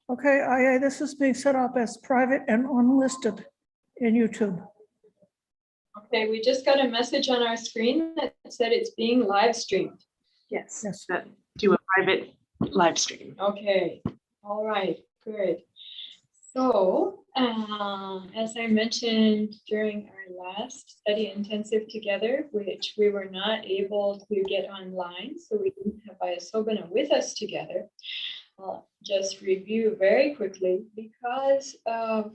Okay, this is being set up as private and unlisted in YouTube. Okay, we just got a message on our screen that said it's being live streamed. Yes. Yes. Do a private live stream. Okay, all right, good. So, as I mentioned during our last study intensive together, which we were not able to get online, so we didn't have Ayasobana with us together. I'll just review very quickly because of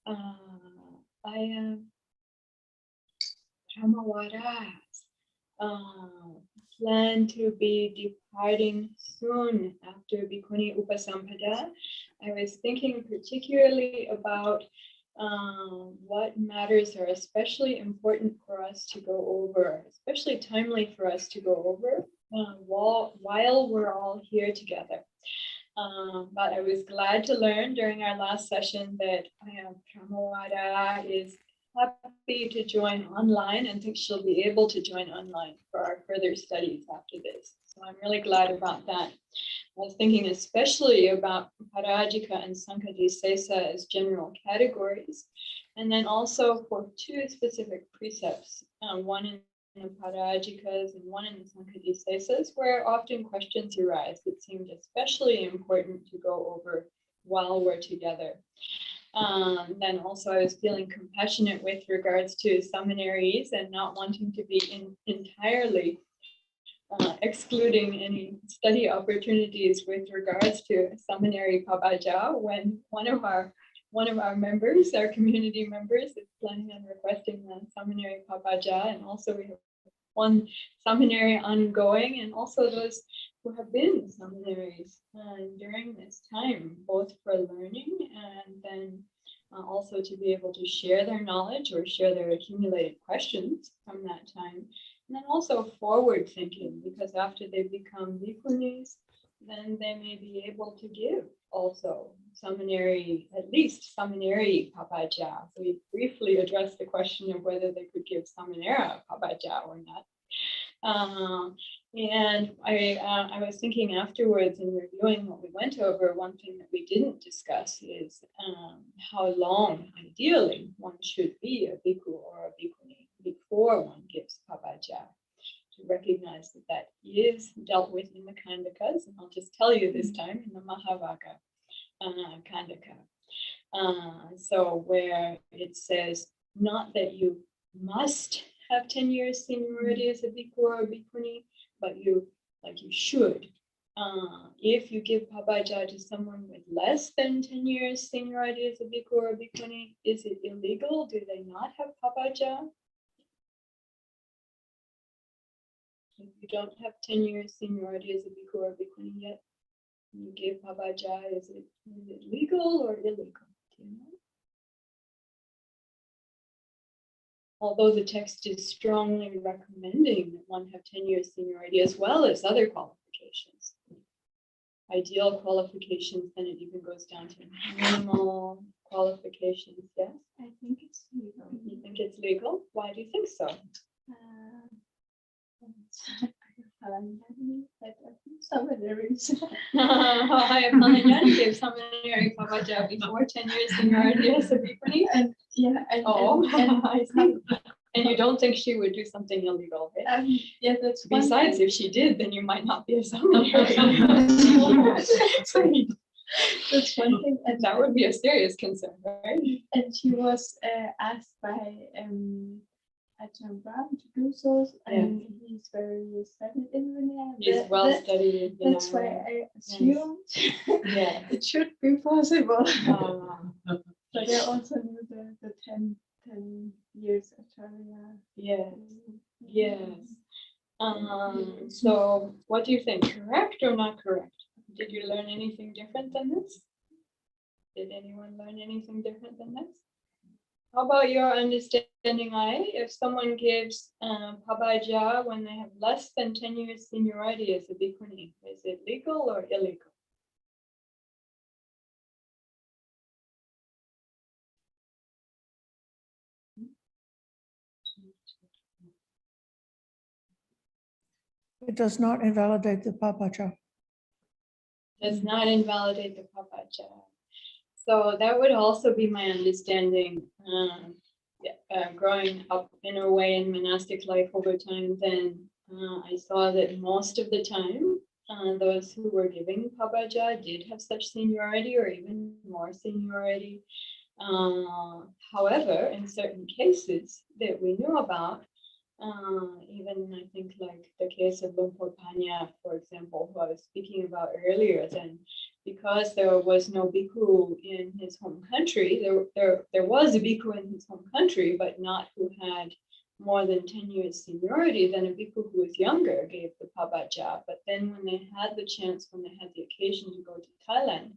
I am Brahmawara's plan to be departing soon after Bhikkhuni Upasampada. I was thinking particularly about what matters are especially important for us to go over, especially timely for us to go over while we're all here together. But I was glad to learn during our last session that Pramawada is happy to join online and think she'll be able to join online for our further studies after this. So I'm really glad about that. I was thinking especially about Parajika and Sankadisesa as general categories, and then also for two specific precepts, one in the Parajikas and one in the Sankadisesas, where often questions arise that seemed especially important to go over while we're together. Then also I was feeling compassionate with regards to seminaries and not wanting to be entirely excluding any study opportunities with regards to seminary pabaja when one of our members, our community members, is planning on requesting a seminary pabaja, and also we have one seminary ongoing, and also those who have been seminaries during this time, both for learning and then also to be able to share their knowledge or share their accumulated questions from that time. And then also forward thinking, because after they become bhikkhunis, then they may be able to give also seminary, at least seminary pabaja. We briefly addressed the question of whether they could give seminara pabaja or not. And I was thinking afterwards in reviewing what we went over, one thing that we didn't discuss is how long ideally one should be a bhikkhu or a bhikkhuni before one gives pabaja, to recognize that that is dealt with in the Kandakas. And I'll just tell you this time in the Mahavaka Kandaka. So where it says not that you must have 10 years seniority as a bhikkhu or a bhikkhuni, but you should. If you give pabaja to someone with less than 10 years seniority as a bhikkhu or a bhikkhuni, is it illegal? Do they not have pabaja? If you don't have 10 years seniority as a bhikkhu or a bhikkhuni yet, you give pabaja, is it legal or illegal? Do you know? Although the text is strongly recommending that one have 10 years seniority as well as other qualifications. Ideal qualifications, then it even goes down to minimal qualifications. Yes? I think it's legal. You think it's legal? Why do you think so? Seminaries. I Palanyan gave seminary pabaja before 10 years seniority as a bhikkhuni. And yeah, And you don't think she would do something illegal, right? yeah, that's Besides, if she did, then you might not be a seminary. That's one thing. And that would be a serious concern, right? And she was asked by Ajahn Brahm to do so, and he's very studied in Vinaya. He's well studied in Vinaya. That's why I assumed it should be possible. But I also knew the 10 years Acharya. Yes. So what do you think? Correct or not correct? Did you learn anything different than this? Did anyone learn anything different than this? How about your understanding, if someone gives pabaja when they have less than 10 years seniority as a bhikkhuni, is it legal or illegal? It does not invalidate the papacha. Does not invalidate the papacha. So that would also be my understanding. Growing up in a way in monastic life over time, then I saw that most of the time, those who were giving pabaja did have such seniority or even more seniority. However, in certain cases that we knew about, even I think like the case of Lumpur Panya, for example, who I was speaking about earlier, then because there was no bhikkhu in his home country, there was a bhikkhu in his home country, but not who had more than 10 years seniority, then a bhikkhu who was younger gave the pabaja. But then when they had the chance, when they had the occasion to go to Thailand,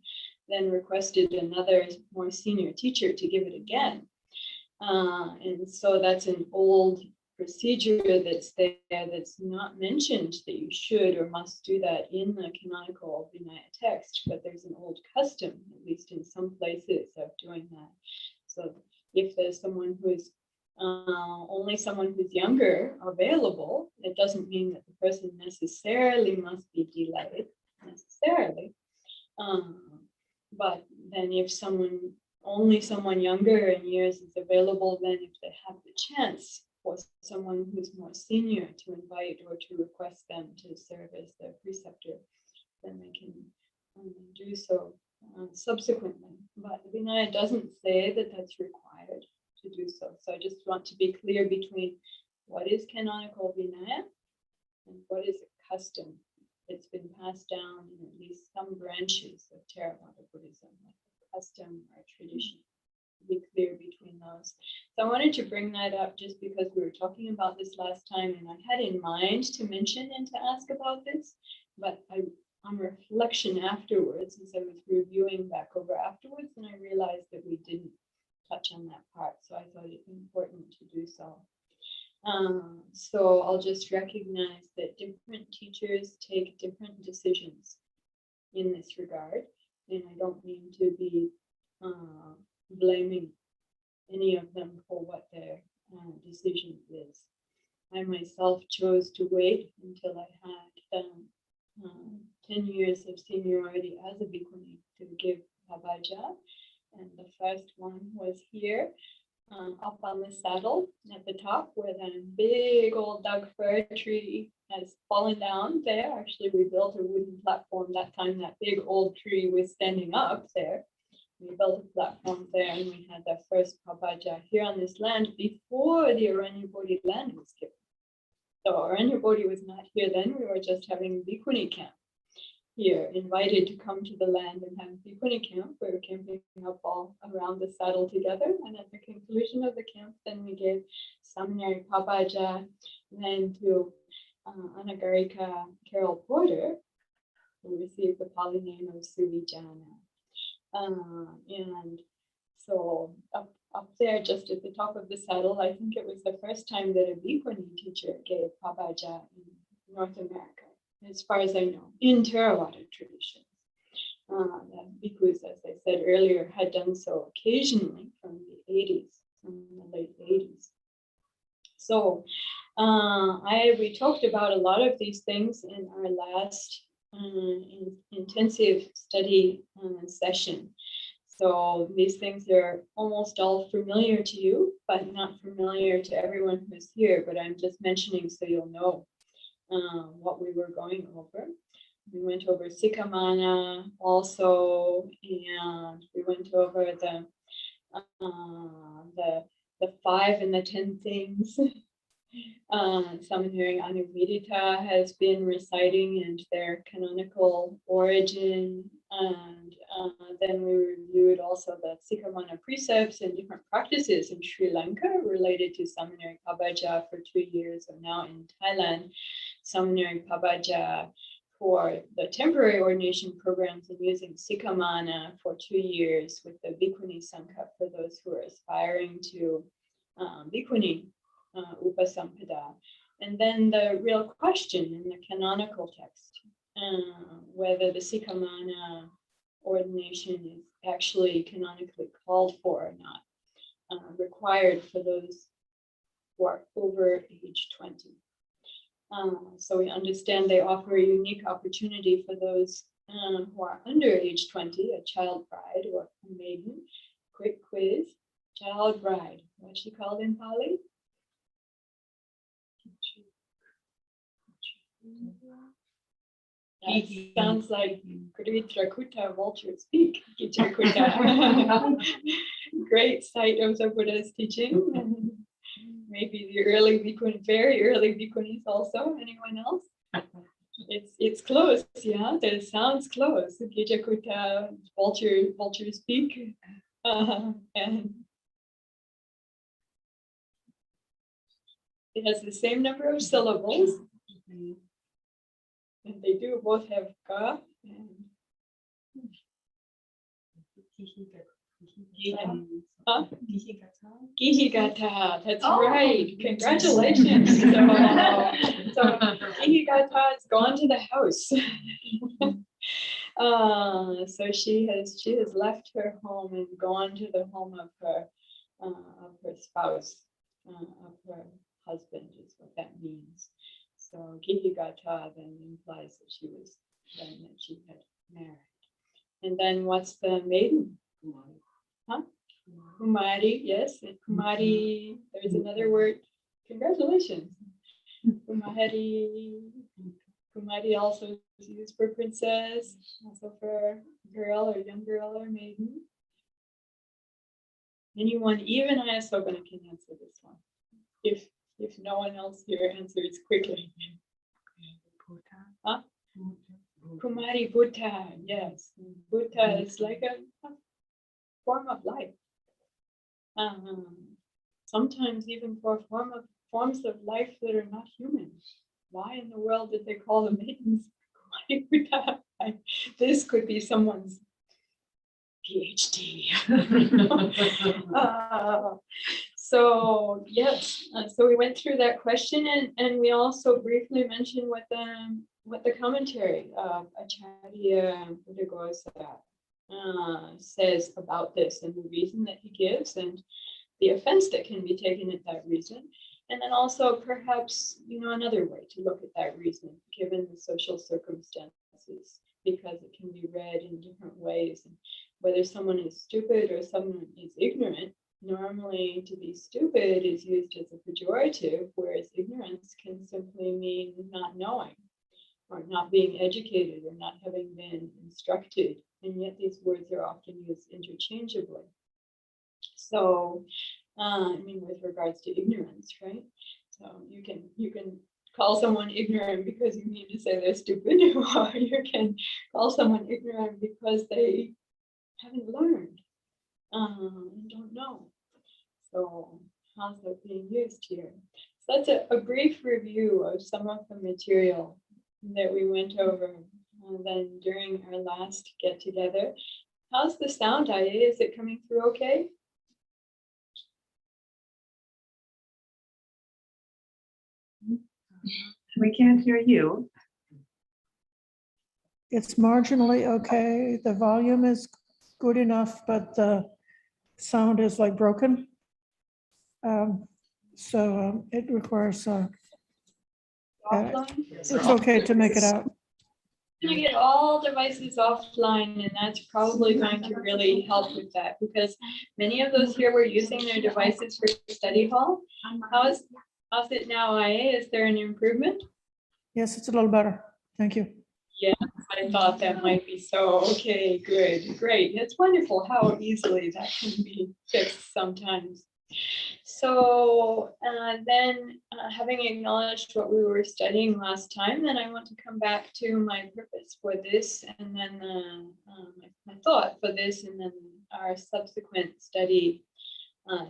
then requested another more senior teacher to give it again. And so that's an old procedure that's there that's not mentioned that you should or must do that in the canonical Vinaya text, but there's an old custom, at least in some places, of doing that. So if there's someone who is only someone who's younger available, it doesn't mean that the person necessarily must be delayed, necessarily. But then if only someone younger in years is available, then if they have the chance for someone who's more senior to invite or to request them to serve as their preceptor, then they can do so subsequently. But Vinaya doesn't say that that's required to do so. So I just want to be clear between what is canonical Vinaya and what is a custom. It's been passed down in at least some branches of Theravada Buddhism, like a custom or a tradition. Be clear between those. So I wanted to bring that up just because we were talking about this last time, and I had in mind to mention and to ask about this, but on reflection afterwards, as I was reviewing back over afterwards, and I realized that we didn't touch on that part. So I thought it important to do so. So I'll just recognize that different teachers take different decisions in this regard, and I don't mean to be blaming any of them for what their decision is. I myself chose to wait until I had 10 years of seniority as a bhikkhuni to give pabaja, and the first one was here. Up on the saddle at the top where the big old Doug fir tree has fallen down there. Actually, we built a wooden platform that time. That big old tree was standing up there. We built a platform there and we had the first pabaja here on this land before the Aranya Bodhi land was given. So Aranya Bodhi was not here then. We were just having bhikkhuni camp here, invited to come to the land and have bhikkhuni camp. We were camping up all around the saddle together, and at the conclusion of the camp, then we gave seminary pabaja, then to Anagarika Carol Porter, who received the Pali name of Suvijana. And so up there, just at the top of the saddle, I think it was the first time that a bhikkhuni teacher gave pabaja in North America, as far as I know, in Theravada traditions. The bhikkhus, as I said earlier, had done so occasionally from the 80s, from the late 80s. So we talked about a lot of these things in our last intensive study session. So these things are almost all familiar to you, but not familiar to everyone who's here. But I'm just mentioning so you'll know what we were going over. We went over Sikamana also, and we went over the 5 and the 10 things. Seminary Anuvedita has been reciting and their canonical origin, and then we reviewed also the Sikamana precepts and different practices in Sri Lanka related to seminary pabaja for 2 years, or now in Thailand, seminary pabaja for the temporary ordination programs and using Sikamana for 2 years with the Bhikkhuni Sangha for those who are aspiring to Bhikkhuni Upasampada. And then the real question in the canonical text, whether the Sikamana ordination is actually canonically called for or not, required for those who are over age 20. So we understand they offer a unique opportunity for those who are under age 20, a child bride or a maiden. Quick quiz. Child bride. What's she called in Pali? That sounds like Kritrakuta vulture speak. Kitrakuta. Great site of the Buddha's teaching. Maybe the early bhikkhuni, very early bhikkhunis also. Anyone else? It's close, yeah. That sounds close. Kitrakuta vulture speak. And it has the same number of syllables. And they do both have ka and Gihigata. That's right. Congratulations. So Gihigata has gone to the house. So she has left her home and gone to the home of her spouse, of her husband, is what that means. So Gihigata then implies that she had married. And then what's the maiden? Huh? Kumari, yes. And Kumari, there's another word. Congratulations. Kumari also is used for princess, also for girl or young girl or maiden. Anyone, even Ayasobana can answer this one. If no one else here answers quickly. Huh? Kumari Buddha, yes. Buddha is like a form of life. Sometimes even for forms of life that are not human. Why in the world did they call them maidens? Kumari Buddha. This could be someone's PhD. So yes, so we went through that question, and we also briefly mentioned what the commentary of Acharya Buddhaghosa says about this, and the reason that he gives, and the offense that can be taken at that reason, and then also perhaps another way to look at that reason given the social circumstances, because it can be read in different ways, and whether someone is stupid or someone is ignorant. Normally, to be stupid is used as a pejorative, whereas ignorance can simply mean not knowing, or not being educated, or not having been instructed. And yet these words are often used interchangeably. So, with regards to ignorance, right? So you can call someone ignorant because you mean to say they're stupid, or you can call someone ignorant because they haven't learned and don't know. So how's that being used here? So that's a brief review of some of the material that we went over then during our last get together. How's the sound, Aya? Is it coming through okay? We can't hear you. It's marginally okay. The volume is good enough, but the sound is like broken. So it requires, Offline? it's okay to make it out. You get all devices offline, and that's probably going to really help with that, because many of those here were using their devices for study hall. How's it now, Aya? Is there an improvement? Yes, it's a little better. Thank you. Yeah, I thought that might be so. Okay, good, great. It's wonderful how easily that can be fixed sometimes. So then having acknowledged what we were studying last time, then I want to come back to my purpose for this, and then my thought for this, and then our subsequent study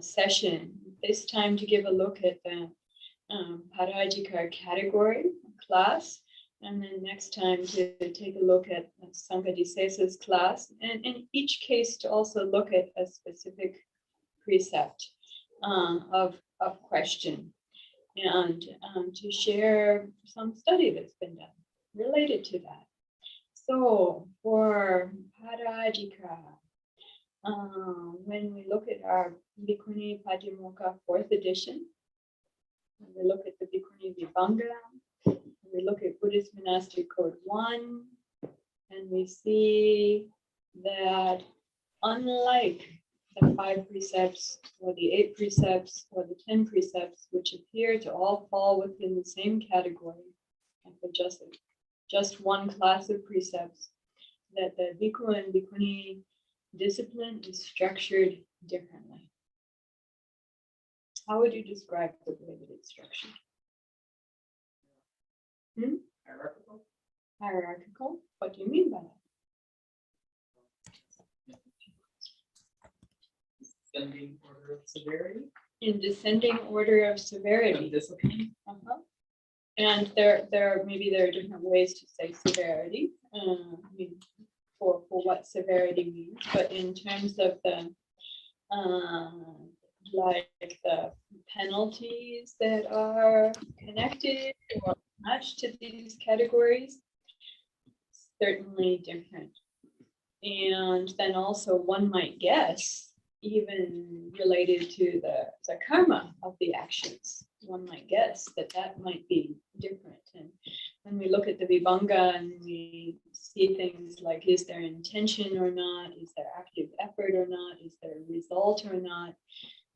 session. This time to give a look at the Parajika category class, and then next time to take a look at Sanghadisesa's class, and in each case to also look at a specific precept of question, and to share some study that's been done related to that. So for Parajika, when we look at our Bhikkhuni Patimokkha 4th edition, when we look at the Bhikkhuni Vibhanga, when we look at Buddhist Monastic Code 1, And we see that unlike the 5 precepts or the 8 precepts or the 10 precepts, which appear to all fall within the same category, like just one class of precepts, that the bhikkhu and bhikkhuni discipline is structured differently. How would you describe the way that it's structured? Hierarchical. Hierarchical? What do you mean by that? Descending order of severity. In descending order of severity. Of discipline. And there are different ways to say severity. I mean, for what severity means, but in terms of the like the penalties that are connected or attached to these categories, certainly different. And then also one might guess, even related to the karma of the actions, one might guess that might be different. And when we look at the vibhanga and we see things like, is there intention or not? Is there active effort or not? Is there a result or not?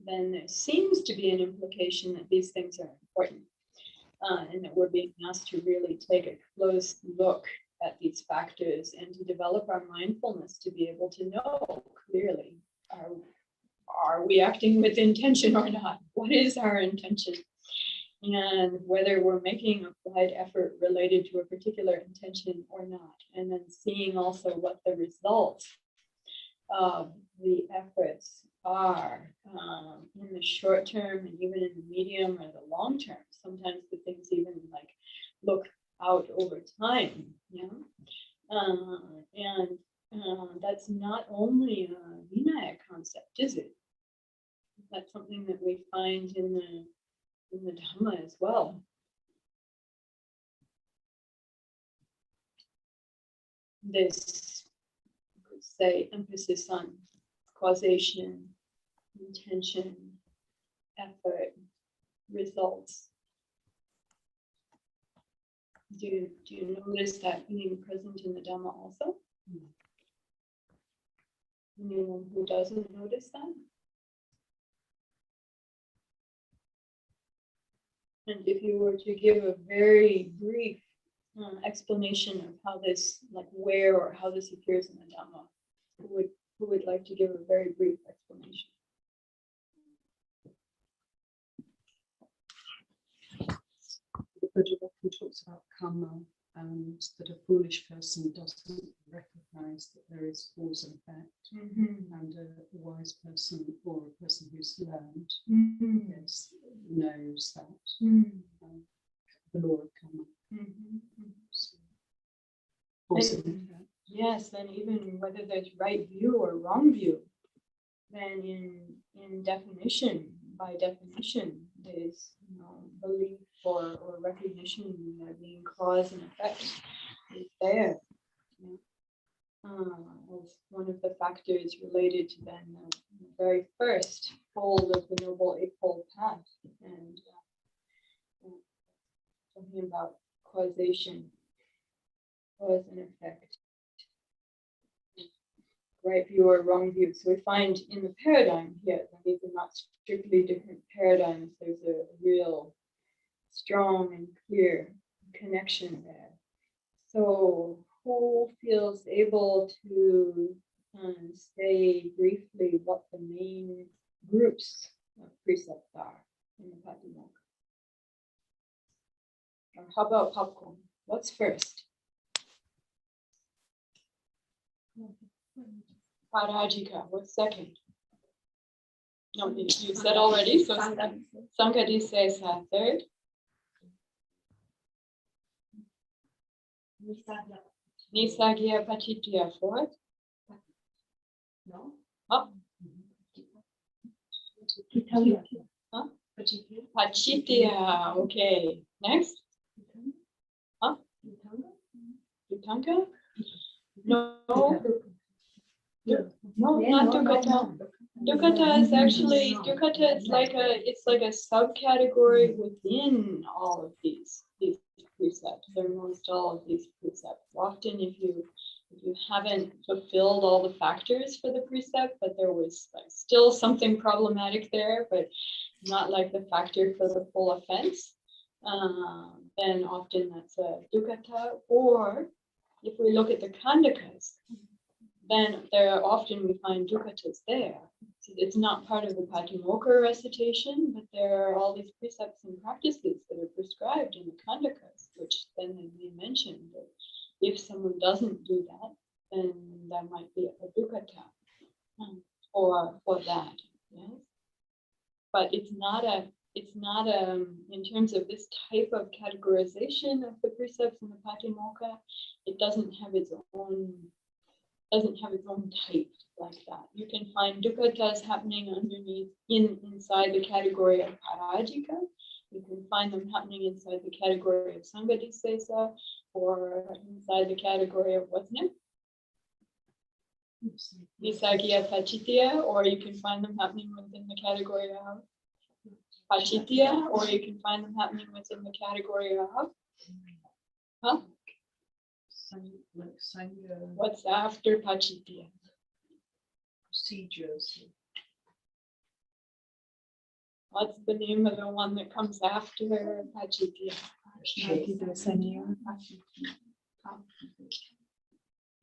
Then there seems to be an implication that these things are important, and that we're being asked to really take a close look at these factors and to develop our mindfulness to be able to know clearly, are we acting with intention or not? What is our intention? And whether we're making applied effort related to a particular intention or not. And then seeing also what the results of the efforts are in the short term and even in the medium or the long term. Sometimes the things even like look out over time, and that's not only a Vinaya concept, is it? That's something that we find in the Dhamma as well. This, I would say, emphasis on causation, intention, effort, results. Do you notice that being present in the Dhamma also? Anyone who doesn't notice that? And if you were to give a very brief explanation of how this, like where or how this appears in the Dhamma, who would like to give a very brief explanation? The Buddha often talks about karma and that a foolish person doesn't recognize that there is cause and effect, and a wise person or a person who's learned yes, knows that the law of karma. So, cause and effect. Yes, then even whether there's right view or wrong view, then in definition, by definition, there's belief or recognition that being cause and effect is there. As one of the factors related to then the very first fold of the Noble Eightfold Path, and talking about causation, cause and effect, right view or wrong view. So we find in the paradigm here, that these are not strictly different paradigms. There's a real strong and clear connection there. So who feels able to say briefly what the main groups of precepts are in the Patimokkha? Or how about popcorn? What's first? Parajika, what's second? No, you said already, so Sankadi says third. Nisagya Pachitya fourth. No. Oh. Huh? Pachitya, okay. Next. Huh? Dutanka? No. No, not Dukkata. Dukkata is actually, Dukkata is like a subcategory within all of these precepts, or most all of these precepts. Often if you you haven't fulfilled all the factors for the precept, but there was like still something problematic there, but not like the factor for the full offense, then often that's a dukkata. Or if we look at the kandakas, then there often we find dukkatas there. So it's not part of the patimokkha recitation, but there are all these precepts and practices that are prescribed in the kandakas, which then they may mention that if someone doesn't do that, then there might be a dukkata for that. Yes? But it's not in terms of this type of categorization of the precepts in the patimokkha, it doesn't have its own type like that. You can find dukkatas happening underneath inside the category of parajika. You can find them happening inside the category of sangadisesa, or inside the category of what's name? Visagya pachitya, or you can find them happening within the category of pachitya, or you can find them happening within the category of what's after pachitya? Procedures. What's the name of the one that comes after pachitya? Patidesaniya.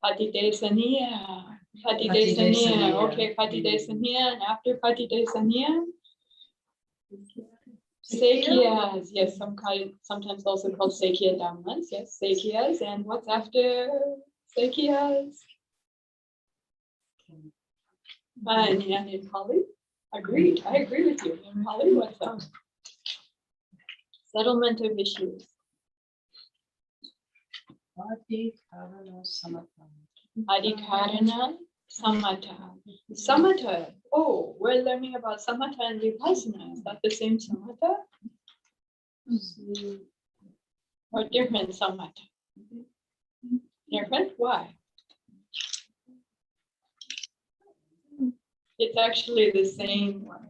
Patidesaniya. Okay, patidesaniya, and after patidesaniya, Sekhiyas, yes, sometimes also called Sekhiya Dhammas, yes, Sekhiyas, and what's after Sekhiyas? And in Pali, agreed, I agree with you. In Pali, what's up? Settlement of issues. Adhikarana Samatha. Samatha. Oh, we're learning about samatha and vipassana. Is that the same samatha? Or different samatha? Different? Why? It's actually the same word.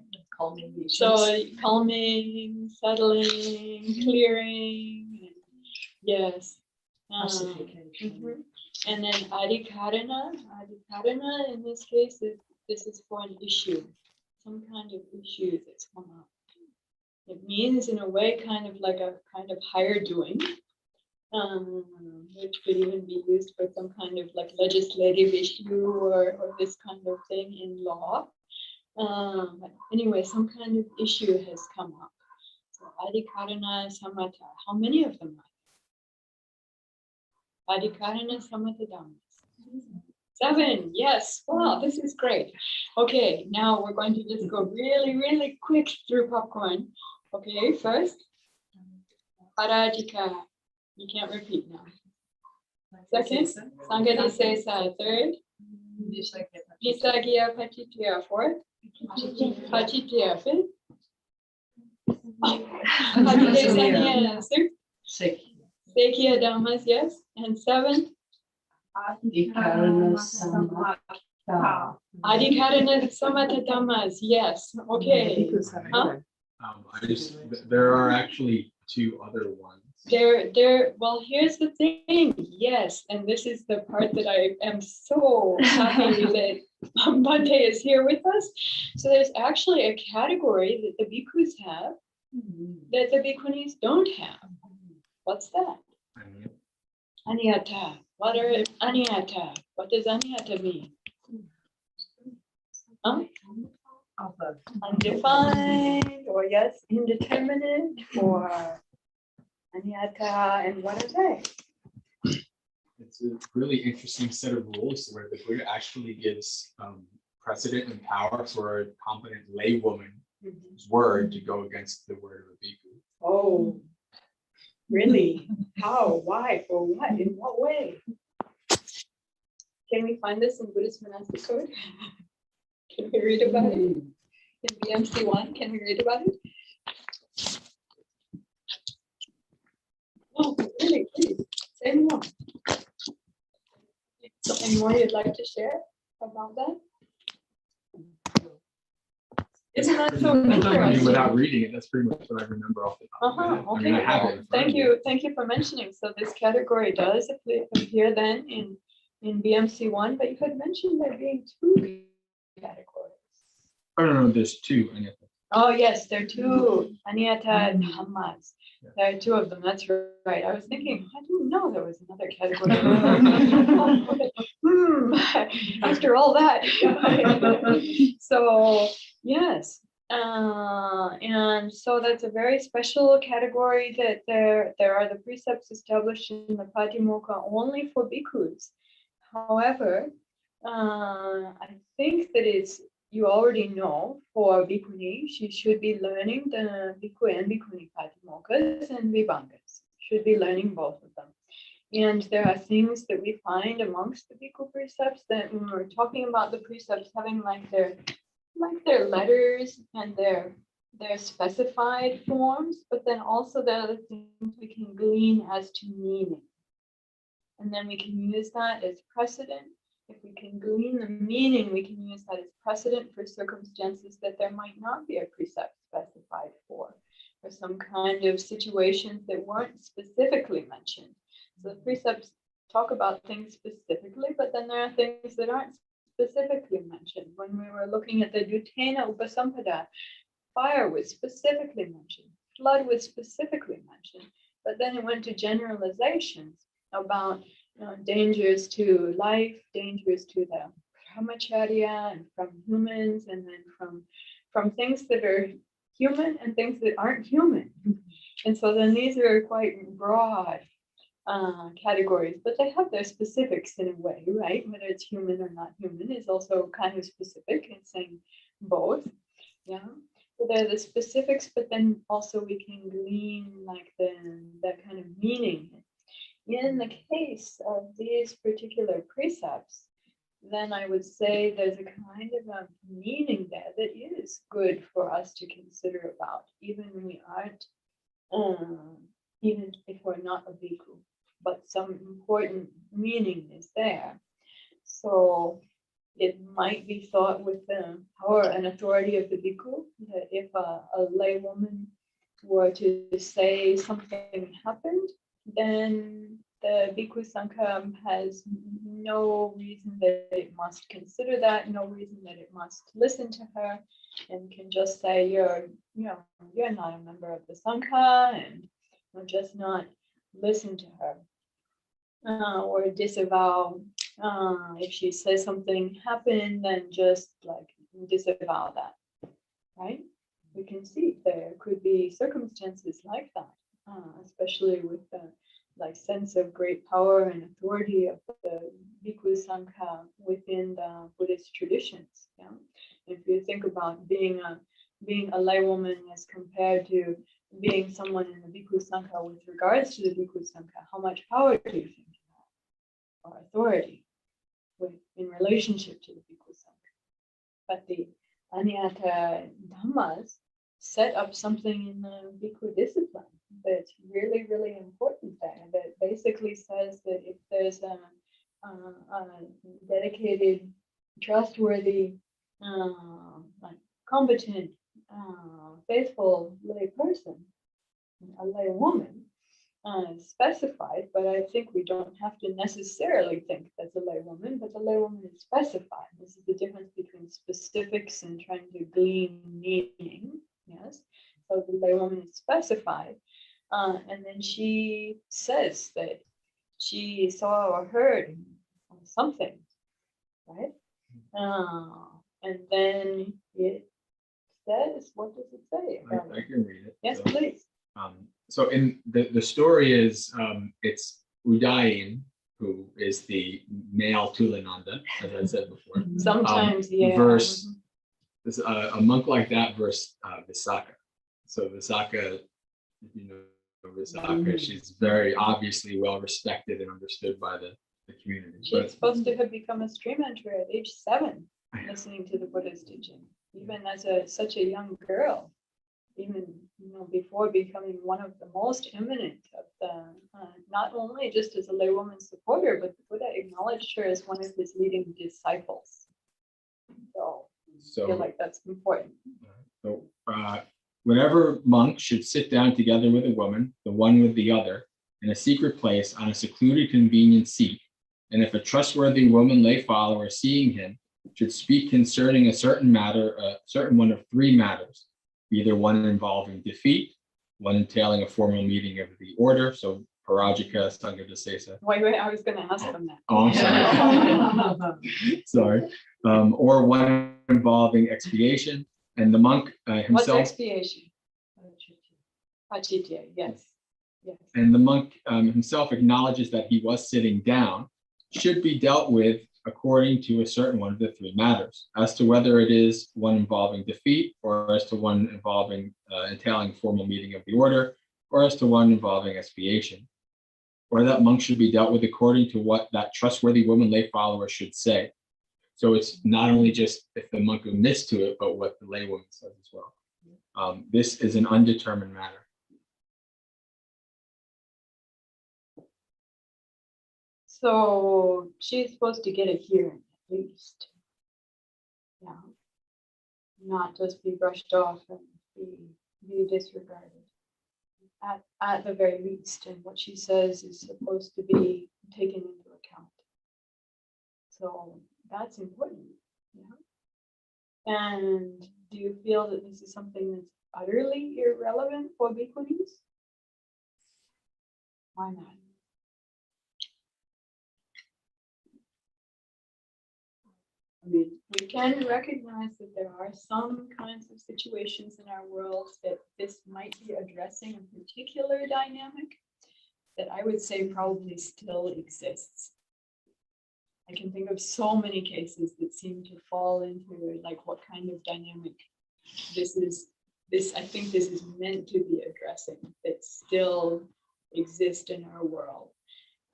So calming, settling, clearing. Yes. Mhm. And then adhikarana in this case, this is for an issue, some kind of issue that's come up. It means in a way kind of like a kind of higher doing, which could even be used for some kind of like legislative issue or this kind of thing in law. But anyway, some kind of issue has come up. So adhikarana samatha, how many of them are? Adhikarana samatha dhammas. 7, yes. Wow, this is great. Okay, now we're going to just go really, really quick through popcorn. Okay, first, parajika. You can't repeat now. Second, sangadisesa. Third, visagya pachitya. Fourth, pachitya. Fifth, patidesaniya. Sixth, Sekhya Dhammas, yes. And 7th, Adhikarana Samatha. Adhikarana Samatha Dhammas, yes. Okay. Huh? There are actually 2 other ones. Well, here's the thing. Yes, and this is the part that I am so happy that Bhante is here with us. So there's actually a category that the bhikkhus have that the bhikkhunis don't have. What's that? Aniyata. What are aniyata? What does aniyata mean? Huh? Undefined, or yes, indeterminate, or aniyata, and what are they? It's a really interesting set of rules where the Buddha actually gives precedent and power for a competent lay woman's word to go against the word of a bhikkhu. Oh, really? How? Why? For what? In what way? Can we find this in Buddhist monastic code? Can we read about it? In BMC 1, can we read about it? Oh, really? Please, say more. Something more you'd like to share about that? Isn't that so interesting? Without reading it, that's pretty much what I remember off the top of my head. I mean, I have it in front of me. Thank you for mentioning. So this category does appear then in in BMC1, but you had mentioned there being 2 categories. Oh, no, there's 2. Oh, yes, there are 2 Aniyata Dhammas. There are 2 of them. That's right. I was thinking, I didn't know there was another category. After all that. So, yes. And so that's a very special category that there are the precepts established in the Patimokkha only for bhikkhus. However, I think that you already know for bhikkhuni, she should be learning the bhikkhu and bhikkhuni patimokkha's and vibhangas. Should be learning both of them. And there are things that we find amongst the bhikkhu precepts that when we're talking about the precepts having like their letters and their specified forms, but then also there are the things we can glean as to meaning. And then we can use that as precedent. If we can glean the meaning, we can use that as precedent for circumstances that there might not be a precept specified for, or some kind of situations that weren't specifically mentioned. So the precepts talk about things specifically, but then there are things that aren't specifically mentioned. When we were looking at the Dutena Upasampada, fire was specifically mentioned, flood was specifically mentioned, but then it went to generalizations about dangers to life, dangers to the brahmacharya and from humans, and then from things that are human and things that aren't human. And so then these are quite broad categories, but they have their specifics in a way, right? Whether it's human or not human is also kind of specific in saying both. Yeah. So they're the specifics, but then also we can glean like that kind of meaning. In the case of these particular precepts, then I would say there's a kind of a meaning there that is good for us to consider about, even when we aren't, even if we're not a bhikkhu, but some important meaning is there. So it might be thought with the power and authority of the bhikkhu that if a lay woman were to say something happened, then the bhikkhu sangha has no reason that it must consider that, no reason that it must listen to her, and can just say you're not a member of the sangha, and just not listen to her, or disavow. If she says something happened, then just like disavow that, right? We can see there could be circumstances like that, especially with the sense of great power and authority of the bhikkhu sangha within the Buddhist traditions. Yeah, if you think about being a laywoman as compared to being someone in the bhikkhu sangha with regards to the bhikkhu sangha, how much power do you think you have, or authority in relationship to the bhikkhu sangha? But the Aniyata Dhammas set up something in the bhikkhu discipline that's really, really important there, that basically says that if there's a dedicated, trustworthy, competent, faithful lay person, a lay woman, specified, but I think we don't have to necessarily think that's a lay woman, but the lay woman is specified. This is the difference between specifics and trying to glean meaning. Yes, so the lay woman is specified, and then she says that she saw or heard something, right? And then it says, what does it say? I can read it. Yes, So, please. So in the story is it's Udayin, who is the male Tulananda, as I said before. Sometimes, yeah. Verse this, a monk like that versus Visakha. So Visakha, if you know Visakha, she's very obviously well respected and understood by the community. She's supposed to have become a stream enterer at age 7, listening to the Buddha's teaching, even as such a young girl, even before becoming one of the most eminent of the, not only just as a laywoman supporter, but the Buddha acknowledged her as one of his leading disciples. So I feel like that's important. So whenever monks should sit down together with a woman, the one with the other, in a secret place on a secluded convenient seat, And if a trustworthy woman lay follower seeing him should speak concerning a certain matter, a certain one of three matters, either one involving defeat, one entailing a formal meeting of the order, so parajika, sangha desesa. Wait, I was gonna ask them that. Oh, I'm sorry. Sorry. Or one involving expiation, and the monk What's himself. expiation? Pachitya, yes. Yes. And the monk himself acknowledges that he was sitting down, should be dealt with according to a certain one of the three matters, as to whether it is one involving defeat, or as to one involving entailing formal meeting of the order, or as to one involving expiation. Or that monk should be dealt with according to what that trustworthy woman lay follower should say. So it's not only just if the monk admits to it, but what the lay woman says as well. This is an undetermined matter. So she's supposed to get a hearing at least. Yeah. Not just be brushed off and be disregarded. At the very least, and what she says is supposed to be taken into account. So that's important. Yeah. And do you feel that this is something that's utterly irrelevant for bhikkhunis? Why not? I mean, we can recognize that there are some kinds of situations in our world that this might be addressing a particular dynamic that I would say probably still exists. I can think of so many cases that seem to fall into like what kind of dynamic this is. I think this is meant to be addressing that still exist in our world.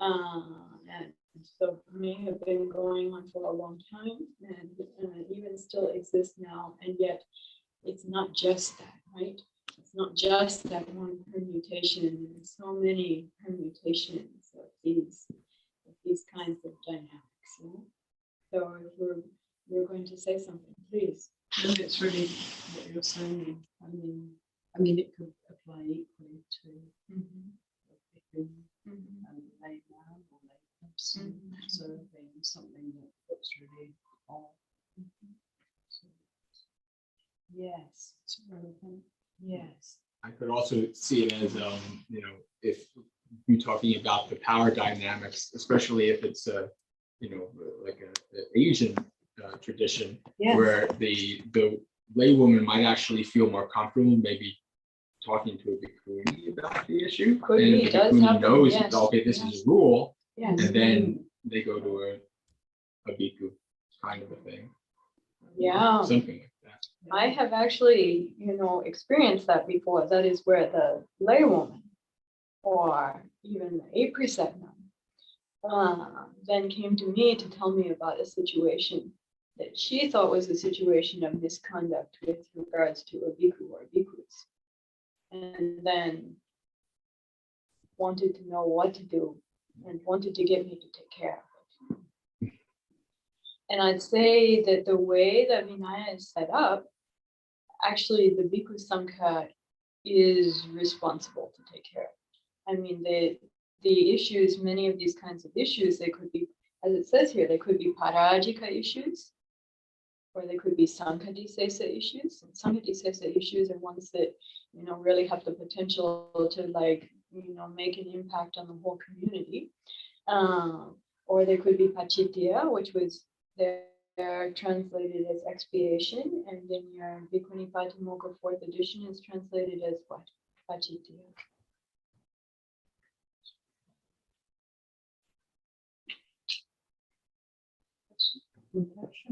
And so may have been going on for a long time and even still exists now. And yet it's not just that, right? It's not just that one permutation. There's so many permutations of these kinds of dynamics. You know? So if we're going to say something, please. No, it's really what you're saying. I mean, it could apply equally to and lay man or lay person observing something that's really odd. So, Yes. it's relevant. Yes. I could also see it as, if you're talking about the power dynamics, especially if it's like an Asian tradition, Yes. where the laywoman might actually feel more comfortable, maybe talking to a bhikkhuni about the issue. Could and be, the does bhikkhuni happen, knows, yes. okay, this Yes. is a rule, Yes. and then they go to a bhikkhu kind of a thing. Yeah. Something like that. I have actually, experienced that before. That is where the laywoman or even a precept nun then came to me to tell me about a situation that she thought was a situation of misconduct with regards to a bhikkhu or bhikkhus. And then wanted to know what to do and wanted to get me to take care of it. And I'd say that the way that Vinaya is set up, actually the Bhikkhu Sangha is responsible to take care of it. I mean, the issues, many of these kinds of issues, they could be, as it says here, they could be parajika issues, or they could be sankadisesa issues. And sankadisesa issues are ones that, really have the potential to make an impact on the whole community. Or they could be pachitya, which was they're translated as expiation, and in your Bhikkhuni Patimokkha 4th edition is translated as what? Pachitya.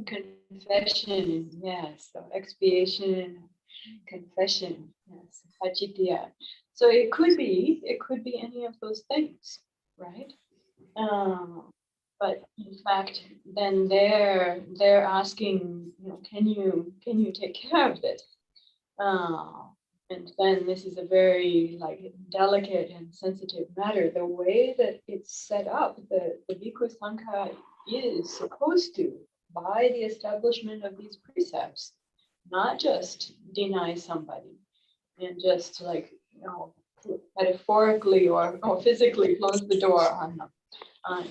Confession, yes. So expiation, confession, yes. Pachitya. So it could be any of those things, right? But in fact, then they're asking, can you take care of this? And then this is a very delicate and sensitive matter. The way that it's set up, the Bhikkhu Sangha is supposed to, by the establishment of these precepts, not just deny somebody and just metaphorically or physically close the door on them,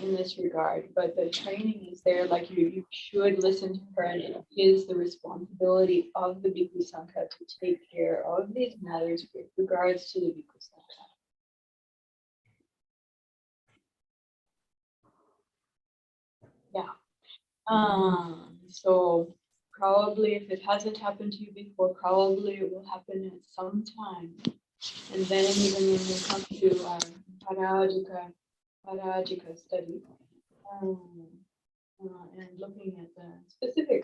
in this regard, but the training is there, like you should listen to her, and it is the responsibility of the Bhikkhu Sangha to take care of these matters with regards to the Bhikkhu Sangha. Yeah. So probably if it hasn't happened to you before, probably it will happen at some time. And then even when we come to our Parajika study, and looking at the specific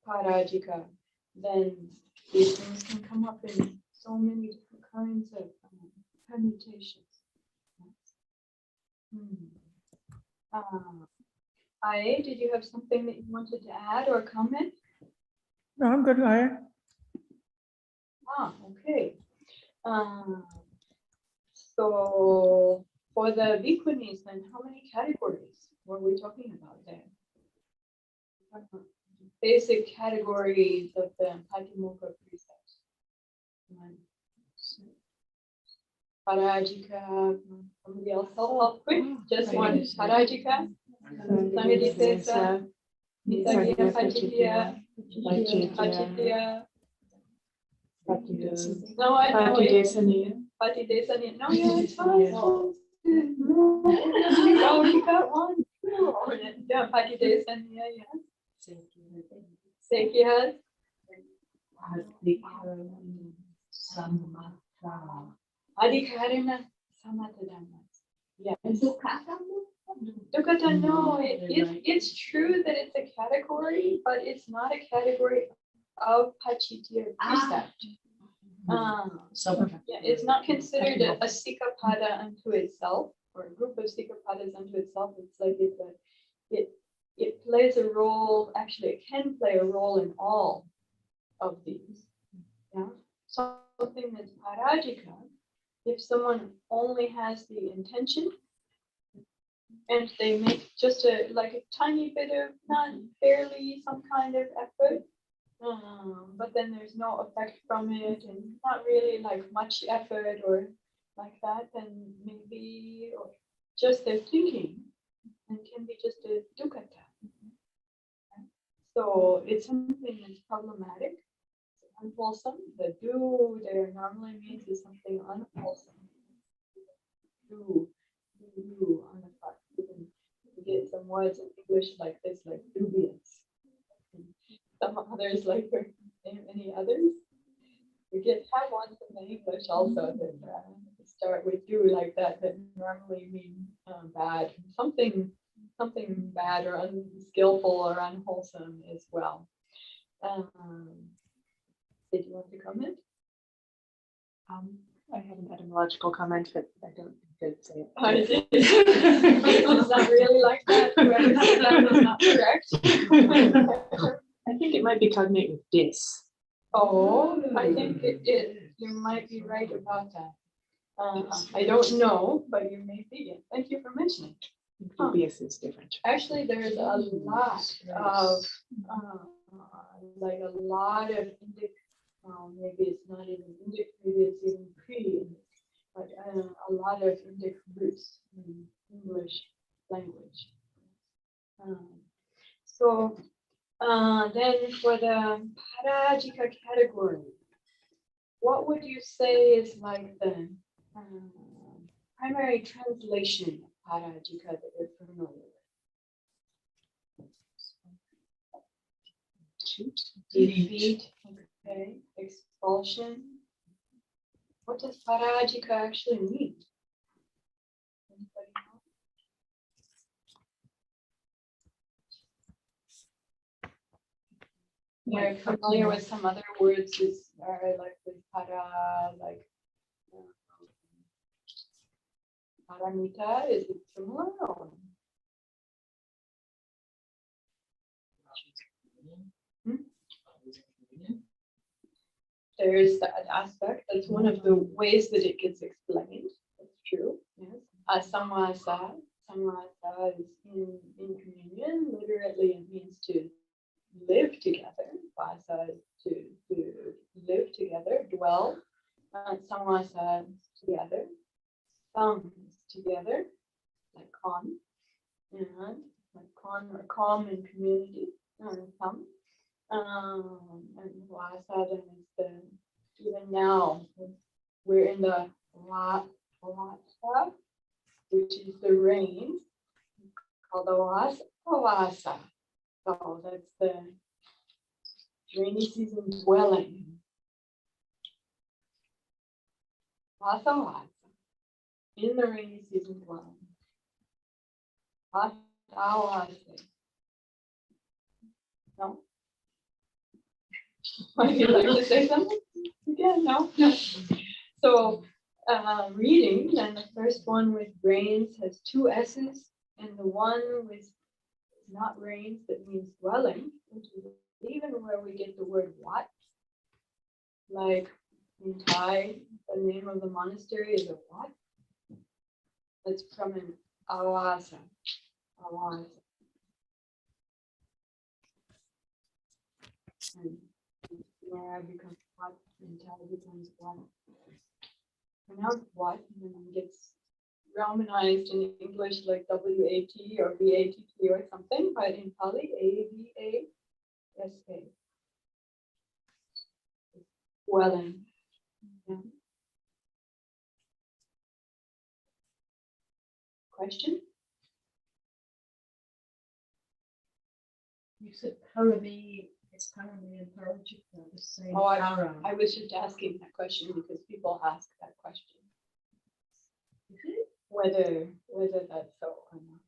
Parajika, then these things can come up in so many different kinds of permutations. Aye, did you have something that you wanted to add or comment? No, I'm good. Okay. So for the bhikkhunis, then how many categories were we talking about there? Basic categories of the Patimokkha precepts. Parajika, somebody else help quick, just one. Parajika, Sangadisesa, Nitagya Pachitya, Pachitya. No, I know it. Patidesaniya. No, yeah, it's fine. Oh, you got one. Yeah, Patidesaniya, yeah. Sekhya. Adhikarana Samatadhamma. Yeah. Dukkata, no, it's true that it's a category, but it's not a category of Pachitya precept. Yeah, it's not considered a Sikapada unto itself, or a group of Sikapadas unto itself. It's like it plays a role, actually it can play a role in all of these. Yeah. Something that's Parajika, if someone only has the intention and they make just a tiny bit of, not barely, some kind of effort, but then there's no effect from it and not really like much effort or like that, then maybe or just their thinking and can be just a dukkata. So it's something that's problematic, unwholesome. The do there normally means is something unwholesome. Do on the front. You can get some words in English like this, like dubious. Some others like any others. We have ones in the English also that start with do like that normally mean bad. Something bad or unskillful or unwholesome as well. Did you want to comment? I have an etymological comment, but I don't think I'd say it. I did. It's not really like that. Whoever said that was not correct. I think it might be cognate with dis. Oh, I think you might be right about that. I don't know, but you may be. Thank you for mentioning. Dubious is different. Actually, there's a lot of like a lot of Indic. Maybe it's not even Indic, maybe it's even pre-Indic, but a lot of Indic roots in English language. So then for the Parajika category, what would you say is like the primary translation of Parajika that you're familiar with? Defeat, okay, expulsion. What does Parajika actually mean? Anybody know? You're familiar with some other words like with para, like paramita, is it similar? Or? There's that aspect. That's one of the ways that it gets explained. That's true. Yes. Samvasa. Samvasa is in communion. Literally, it means to live together. Vasa is to live together, dwell. Samvasa together. Together, like on. calm and community. Calm. And Vasa, then is the, even now, we're in the Vasa, which is the rain, called the Vasa. So that's the rainy season dwelling. Vasa, in the rainy season dwelling. Vasa. No? Would you like to say something? Yeah, no. So reading, then the first one with rains has two S's, and the one with not rains that means dwelling, which is even where we get the word what. Like in Thai, the name of the monastery is a what? That's from an awasa. Awasa. And Vinaya becomes what, and Thai becomes what. Pronounced what, and then it gets Romanized in English like W-A-T or V-A-T-T or something, but in Pali, A-V-A-S-A. Dwelling. Yeah. Question? You said parami, it's parami and parajika, the same Oh, para. I was just asking that question because people ask that question. Whether that's so or not.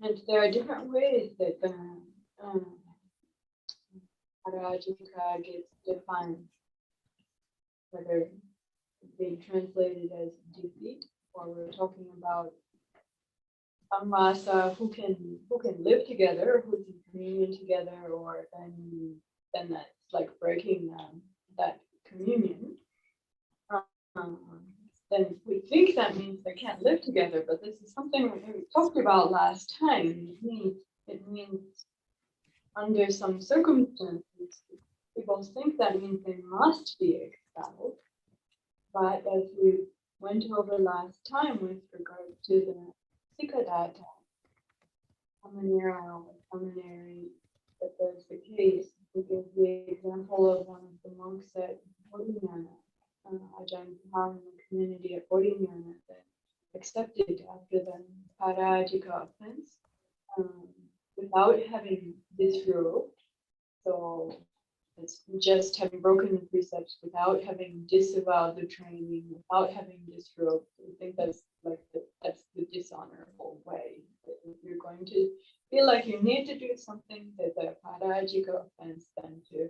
And there are different ways that the Parajika gets defined, whether being translated as defeat, or we're talking about samvasa, who can live together, who can communion together, or then that's like breaking that communion. Then we think that means they can't live together, but this is something we talked about last time. It means under some circumstances, people think that means they must be expelled. But as we went over last time with regard to the Sikadata, seminary, that there's the case, we give the example of one of the monks at Bodhinyana, Ajahn Pahang in the community at Bodhinyana that accepted after the Parajika offense without having disrobed. So it's just having broken the precepts without having disavowed the training, without having disrobed. I think that's like that's the dishonorable way. That if you're going to feel like you need to do something, that the Parajika offense, then to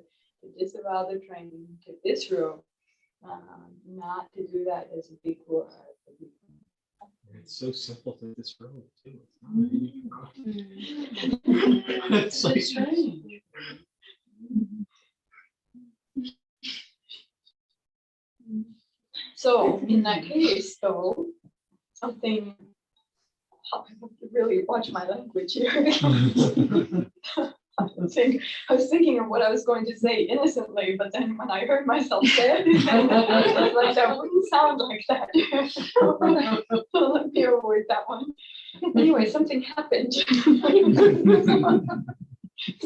disavow the training, to disrobe, not to do that as a bhikkhu. It's so simple to disrobe too. It's like strange. So in that case, though, something I have to really watch my language here. I was thinking of what I was going to say innocently, but then when I heard myself say it, I was like, that wouldn't sound like that. So let me avoid that one. Anyway, something happened.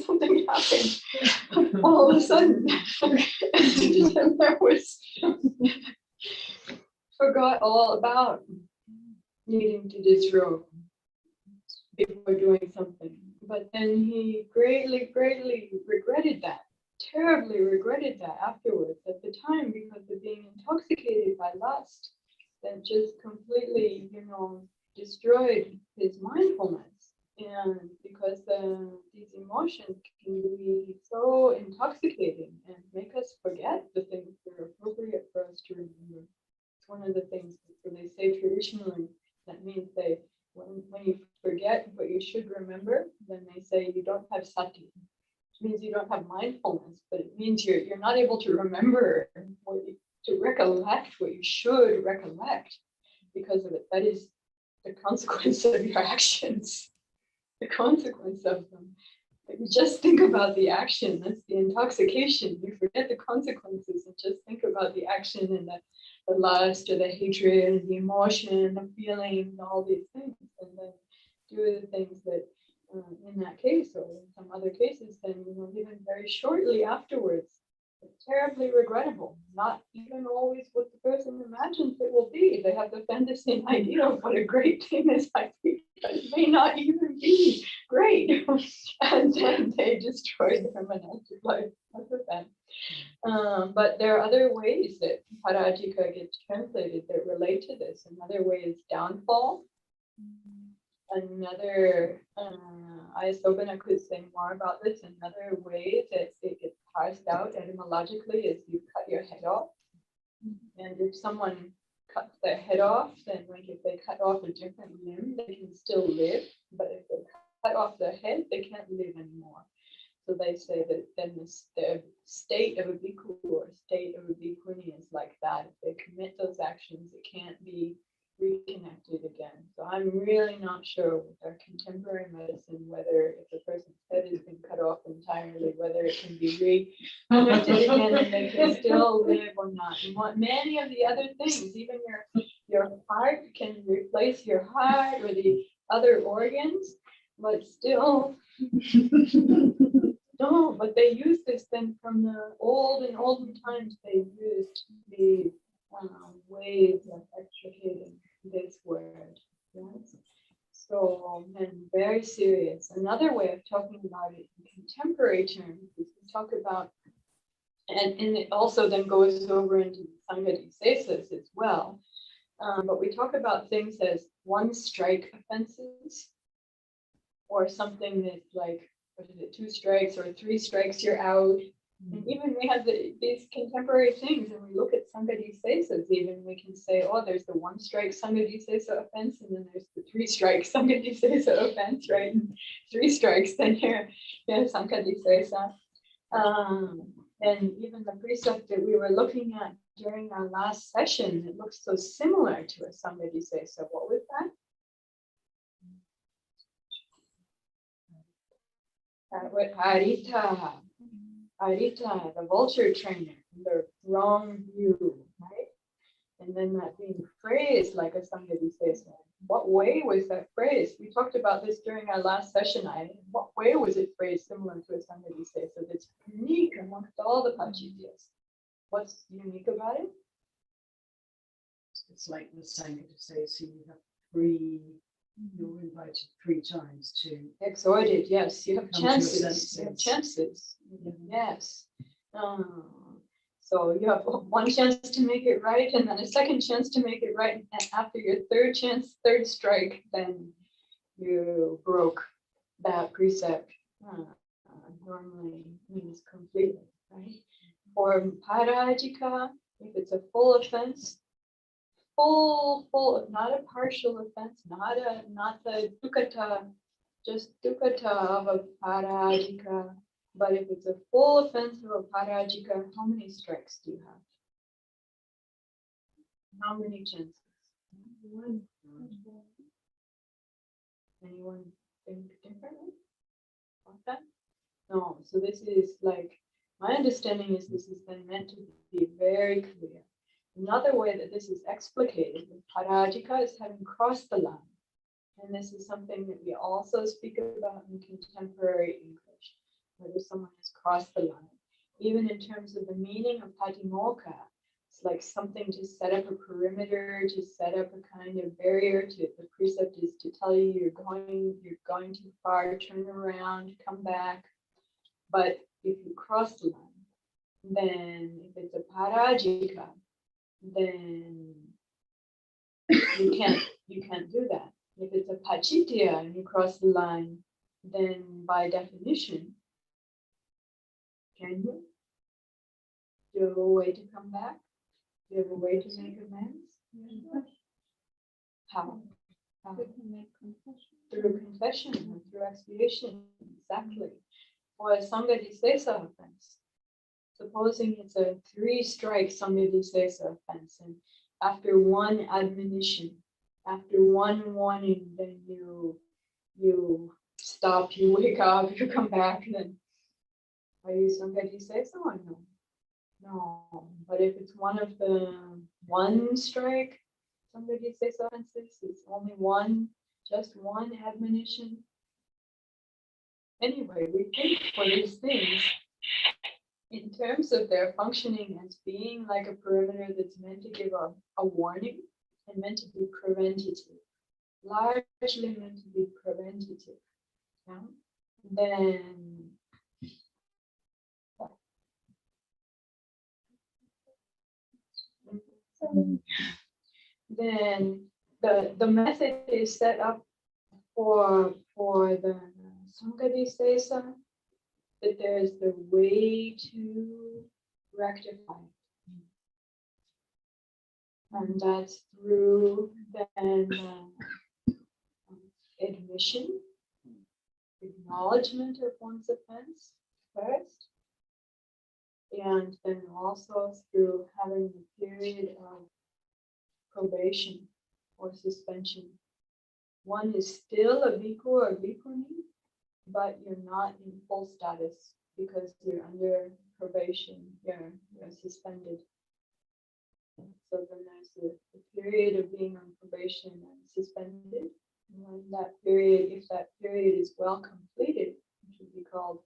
Something happened all of a sudden. And there was forgot all about needing to disrobe before doing something. But then he greatly regretted that, terribly regretted that afterwards. At the time, because of being intoxicated by lust, that just completely, destroyed his mindfulness. And because these emotions can be so intoxicating and make us forget the things that are appropriate for us to remember. It's one of the things that they say traditionally. That means when you forget what you should remember, then they say you don't have sati. It means you don't have mindfulness, but it means you're not able to remember to recollect what you should recollect because of it. That is the consequence of your actions. The consequence of them. If you just think about the action, that's the intoxication. You forget the consequences and just think about the action and the lust or the hatred, the emotion, the feeling, all these things, and then do the things that in that case or in some other cases, then even very shortly afterwards, it's terribly regrettable. Not even always what the person imagines it will be. They have the fantasy idea of what a great thing this might be, but it may not even be great. And then they destroy their monastic life because of that. But there are other ways that parajika gets translated that relate to this. Another way is downfall. Another, Ayasobana could say more about this. Another way that it gets parsed out etymologically is you cut your head off. And if someone cuts their head off, then like if they cut off a different limb, they can still live. But if they cut off their head, they can't live anymore. So they say that then the state of a bhikkhu or state of a bhikkhuni is like that. If they commit those actions, it can't be reconnected again. So I'm really not sure with our contemporary medicine whether if a person's head has been cut off entirely, whether it can be reconnected again and they can still live or not. And what many of the other things, even your heart can replace your heart or the other organs, but still no, but they use this then from the olden times. They used the ways of extricating this word. Yes. So, and very serious. Another way of talking about it in contemporary terms is we talk about, and it also then goes over into the Sangha Sesas as well. But we talk about things as one strike offenses, or something that's like, what is it, 2 strikes or 3 strikes, you're out. And even we have these contemporary things, and we look at Sangha Sesas, even we can say, oh, there's the 1 strike Sangha Sesa offense, and then there's the 3 strike Sangha Sesa offense, right? And 3 strikes, then you're Sangha Sesa. And even the precept that we were looking at during our last session, it looks so similar to a Sangha Sesa. What was that? With Arita, the vulture trainer, the wrong view, right? And then that being phrased like a Sangha Sesa. What way was that phrased? We talked about this during our last session. What way was it phrased similar to a Sangha Sesa that's unique amongst all the Pachityas? What's unique about it? It's like the Sangha Sesa, you have 3. You're invited 3 times to Exhorted, yes. You have come to your chances. senses. You have chances. Yes. So you have 1 chance to make it right, and then a 2nd chance to make it right. And after your 3rd chance, 3rd strike, then you broke that precept. Normally means completely, right? For parajika, if it's a full offense, full, not a partial offense, not the dukkata, just dukkata of a parajika. But if it's a full offense of a parajika, how many strikes do you have? How many chances? 1. Anyone think differently about that? No. So this is like, my understanding is this is then meant to be very clear. Another way that this is explicated with parajika is having crossed the line. And this is something that we also speak about in contemporary English, whether someone has crossed the line. Even in terms of the meaning of patimokkha, it's like something to set up a perimeter, to set up a kind of barrier. The precept is to tell you you're going too far, turn around, come back. But if you cross the line, then if it's a parajika, then you can't do that. If it's a pachitya and you cross the line, then by definition, can you? Do you have a way to come back? Do you have a way to make amends? How? Through confession or through expiation, exactly. Or a Sangha Sesa offense. Supposing it's a 3 strike Sangha Sesa offense, and after 1 admonition, after 1 warning, then you stop, you wake up, you come back, then are you Sangha Sesa or no? No, but if it's one of the one strike, somebody says offenses, it's only one, just one admonition. Anyway, we think for these things in terms of their functioning as being like a perimeter that's meant to give a warning and meant to be preventative, largely meant to be preventative. Yeah? Then the method is set up for the Sanghadisesa, that there is the way to rectify. And that's through then admission, acknowledgement of one's offense first, and then also through having a period of probation or suspension. One is still a bhikkhu or bhikkhuni, but you're not in full status because you're under probation, you're suspended. So then there's a period of being on probation and suspended. And when that period, if that period is well completed, which would be called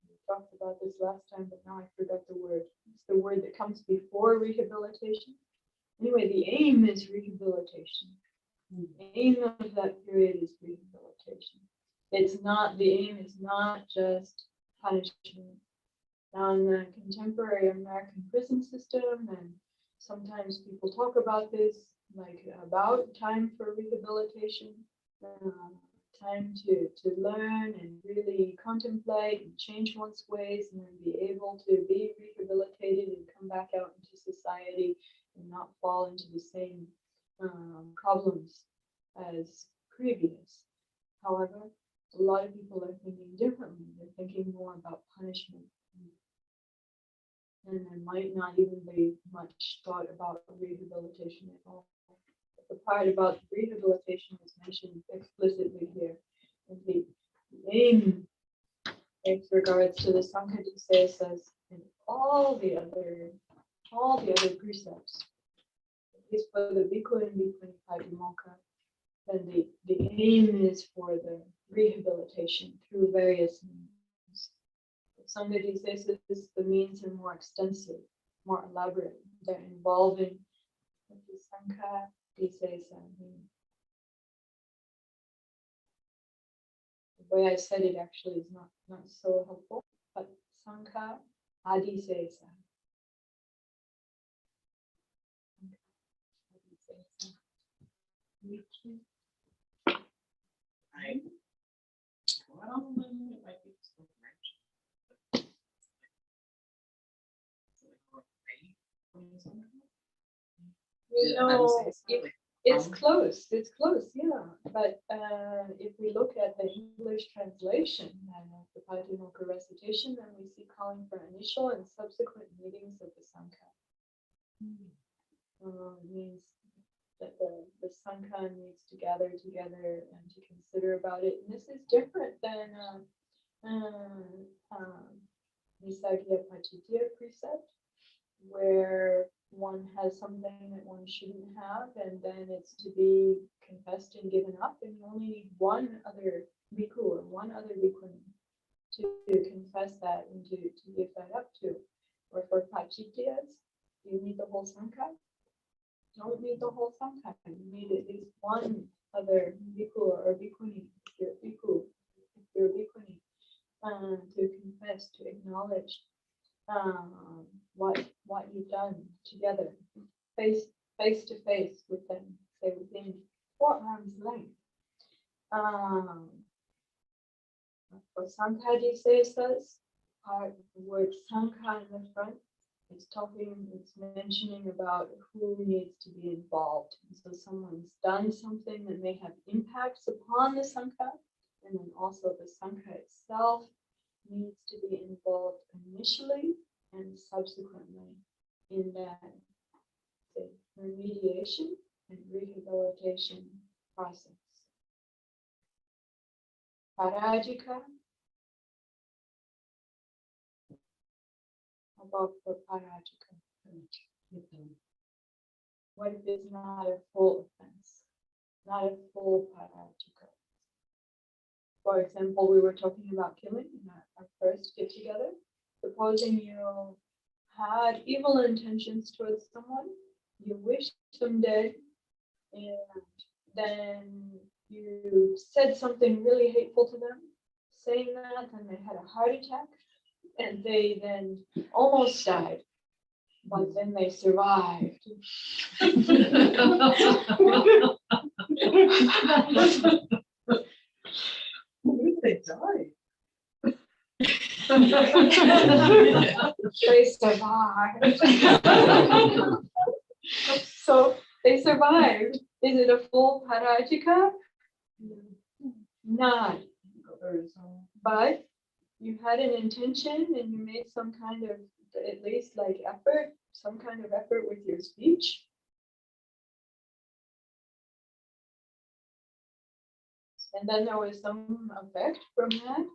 we talked about this last time, but now I forgot the word. It's the word that comes before rehabilitation. Anyway, the aim is rehabilitation. The aim of that period is rehabilitation. It's not, the aim is not just punishment. Now, in the contemporary American prison system, and sometimes people talk about this, like about time for rehabilitation, time to learn and really contemplate and change one's ways, and then be able to be rehabilitated and come back out into society and not fall into the same problems as previous. However, a lot of people are thinking differently. They're thinking more about punishment. And there might not even be much thought about rehabilitation at all. But the part about rehabilitation is mentioned explicitly here. And the aim with regards to the Sanghadisesas and all the other precepts, at least for the bhikkhu and bhikkhuni Patimokkha, then the aim is for the rehabilitation through various means. Sanghadisesas, the means are more extensive, more elaborate. They're involving what the Sanghadisesa mean. The way I said it actually is not so helpful, but Sanghadisesa. Well, it might be still You know, it's close, yeah. But if we look at the English translation of the Patimokkha recitation, then we see calling for initial and subsequent meetings of the Sangha. Means that the Sangha needs to gather together and to consider about it. And this is different than Nisagya Pachitya precept, where one has something that one shouldn't have, and then it's to be confessed and given up, and you only need one other bhikkhu or one other bhikkhuni to confess that and to give that up to. Or for Pachityas, you need the whole Sangha. Don't need the whole Sangha. You need at least one other bhikkhu or bhikkhuni, if you're a bhikkhu, if you're a bhikkhuni, to confess, to acknowledge what you've done together, face to face with them, say within 4 arms length. For Sanghadisesas, the word Sangha in the front is mentioning about who needs to be involved. And so someone's done something that may have impacts upon the Sangha, and then also the Sangha itself needs to be involved initially and subsequently in that remediation and rehabilitation process. Parajika about for parajika? What if it's not a full offense, not a full parajika? For example, we were talking about killing in our first get together. Supposing you had evil intentions towards someone, you wished them dead, and then you said something really hateful to them, saying that, and they had a heart attack, and they then almost died, but then they survived. They died. They survived. So they survived. Is it a full parajika? Not. But you had an intention and you made some kind of, at least like effort, some kind of effort with your speech. And then there was some effect from that.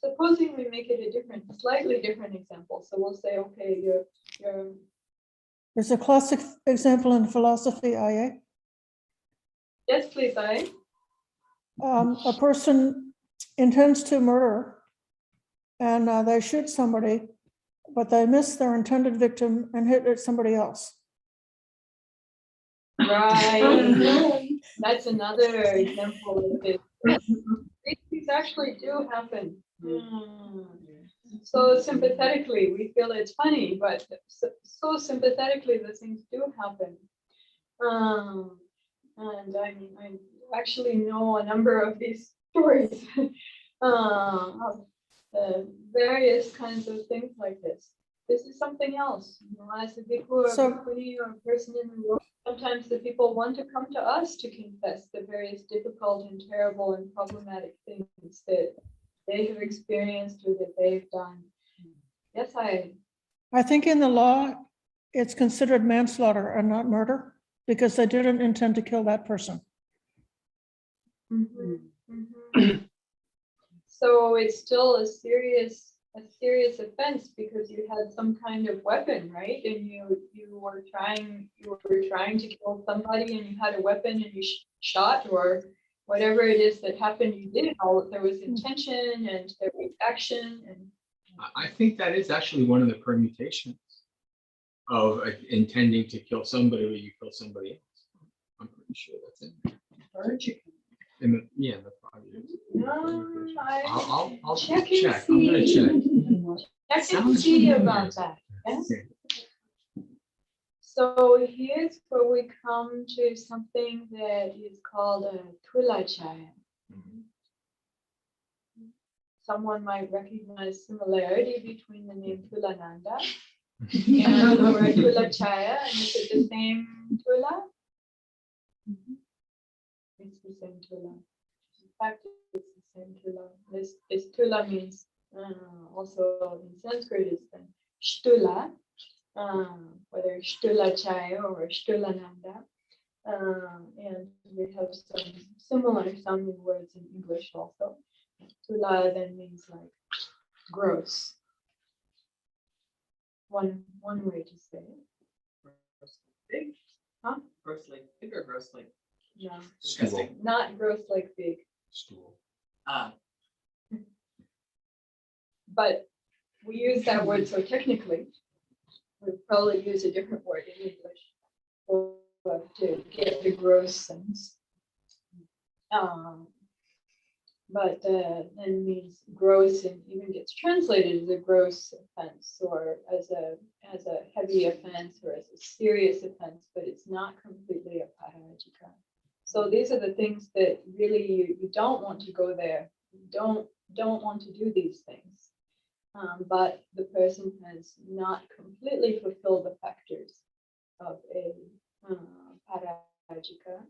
Supposing we make it a slightly different example. So we'll say, okay, you're There's a classic example in philosophy, IA. yes, please, I. A person intends to murder and they shoot somebody, but they miss their intended victim and hit at somebody else. Right. That's another example of this. These actually do happen. So sympathetically, we feel it's funny, but so sympathetically, the things do happen. And I mean, I actually know a number of these stories of various kinds of things like this. This is something else. You know, as a bhikkhu or bhikkhuni or a person in the world, sometimes the people want to come to us to confess the various difficult and terrible and problematic things that they have experienced or that they've done. Yes, I think in the law, it's considered manslaughter and not murder because they didn't intend to kill that person. So it's still a serious offense because you had some kind of weapon, right? And you were trying to kill somebody, and you had a weapon, and you shot, or whatever it is that happened. You did it all. There was intention, and there was action, and I think that is actually one of the permutations of intending to kill somebody when you kill somebody else. I'm pretty sure that's in there. The 5 years. I'll check check. and I'm gonna see. check. Check and see about that. Yes? Okay. So here's where we come to something that is called a tulachaya. Someone might recognize similarity between the name Tulananda and the word tulachaya. And is it the same tula? It's the same tula. In fact, it's the same tula. This tula means also in Sanskrit is the shtula, whether shtula chaya or shtulananda. And we have some similar sounding words in English also. Tula then means like gross. One way to say it. Big? Huh? Gross like big or gross like No, disgusting? not gross like big. Stool. But we use that word so technically, we'd probably use a different word in English to get the gross sense. But then means gross and even gets translated as a gross offense or as a heavy offense or as a serious offense, but it's not completely a parajika. So these are the things that really you don't want to go there. You don't want to do these things. But the person has not completely fulfilled the factors of a parajika.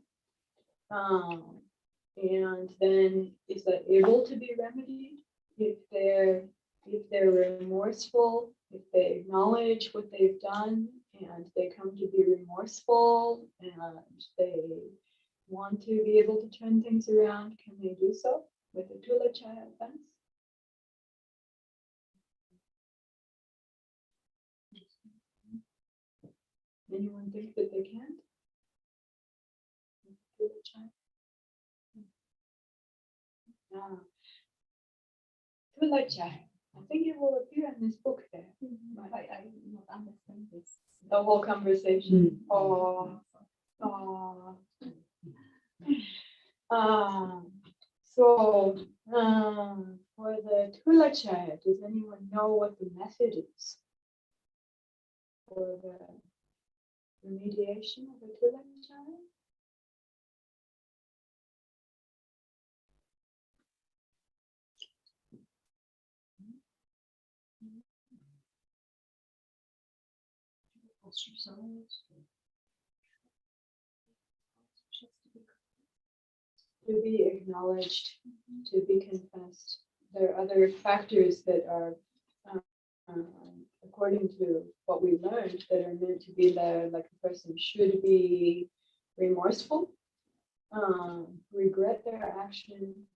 And then is that able to be remedied if they're remorseful, if they acknowledge what they've done and they come to be remorseful and they want to be able to turn things around, can they do so with a tulachaya offense? Anyone think that they can't? Tulachai. I think it will appear in this book there. I not understand this. The whole conversation. Oh. So for the Tulachaya, does anyone know what the method is for the remediation of the Tulachaya? To be acknowledged, to be confessed. There are other factors that are, according to what we learned, that are meant to be there, like a person should be remorseful, regret their action,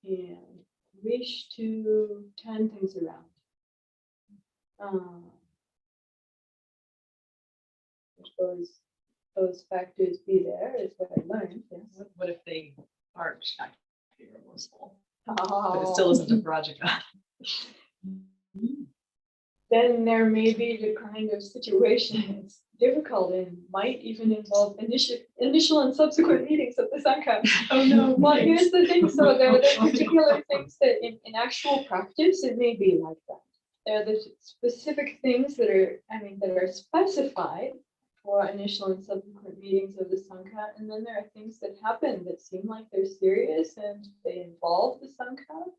and wish to turn things around. Those factors be there is what I learned. Yes. What if they aren't actually remorseful, but Oh. it still isn't a project? Then there may be the kind of situation that's difficult and might even involve initial and subsequent meetings of the Sangha. Oh no. Well, here's the thing. So there are particular things that in actual practice, it may be like that. There are the specific things that are specified for initial and subsequent meetings of the Sangha. And then there are things that happen that seem like they're serious and they involve the Sangha.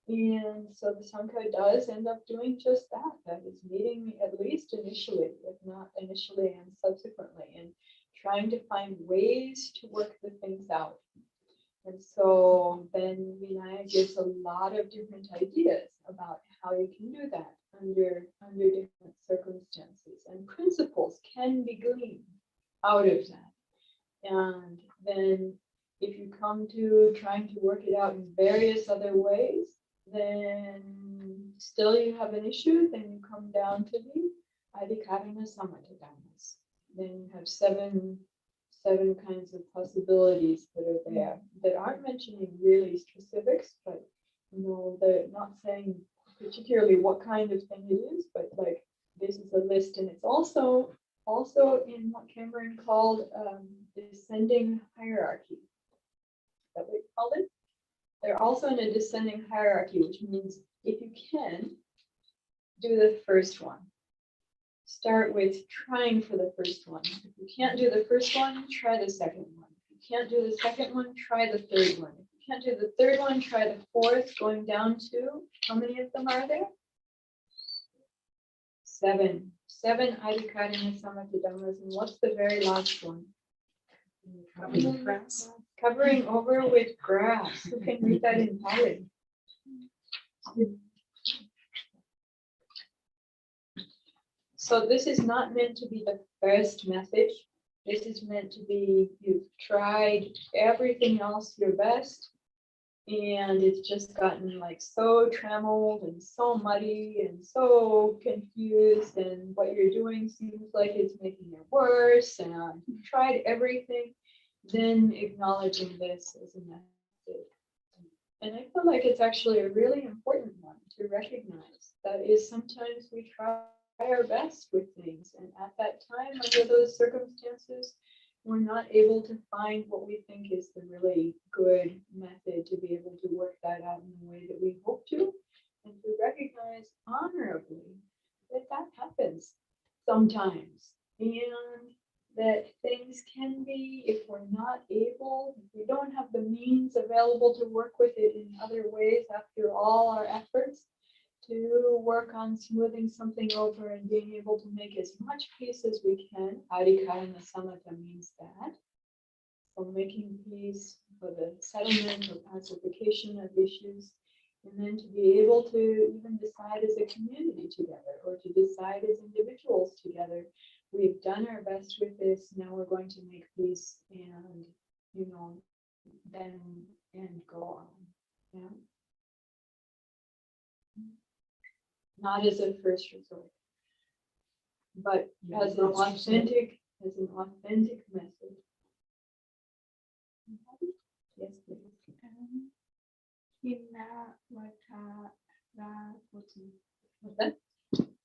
And so the Sangha does end up doing just that. That is meeting at least initially, if not initially and subsequently, and trying to find ways to work the things out. And so then Vinaya gives a lot of different ideas about how you can do that under different circumstances. And principles can be gleaned out of that. And then if you come to trying to work it out in various other ways, then still you have an issue, then you come down to the Adhikarana Samatha Dhammas. Then you have seven kinds of possibilities that are there that aren't mentioning really specifics, but they're not saying particularly what kind of thing it is, but like this is a list, and it's also in what Cameron called descending hierarchy. Is that what he called it? They're also in a descending hierarchy, which means if you can, do the first one. Start with trying for the first one. If you can't do the first one, try the second one. If you can't do the second one, try the third one. If you can't do the third one, try the fourth, going down to, how many of them are there? 7. 7 Adhikarana Samatha Dhammas, and what's the very last one? Covering over with grass. Who can read that in Pali? So this is not meant to be the first method. This is meant to be, you've tried everything else your best, and it's just gotten like so trammeled and so muddy and so confused, and what you're doing seems like it's making it worse, and you've tried everything. Then acknowledging this as a method. And I feel like it's actually a really important one to recognize. That is, sometimes we try our best with things, and at that time, under those circumstances, we're not able to find what we think is the really good method to be able to work that out in the way that we hope to, and to recognize honorably that that happens sometimes, and that things can be, if we're not able, if we don't have the means available to work with it in other ways after all our efforts, to work on smoothing something over and being able to make as much peace as we can. Adhikarana Samatha means that. So making peace for the settlement or pacification of issues, and then to be able to even decide as a community together, or to decide as individuals together. We've done our best with this, now we're going to make peace and, then go on. Yeah. Not as a first resort. but as an authentic method. Yes, please. Tina Vatara Kuti. What's that?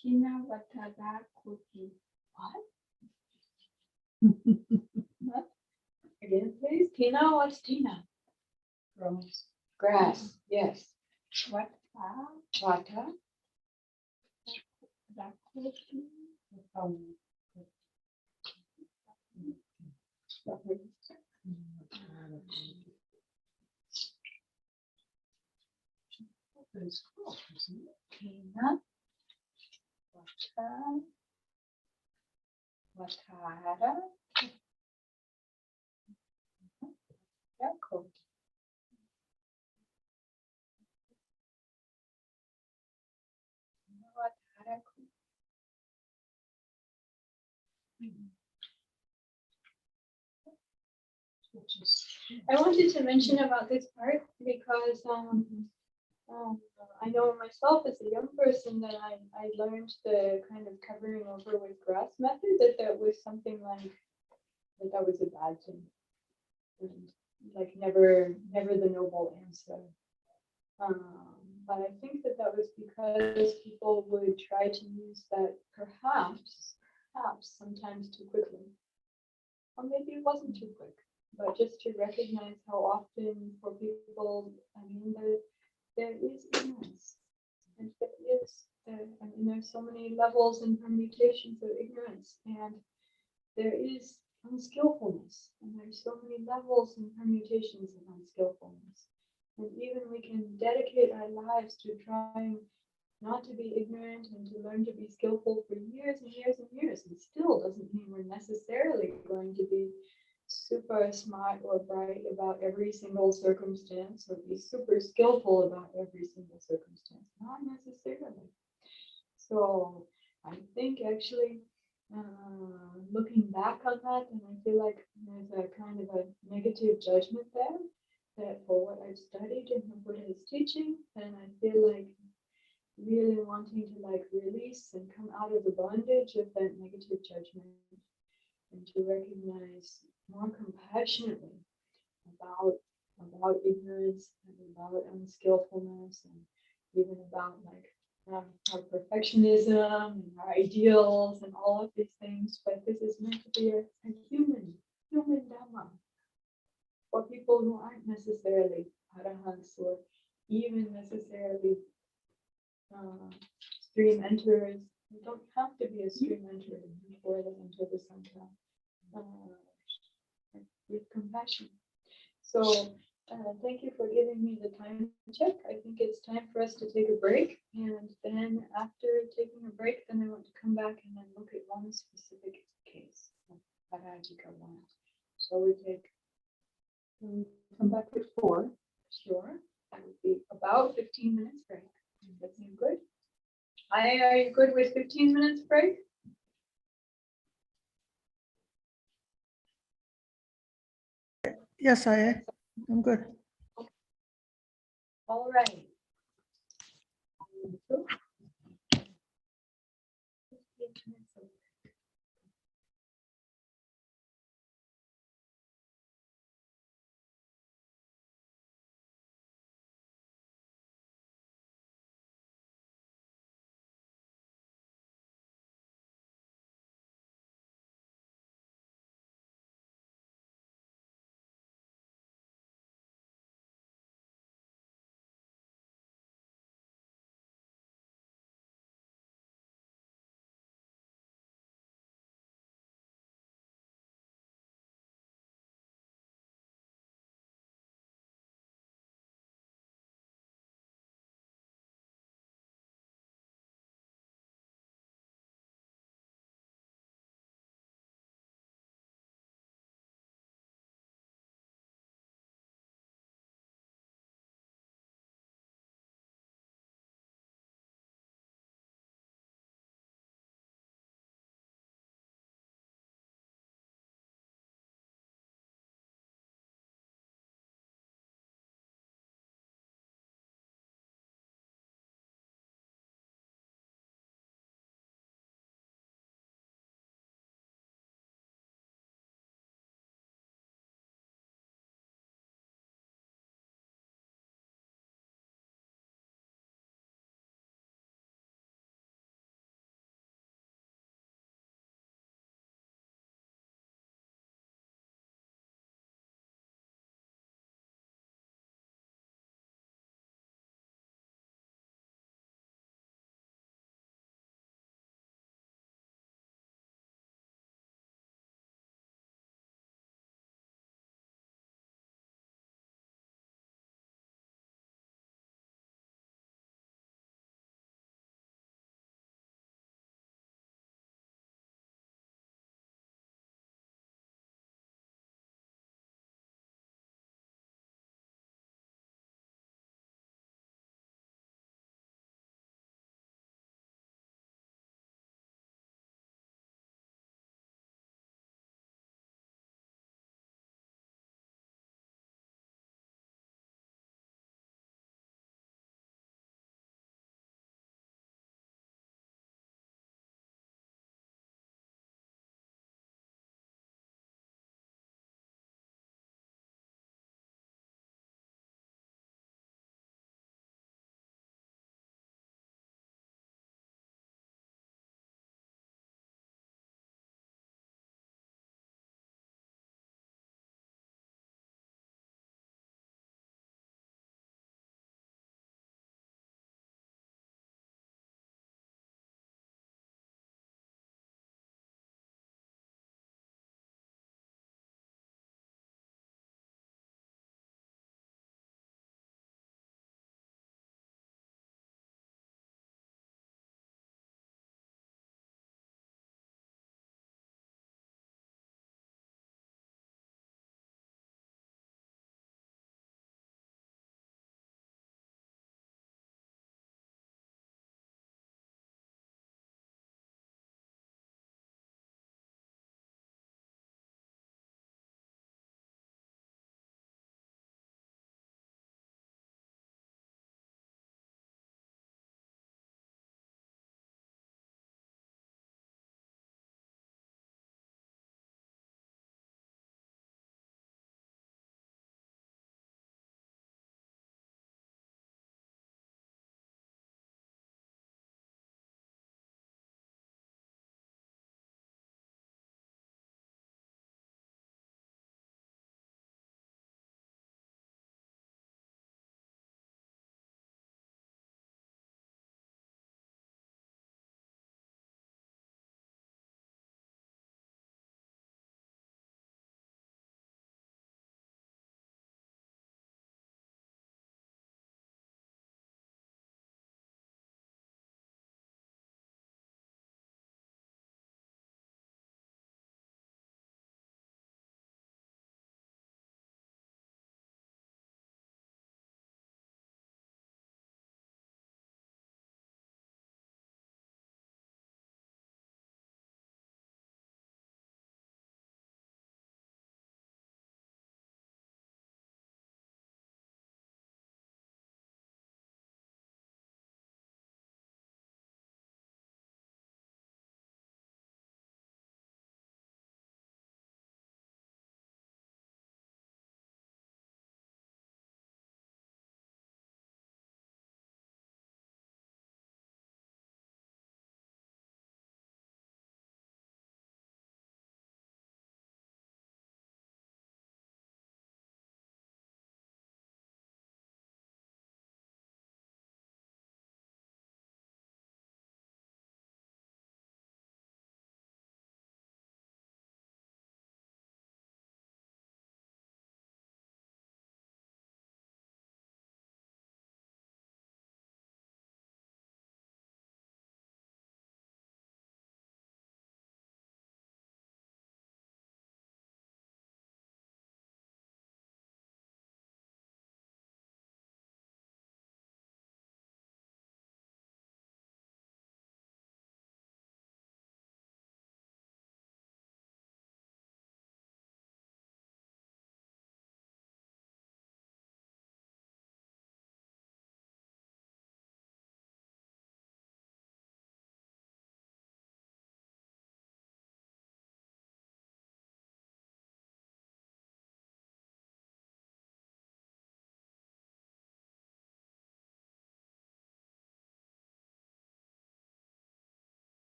Tina Vatara Kuti. What? Again, please. Tina, what's Tina? Grass. Grass, yes. Vatara Vata, Kuti. Those crops, isn't it? Tina, Vata, Vatara. Yeah, cool. Vatara, cool. I wanted to mention about this part because I know myself as a young person that I learned the kind of covering over with grass method, that was something like that was a bad thing, and like never the noble answer. But I think that was because people would try to use that perhaps sometimes too quickly, or maybe it wasn't too quick, but just to recognize how often for people, I mean, there is ignorance, and there's so many levels and permutations of ignorance, and there is unskillfulness, and there's so many levels and permutations of unskillfulness, and even we can dedicate our lives to trying not to be ignorant and to learn to be skillful for years and years and years, and still doesn't mean we're necessarily going to be super smart or bright about every single circumstance or be super skillful about every single circumstance. Not necessarily. So I think actually looking back on that, and I feel like there's a kind of a negative judgment there that for what I've studied and the Buddha's teaching, and I feel like really wanting to like release and come out of the bondage of that negative judgment and to recognize more compassionately about ignorance and about unskillfulness and even about like our perfectionism and our ideals and all of these things. But this is meant to be a human Dhamma for people who aren't necessarily arahants or even necessarily stream enterers. You don't have to be a stream enterer before they enter the Sangha. With compassion. So thank you for giving me the time check. I think it's time for us to take a break. And then after taking a break, then I want to come back and then look at one specific case. Parajika one. So we come back at 4. Sure. That would be about 15 minutes break. Does that seem good? Are you good with 15 minutes break? Yes, I'm good. All right.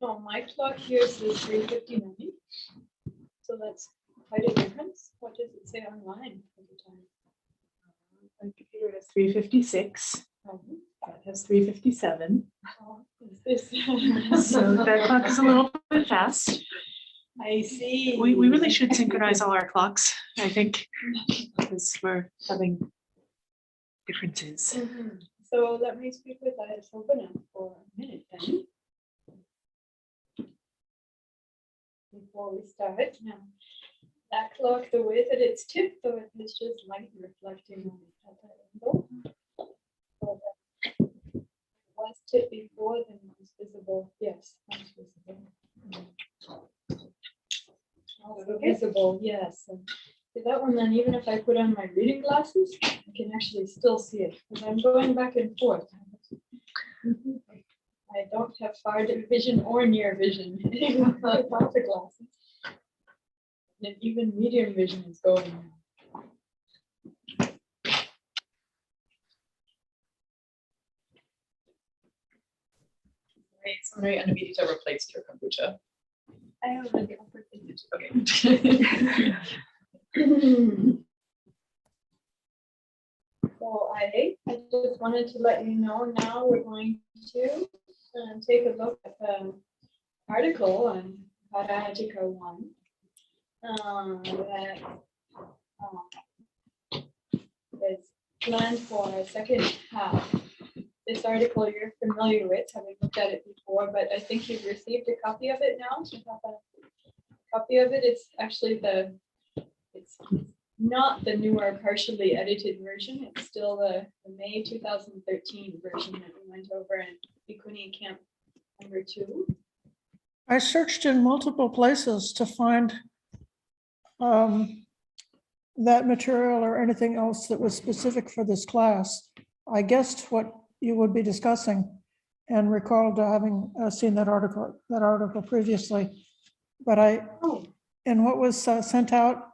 No, my clock here says 3:59. So that's quite a difference. What does it say online at the time? My computer has 3:56. Um, That has 3:57. oh, is this? So that clock is a little bit fast. I see. We really should synchronize all our clocks, I think, because we're having differences. Mhm. So let me speak with Sobana for a minute then. Before we start. Now, that clock, the way that it's tipped, though, it's just light reflecting on it at that angle. So that was tipped before, then it was visible. Yes, that's visible. Also visible, yes. And see that one, then even if I put on my reading glasses, I can actually still see it because I'm going back and forth. I don't have far vision or near vision without the glasses. And even medium vision is going now. Right, somebody unmute each other plates your kombucha. I already offered it. Okay. So I just wanted to let you know now we're going to take a look at the article on Parajika 1 that is planned for a second half. This article you're familiar with, having looked at it before, but I think you've received a copy of it now. You have a copy of it. It's actually it's not the newer partially edited version. It's still the May 2013 version that we went over in Bikuni Camp number 2. I searched in multiple places to find that material or anything else that was specific for this class. I guessed what you would be discussing and recalled having seen that article previously. But in what was sent out,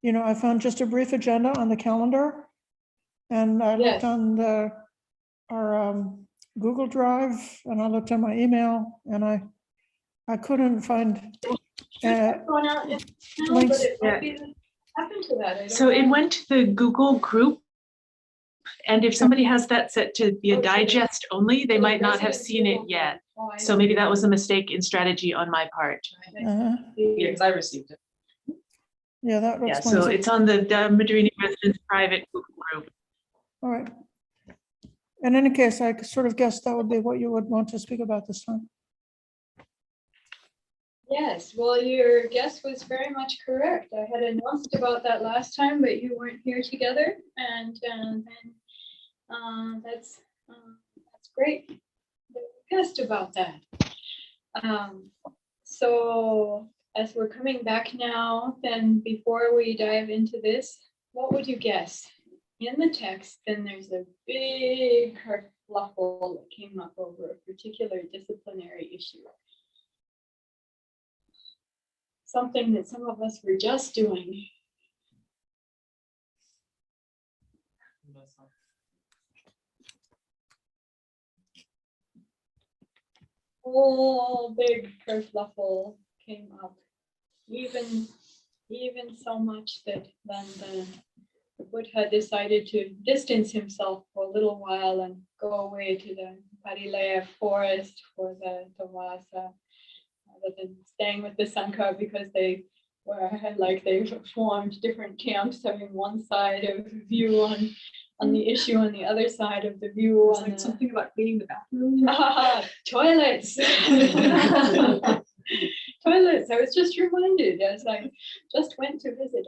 I found just a brief agenda on the calendar, and I looked Yes. on our Google Drive, and I looked on my email, and I couldn't find Going out now, links. but it might be that happened to that. I don't So it know. went to the Google group. And if somebody has that set to be a digest only, they might not have seen it yet. Oh, I So see. maybe that was a mistake in strategy on my part. Uh-huh. Yeah, because I received it. Yeah, that Yeah, explains so it. it's on the Madrini Residence private Google group. All right. In any case, I sort of guessed that would be what you would want to speak about this time. Yes, well, your guess was very much correct. I had announced about that last time, but you weren't here together, and then that's great that you guessed about that. So as we're coming back now, then before we dive into this, what would you guess? In the text, then there's a big kerfluffle that came up over a particular disciplinary issue. Something that some of us were just doing. Whole big kerfluffle came up. Even so much that then the Buddha decided to distance himself for a little while and go away to the Parilaya forest for the Tavasa, rather than staying with the Sangha, because they formed different camps, having one side of view on the issue and the other side of the view It's on like the something about cleaning the bathroom. toilets. Toilets. I was just reminded as I just went to visit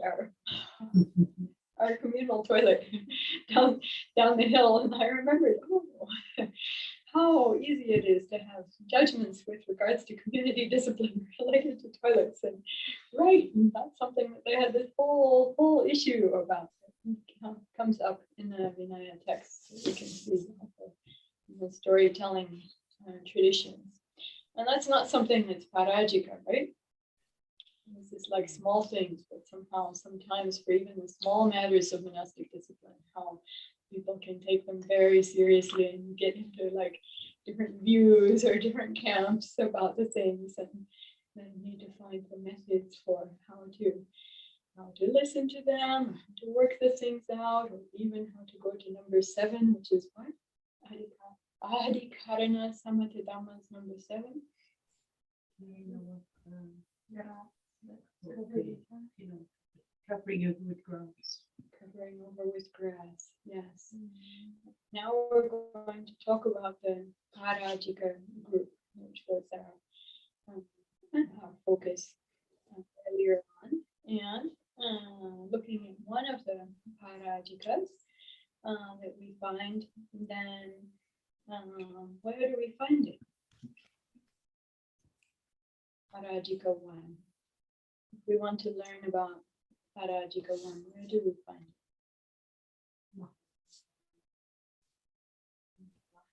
our communal toilet down the hill, and I remembered, how easy it is to have judgments with regards to community discipline related to toilets. And right, and that's something that they had this whole issue about. It comes up in the Vinaya text, so we can see the storytelling traditions. And that's not something that's parajika, right? This is like small things, but somehow, sometimes for even the small matters of monastic discipline, how people can take them very seriously and get into like different views or different camps about the things, and then need to find the methods for how to listen to them, how to work the things out, or even how to go to number 7, which is what? Adhikarana Samatadhamma is number 7. Covering over with grass. Covering over with grass, yes. Now we're going to talk about the Parajika group, which was our focus earlier on. And looking at one of the Parajikas that we find, then where do we find it? Parajika 1. If we want to learn about Parajika 1, where do we find it?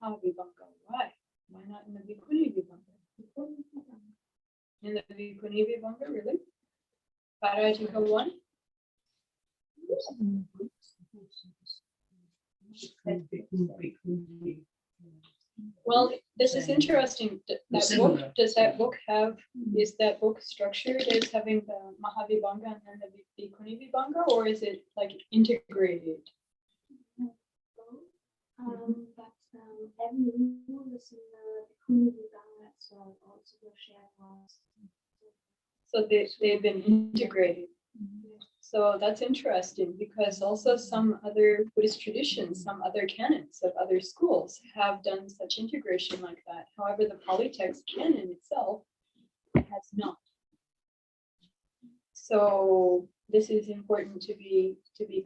Mahavibhanga. Why? Why not in the Bhikkhuni Vibhanga? In the Bhikkhuni Vibhanga, really? Parajika 1? Well, this is interesting. That book, does that book have, is that book structured as having the Mahavibhanga and then the Bhikkhuni Vibhanga, or is it like integrated? Every rule is in the Bhikkhuni Vibhanga, so also the shared ones. So they've been integrated. So that's interesting, because also some other Buddhist traditions, some other canons of other schools have done such integration like that. However, the Pali text canon itself has not. So this is important to be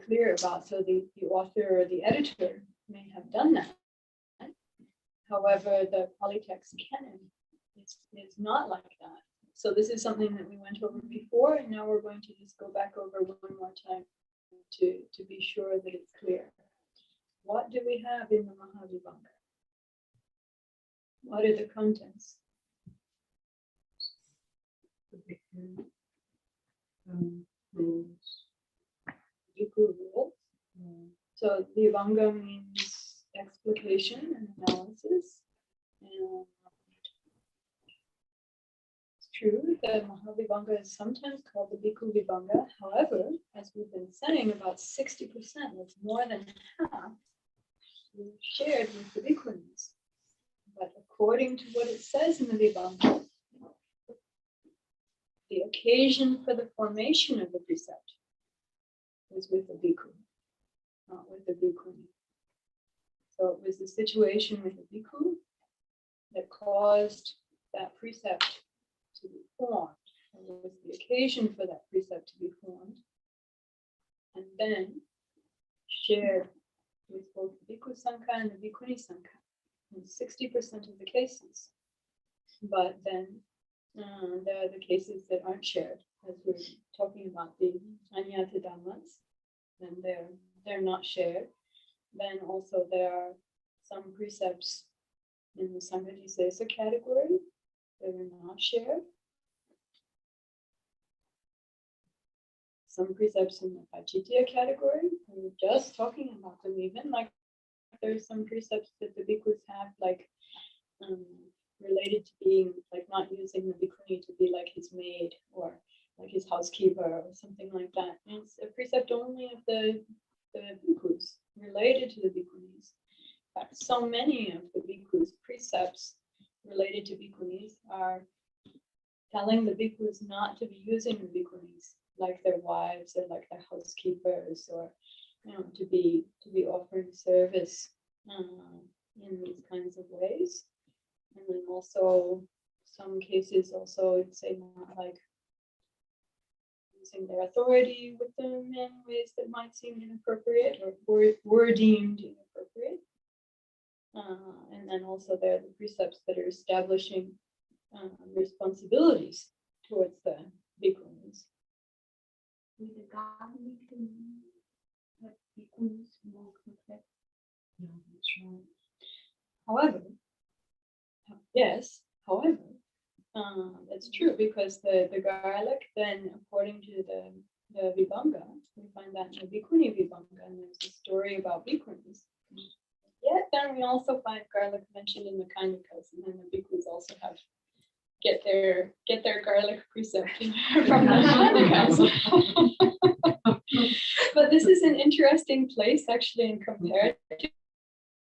clear about. So the author or the editor may have done that. However, the Pali text canon is not like that. So this is something that we went over before, and now we're going to just go back over one more time to be sure that it's clear. What do we have in the Mahavibhanga? What are the contents? Rules. Bhikkhu rules. So Vibhanga means explication and analysis. And true, the Mahavibhanga is sometimes called the Bhikkhu Vibhanga. However, as we've been saying, about 60%, that's more than half, is shared with the Bhikkhunis. But according to what it says in the Vibhanga, the occasion for the formation of the precept was with the Bhikkhu, not with the Bhikkhuni. So it was the situation with the Bhikkhu that caused that precept to be formed. It was the occasion for that precept to be formed, and then shared with both the Bhikkhu Sangha and the Bhikkhuni Sangha in 60% of the cases. But then there are the cases that aren't shared, as we're talking about the Anyata Dhammas, and they're not shared. Then also there are some precepts in the Sangha category that are not shared. Some precepts in the Pachitya category, we're just talking about them, even like there's some precepts that the bhikkhus have, like related to being like not using the bhikkhuni to be like his maid or like his housekeeper or something like that. And it's a precept only of the bhikkhus, related to the bhikkhunis. In fact, so many of the bhikkhus' precepts related to bhikkhunis are telling the bhikkhus not to be using the bhikkhunis like their wives or like their housekeepers, or to be offering service in these kinds of ways. And then also some cases also say not like using their authority with them in ways that might seem inappropriate or were deemed inappropriate. And then also there are the precepts that are establishing responsibilities towards the bhikkhunis. With the government that becomes more complex. Yeah, that's right. However, that's true, because the garlic, then according to the Vibhanga, we find that in the Bhikkhuni Vibhanga, and there's a story about bhikkhunis. yet then we also find garlic mentioned in the Kandikas, and then the bhikkhus also have get their garlic precept from the Kandikas. But this is an interesting place actually in comparative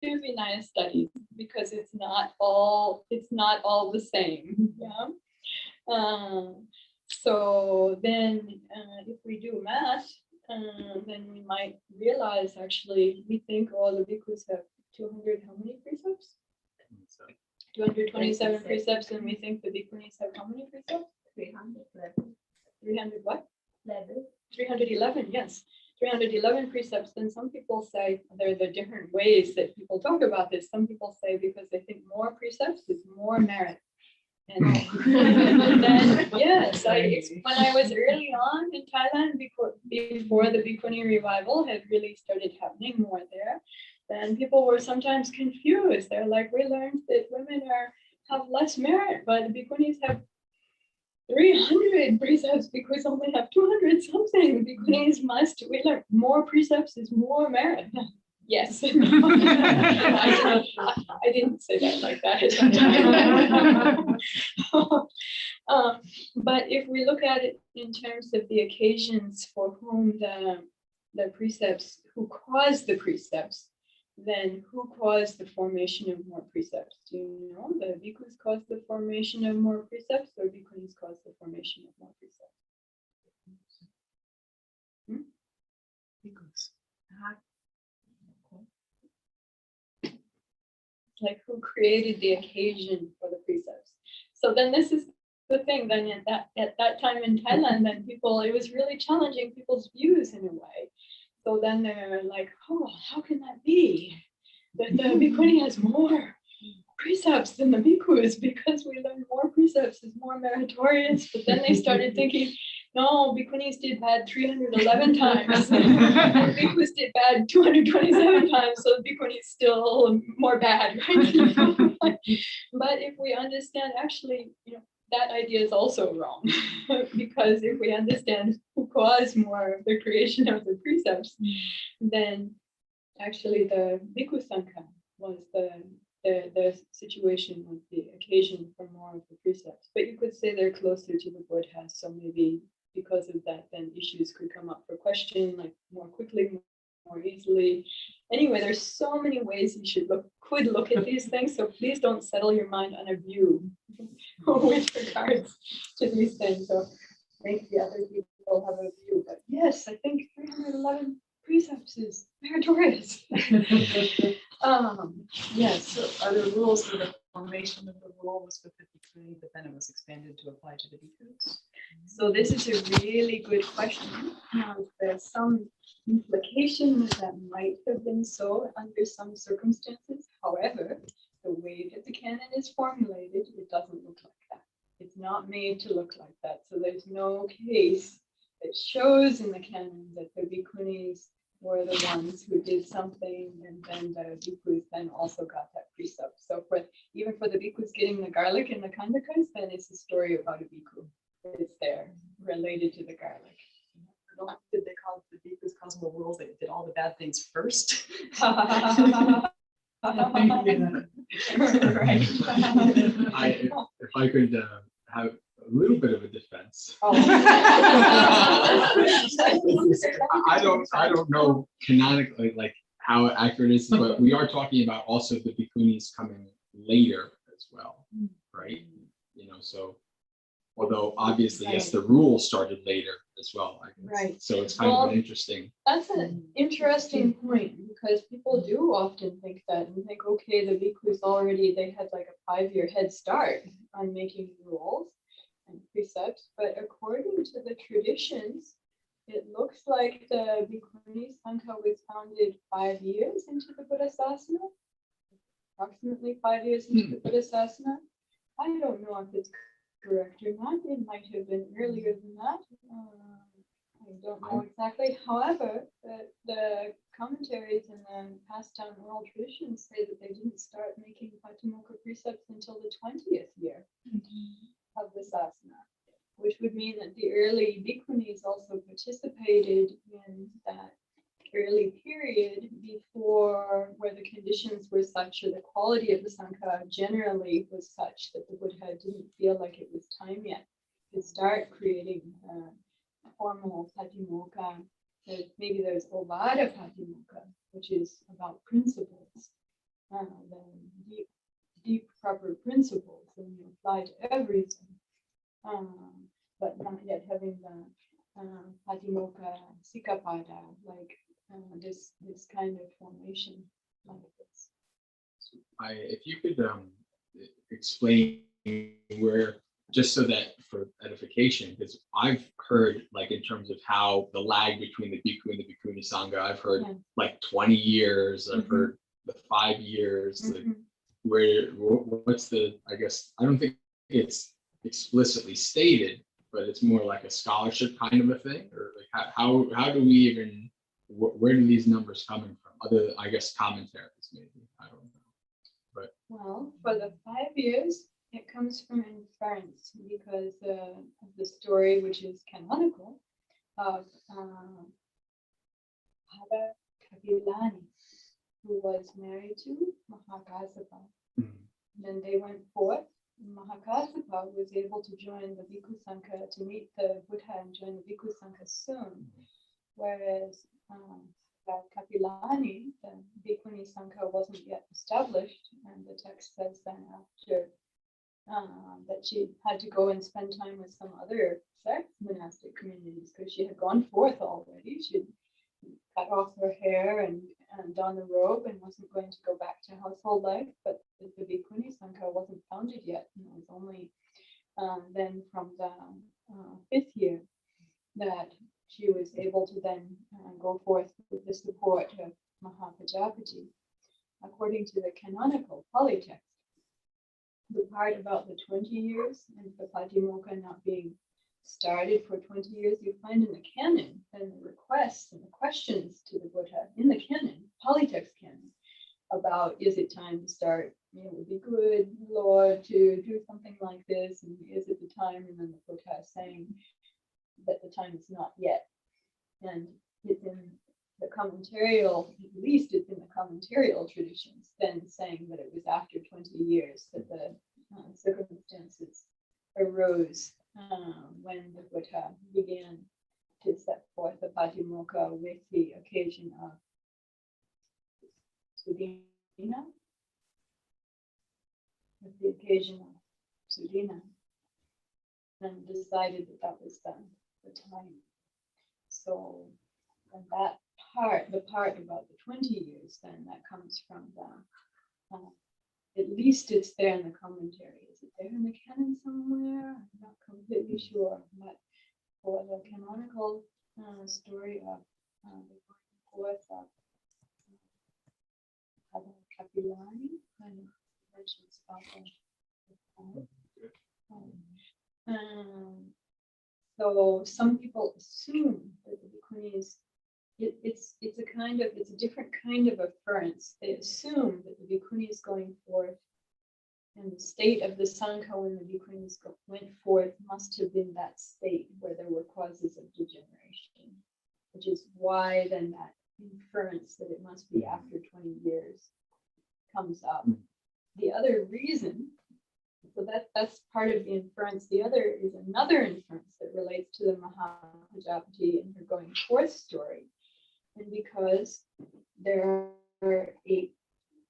Vinaya studies, because it's not all the same. Yeah. So then if we do math, then we might realize actually we think all the bhikkhus have 200 how many precepts? 227 precepts, and we think the bhikkhunis have how many precepts? 311. 300 what? 311, yes. 311 precepts. Then some people say there are the different ways that people talk about this. Some people say because they think more precepts is more merit. And then, yes, when I was early on in Thailand, before the Bhikkhuni revival had really started happening more there, then people were sometimes confused. They're like, we learned that women have less merit, but the Bhikkhunis have 300 precepts because only have 200 something. Bhikkhunis we learn more precepts is more merit. Yes. I didn't say that like that. But if we look at it in terms of the occasions for whom the precepts, who caused the precepts, then who caused the formation of more precepts? Do you know? The bhikkhus caused the formation of more precepts, or bhikkhunis caused the formation of more precepts? Bhikkhus. Like who created the occasion for the precepts? So then this is the thing. Then at that time in Thailand, then it was really challenging people's views in a way. So then they're like, oh, how can that be? That the bhikkhuni has more precepts than the bhikkhus, because we learn more precepts is more meritorious. But then they started thinking, no, bhikkhunis did bad 311 times. Bhikkhus did bad 227 times, so the bhikkhuni is still more bad, right? But if we understand, actually, that idea is also wrong. Because if we understand who caused more of the creation of the precepts, then actually the bhikkhu sangha was the situation, was the occasion for more of the precepts. But you could say they're closer to the Buddha, so maybe because of that, then issues could come up for question, like more quickly, more easily. Anyway, there's so many ways you could look at these things, so please don't settle your mind on a view with regards to these things. So maybe other people have a view, but yes, I think 311 precepts is meritorious. Yes, so are the rules for the formation of the rule was for 53, but then it was expanded to apply to the bhikkhus? So this is a really good question. Now, there's some implication that might have been so under some circumstances. However, the way that the canon is formulated, it doesn't look like that. It's not made to look like that. So there's no case that shows in the canon that the bhikkhunis were the ones who did something, and then the bhikkhus then also got that precept. So even for the bhikkhus getting the garlic in the kandakas, then it's a story about a bhikkhu. It's there, related to the garlic. Did they call the bhikkhus cosmo rules? They did all the bad things first. Right. If I could have a little bit of a defense. Oh. I don't know canonically like how accurate it is, but we are talking about also the bhikkhunis coming later as well, right? So although obviously yes, the rule started later as well. Right. So it's kind of an interesting. That's an interesting point, because people do often think that and think, okay, the bhikkhus they had like a 5-year head start on making rules and precepts, but according to the traditions, it looks like the Bhikkhuni Sangha was founded 5 years into the Buddha Sasana, approximately 5 years into the Buddha Sasana. I don't know if it's correct or not. It might have been earlier than that. I don't know exactly. However, the commentaries and the passed down oral traditions say that they didn't start making Patimokkha precepts until the 20th year of the Sasana, which would mean that the early bhikkhunis also participated in that early period before where the conditions were such, or the quality of the Sangha generally was such, that the Buddha didn't feel like it was time yet to start creating formal Patimokkha. That maybe there's Ovada Patimokkha, which is about principles, the deep proper principles, and you apply to everything, but not yet having the Patimokkha Sikapada, like this kind of formation like this. If you could explain where, just so that for edification, because I've heard like in terms of how the lag between the bhikkhu and the bhikkhuni sangha, I've heard like 20 years, I've heard the 5 years, like what's the, I guess, I don't think it's explicitly stated, but it's more like a scholarship kind of a thing, or like how do we even, where do these numbers coming from? Other, I guess, commentaries maybe, I don't know. But well, for the 5 years, it comes from inference because of the story, which is canonical, of Bhava Kapilani, who was married to Mahakasapa. Then they went forth. Mahakasapa was able to join the Bhikkhu Sangha, to meet the Buddha and join the Bhikkhu Sangha soon, whereas Kapilani, the Bhikkhuni Sangha, wasn't yet established, and the text says then after that she had to go and spend time with some other sect monastic communities because she had gone forth already. She'd cut off her hair and donned the robe and wasn't going to go back to household life, but the Bhikkhuni Sangha wasn't founded yet. And it was only then from the 5th year that she was able to then go forth with the support of Mahapajapati. According to the canonical Pali text, the part about the 20 years and the Patimokkha not being started for 20 years, you find in the canon and the requests and the questions to the Buddha in the canon, Pali text canon, about is it time to start, it would be good, Lord, to do something like this, and is it the time? And then the Buddha is saying that the time is not yet. And it's in the commentarial, at least it's in the commentarial traditions, then saying that it was after 20 years that the circumstances arose when the Buddha began to set forth the Patimokkha with the occasion of Sudina, with the occasion of Sudina, and decided that that was the time. So and that part, the part about the 20 years, then that comes from the, at least it's there in the commentary. Is it there in the canon somewhere? I'm not completely sure, but for the canonical story of the forth of Kapilani, kind of mentions about so some people assume that the Bhikkhunis, it's a different kind of occurrence. They assume that the Bhikkhunis going forth and the state of the Sangha when the Bhikkhunis went forth must have been that state where there were causes of degeneration, which is why then that inference that it must be after 20 years comes up. The other reason, so that's part of the inference. The other is another inference that relates to the Mahapajapati and her going forth story. And because there are 8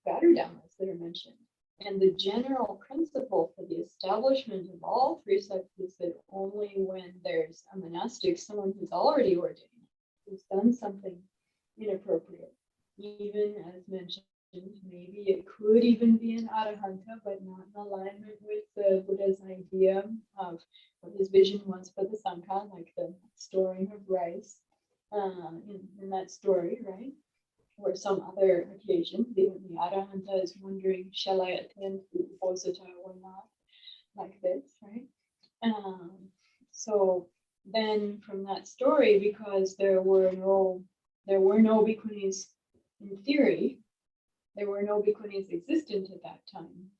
Garudamas that are mentioned, and the general principle for the establishment of all 3 sects is that only when there's a monastic, someone who's already ordained, who's done something inappropriate, even as mentioned, maybe it could even be an arahanta, but not in alignment with the Buddha's idea of what his vision was for the Sangha, like the storing of rice in that story, right? Or some other occasion, the arahanta is wondering, shall I attend to Bodhisattva or not? Like this, right? So then from that story, because there were no bhikkhunis in theory, there were no bhikkhunis existent at that time,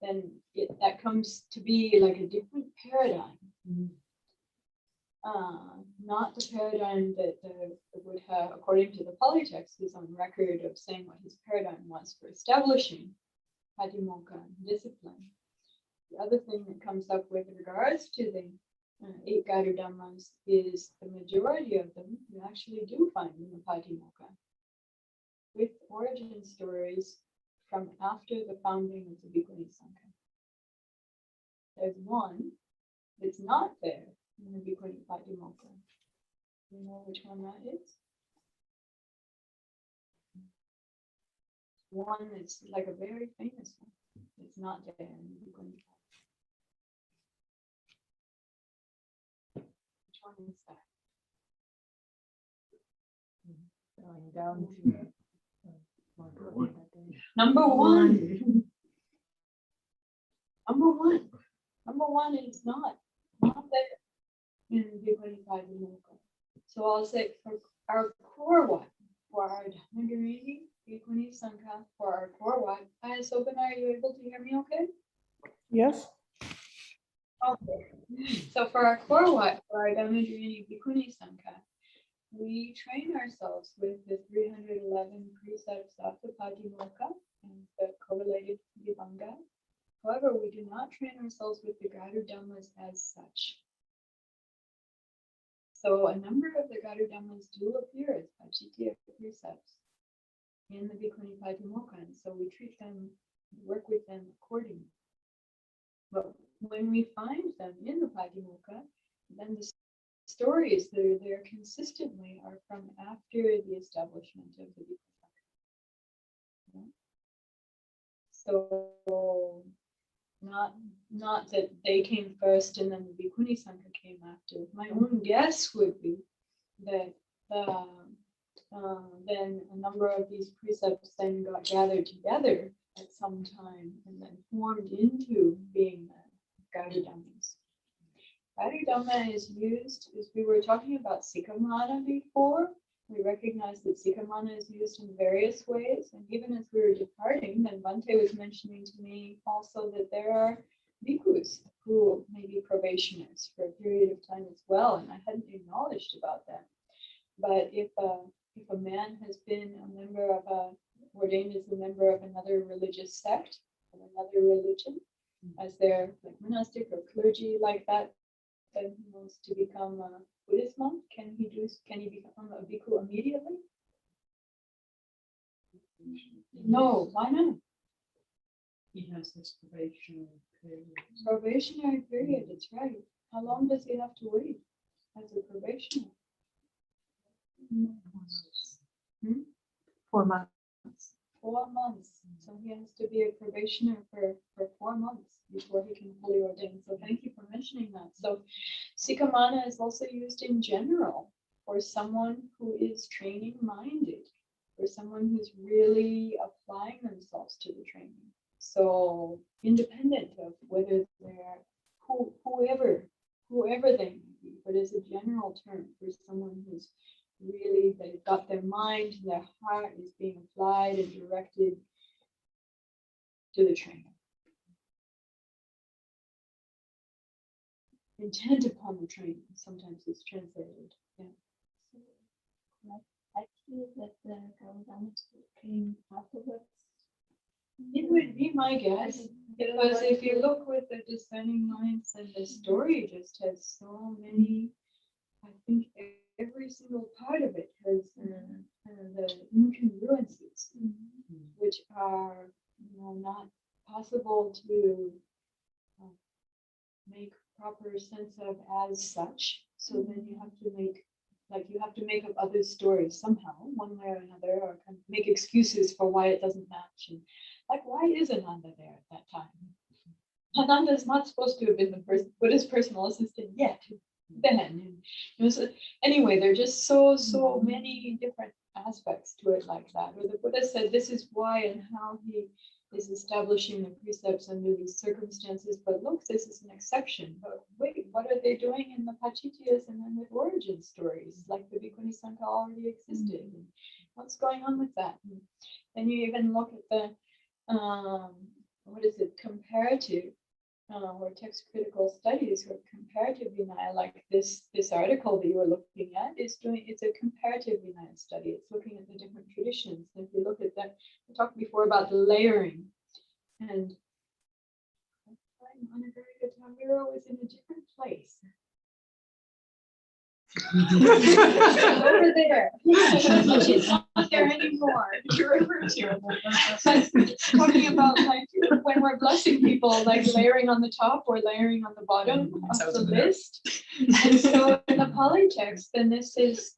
then that comes to be like a different paradigm. not the paradigm that would have, according to the polytext, is on record of saying what his paradigm was for establishing Patimokkha discipline. The other thing that comes up with regards to the 8 Gadu Dhammas is the majority of them you actually do find in the Patimokkha, with origin stories from after the founding of the Bhikkhuni Sangha. There's one that's not there in the Bhikkhuni Patimokkha. You know which one that is? One that's like a very famous one. It's not there in the Bhikkhuni Patimokkha. Which one is that? Going down to. Number one. Number one. Number one is not there in Bhikkhuni Patimokkha. So I'll say for our core one, for our Dhammagarini, Bhikkhuni Sangha, for our core one. Sopan, are you able to hear me okay? Yes, Okay. So for our core one, for our Dhammagarini Bhikkhuni Sangha, we train ourselves with the 311 precepts of the Patimokkha and the correlated Vibhanga. However, we do not train ourselves with the Gadu Dhammas as such. So a number of the Gadu Dhammas do appear as Pachitya precepts in the Bhikkhuni Patimokkha, and so we treat them, work with them accordingly. But when we find them in the Patimokkha, then the stories that are there consistently are from after the establishment of the Bhikkhuni Sangha. So not that they came first and then the Bhikkhuni Sangha came after. My own guess would be that then a number of these precepts then got gathered together at some time and then formed into being Gadu Dhammas. Gadu Dhamma is used, as we were talking about Sikhamana before, we recognize that Sikhamana is used in various ways. And even as we were departing, then Bhante was mentioning to me also that there are bhikkhus who may be probationers for a period of time as well. And I hadn't acknowledged about that. But if a man has been a member of ordained as a member of another religious sect, of another religion, as their like monastic or clergy like that, then he wants to become a Buddhist monk, can he become a bhikkhu immediately? No, why not? He has this probationary period. Probationary period, that's right. How long does he have to wait as a probationer? 4 months. 4 months. So he has to be a probationer for 4 months before he can fully ordain. So thank you for mentioning that. So Sikhamana is also used in general for someone who is training minded, for someone who's really applying themselves to the training. So independent of whether they're whoever they may be, but as a general term for someone who's really, they've got their mind and their heart is being applied and directed to the training. Intent upon the training, sometimes it's translated. Yeah. I feel that the Gadu Dhammas came afterwards. It would be my guess, because if you look with the discerning minds, and the story just has so many, I think every single part of it has the incongruences, which are not possible to make proper sense of as such. So then you have to make up other stories somehow, one way or another, or kind of make excuses for why it doesn't match. And like, why is Ananda there at that time? Ananda is not supposed to have been the Buddha's personal assistant yet. Then, so anyway, there are just so many different aspects to it like that. Where the Buddha said this is why and how he is establishing the precepts under these circumstances. But look, this is an exception. But wait, what are they doing in the Pachityas and then the origin stories? Like the Bhikkhuni Sangha already existed. And what's going on with that? And then you even look at the comparative or text critical studies or comparative Vinaya, like this article that you were looking at it's a comparative Vinaya study. It's looking at the different traditions. And if you look at that, I talked before about the layering, and I'm on a very good time. We were always in a different place. Over there. She's not there anymore to refer to. But talking about like when we're blessing people, like layering on the top or layering on the bottom of the list. And so in the Pali text, then this is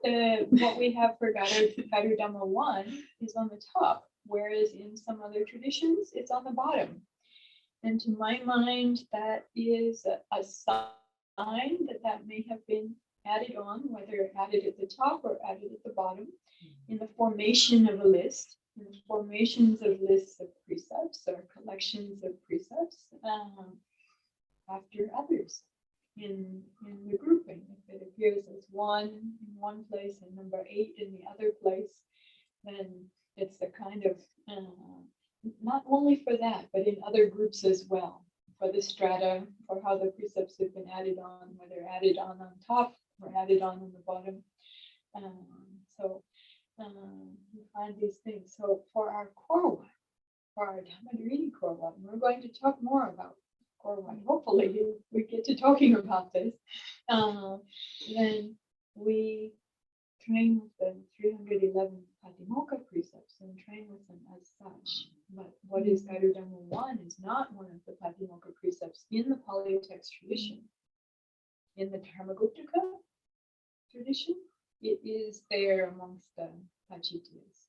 what we have for Gadu Dhamma 1 is on the top, whereas in some other traditions, it's on the bottom. And to my mind, that is a sign that may have been added on, whether added at the top or added at the bottom, in the formation of a list, in the formations of lists of precepts or collections of precepts after others in the grouping. If it appears as 1 in one place and number 8 in the other place, then it's a kind of, not only for that, but in other groups as well, for the strata, for how the precepts have been added on, whether added on top or added on the bottom. You find these things. So for our core one, for our Dhammadrini core one, we're going to talk more about core one. Hopefully we get to talking about this. Then we train with the 311 Patimokkha precepts and train with them as such. But what is Gadu Dhamma 1 is not one of the Patimokkha precepts in the Pali text tradition. In the Dharmaguptaka tradition, it is there amongst the Pachityas.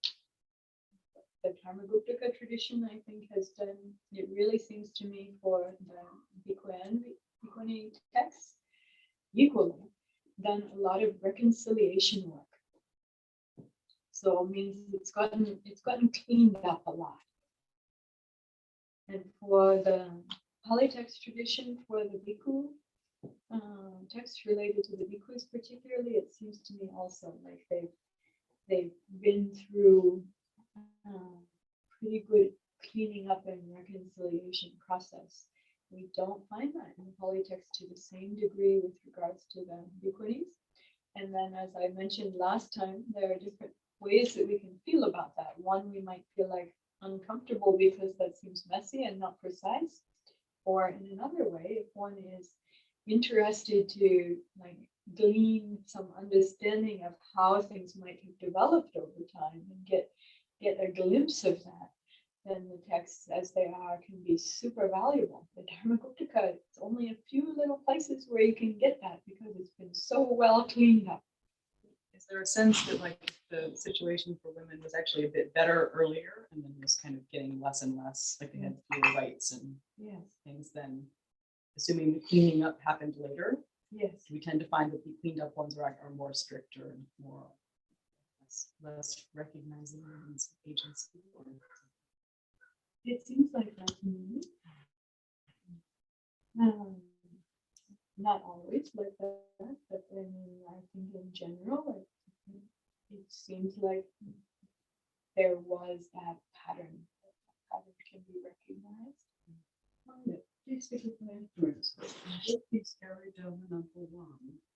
The Dharmaguptaka tradition, I think, has done, it really seems to me for the Bhikkhu and Bhikkhuni texts, equally, done a lot of reconciliation work. So it means it's gotten cleaned up a lot. And for the Pali text tradition, for the Bhikkhu, texts related to the bhikkhus particularly, it seems to me also like they've been through pretty good cleaning up and reconciliation process. We don't find that in the Pali text to the same degree with regards to the bhikkhunis. And then, as I mentioned last time, there are different ways that we can feel about that. One, we might feel like uncomfortable because that seems messy and not precise. Or in another way, if one is interested to like glean some understanding of how things might have developed over time and get a glimpse of that, then the texts as they are can be super valuable. The Dharmaguptaka, it's only a few little places where you can get that because it's been so well cleaned up. Is there a sense that like the situation for women was actually a bit better earlier and then was kind of getting less and less, like they had fewer rights and things then? Assuming the cleaning up happened later, yes, we tend to find that the cleaned up ones are more stricter and less recognizing women's agency. It seems like that to me. Not always like that, but I mean, I think in general, it seems like there was that pattern. That pattern can be recognized. Please speak of the influence. What is Gadu Dhamma number 1?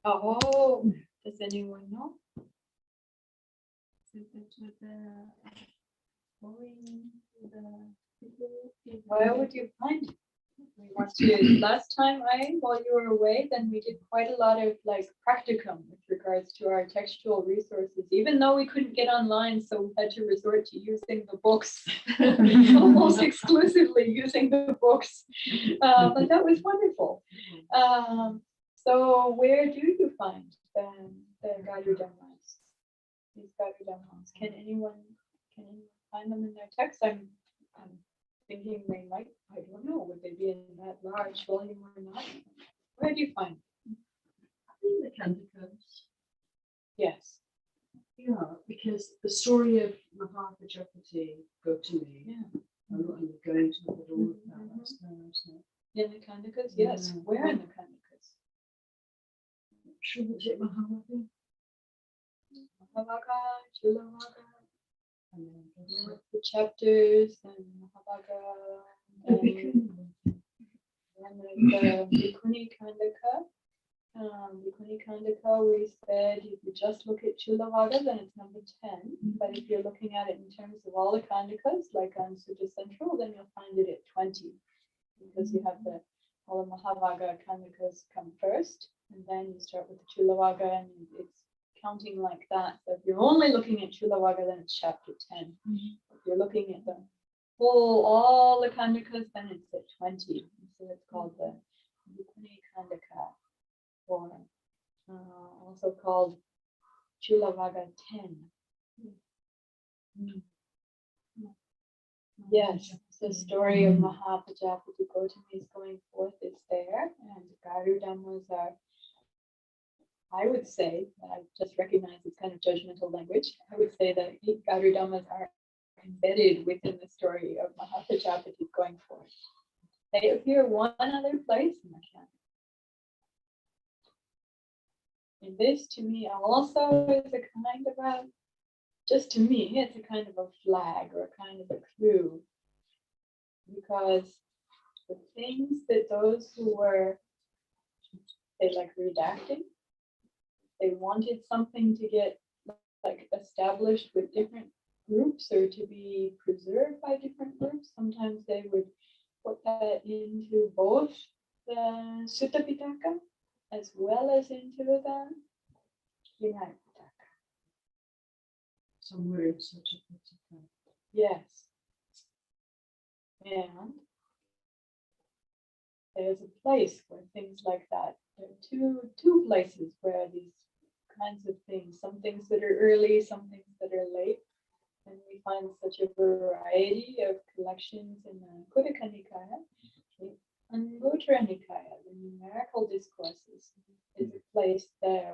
Oh, does anyone know? Where would you find it? We want to, last time while you were away, then we did quite a lot of like practicum with regards to our textual resources, even though we couldn't get online, so we had to resort to using the books, almost exclusively using the books. But that was wonderful. So where do you find the Gadu Dhammas? These Gadu Dhammas? Can anyone find them in their text? I'm thinking they might, I don't know, would they be in that large volume or not? Where do you find them? In the Kandakas. Yes. Yeah, because the story of Mahapajapati Gotami, I'm going to look at all of that. In the Kandakas? Yes. Where in the Kandakas? Shouldn't it Mahavaka? Mahavaka, Chilavaka, and then the chapters and Mahavaka. And then the Bhikkhuni Khandaka. Bhikkhuni Khandaka, we said if you just look at Chulavaga, then it's number 10. But if you're looking at it in terms of all the Khandakas, like on Sutta Central, then you'll find it at 20. Because you have all the Mahavaga Khandakas come first, and then you start with the Chulavaga, and it's counting like that. So if you're only looking at Chulavaga, then it's chapter 10. If you're looking at the whole, all the Khandakas, then it's at 20. So it's called the Bhikkhuni Khandaka, or also called Chulavaga 10. Yes, the story of Mahapajapati Gautami is going forth is there, and Garudammas are, I would say, that I just recognize it's kind of judgmental language. I would say that Garudammas are embedded within the story of Mahapajapati going forth. They appear one other place in the canon. And this, to me, also is a kind of a, just to me, it's a kind of a flag or a kind of a clue. Because the things that those who were, they like redacting, they wanted something to get like established with different groups or to be preserved by different groups. Sometimes they would put that into both the Sutta Pitaka as well as into the Vinaya Pitaka. Somewhere in such a Yes. And there's a place where things like that, there are two places where these kinds of things, some things that are early, some things that are late. And we find such a variety of collections in the Khuddaka Nikaya. The Anguttara Nikaya, the numerical discourses, is a place there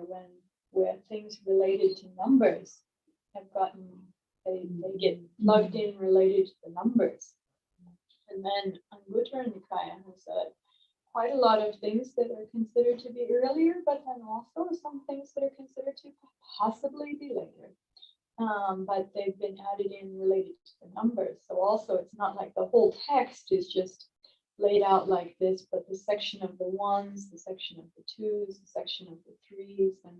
where things related to numbers have gotten, they get plugged in related to the numbers. And then Anguttara Nikaya has quite a lot of things that are considered to be earlier, but then also some things that are considered to possibly be later. But they've been added in related to the numbers. So also it's not like the whole text is just laid out like this, but the section of the ones, the section of the twos, the section of the threes, and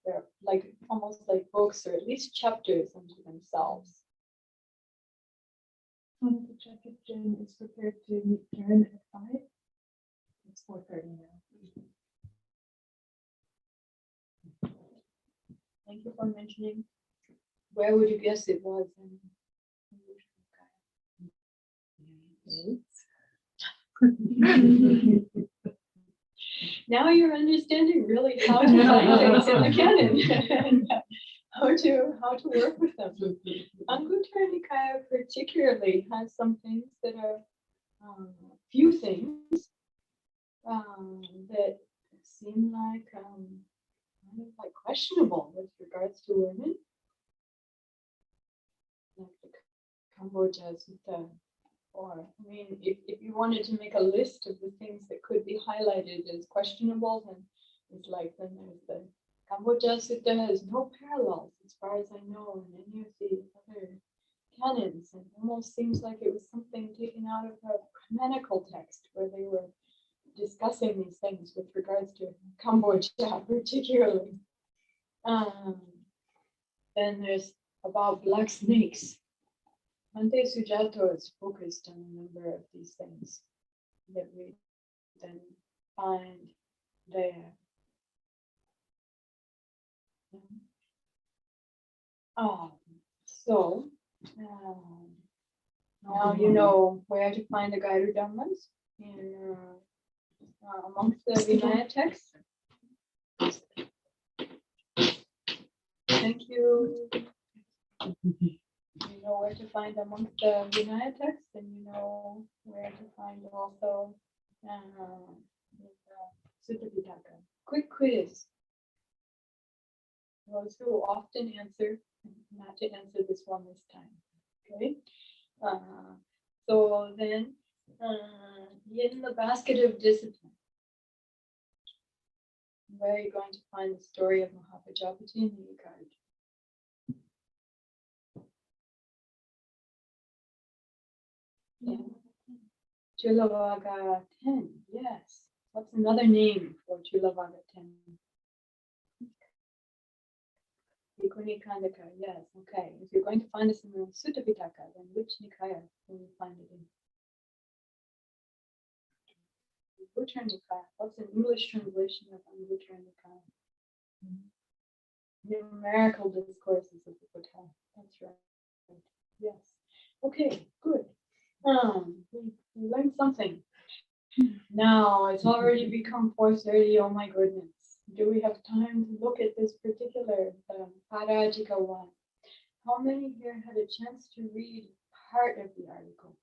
they're like almost like books or at least chapters unto themselves. I wanted to check if Jen is prepared to meet Karen at 5. It's 4:30 now. Thank you for mentioning. Where would you guess it was? Now you're understanding really how to find things in the canon and how to work with them. Anguttara Nikaya particularly has some things that are few things that seem like kind of like questionable with regards to women. Like the Cambodia Sutta. Or, I mean, if you wanted to make a list of the things that could be highlighted as questionable, then it's like, then there's the Cambodia Sutta has no parallels as far as I know in any of the other canons. And almost seems like it was something taken out of a canonical text where they were discussing these things with regards to Cambodia particularly. Then there's about black snakes. Ante Sujato is focused on a number of these things that we then find there. So now you know where to find the Gairu Dhammas in amongst the Vinaya texts. Thank you. You know where to find amongst the Vinaya texts, and you know where to find also Sutta Pitaka. Quick quiz. Those who often answer, not to answer this one this time. Okay. So then, in the basket of discipline, where are you going to find the story of Mahapajapati in the Yukard? Yeah. Chulavaga 10, yes. What's another name for Chulavaga 10? Bhikkhuni Kandaka, yes, okay. If you're going to find this in the Sutta Pitaka, then which Nikaya will you find it in? Anguttara Nikaya. What's an English translation of Anguttara Nikaya? Numerical discourses of the Buddha. That's right. Yes. Okay, good. We learned something. Now it's already become 4:30. Oh my goodness. Do we have time to look at this particular Parajika one? How many here had a chance to read part of the article?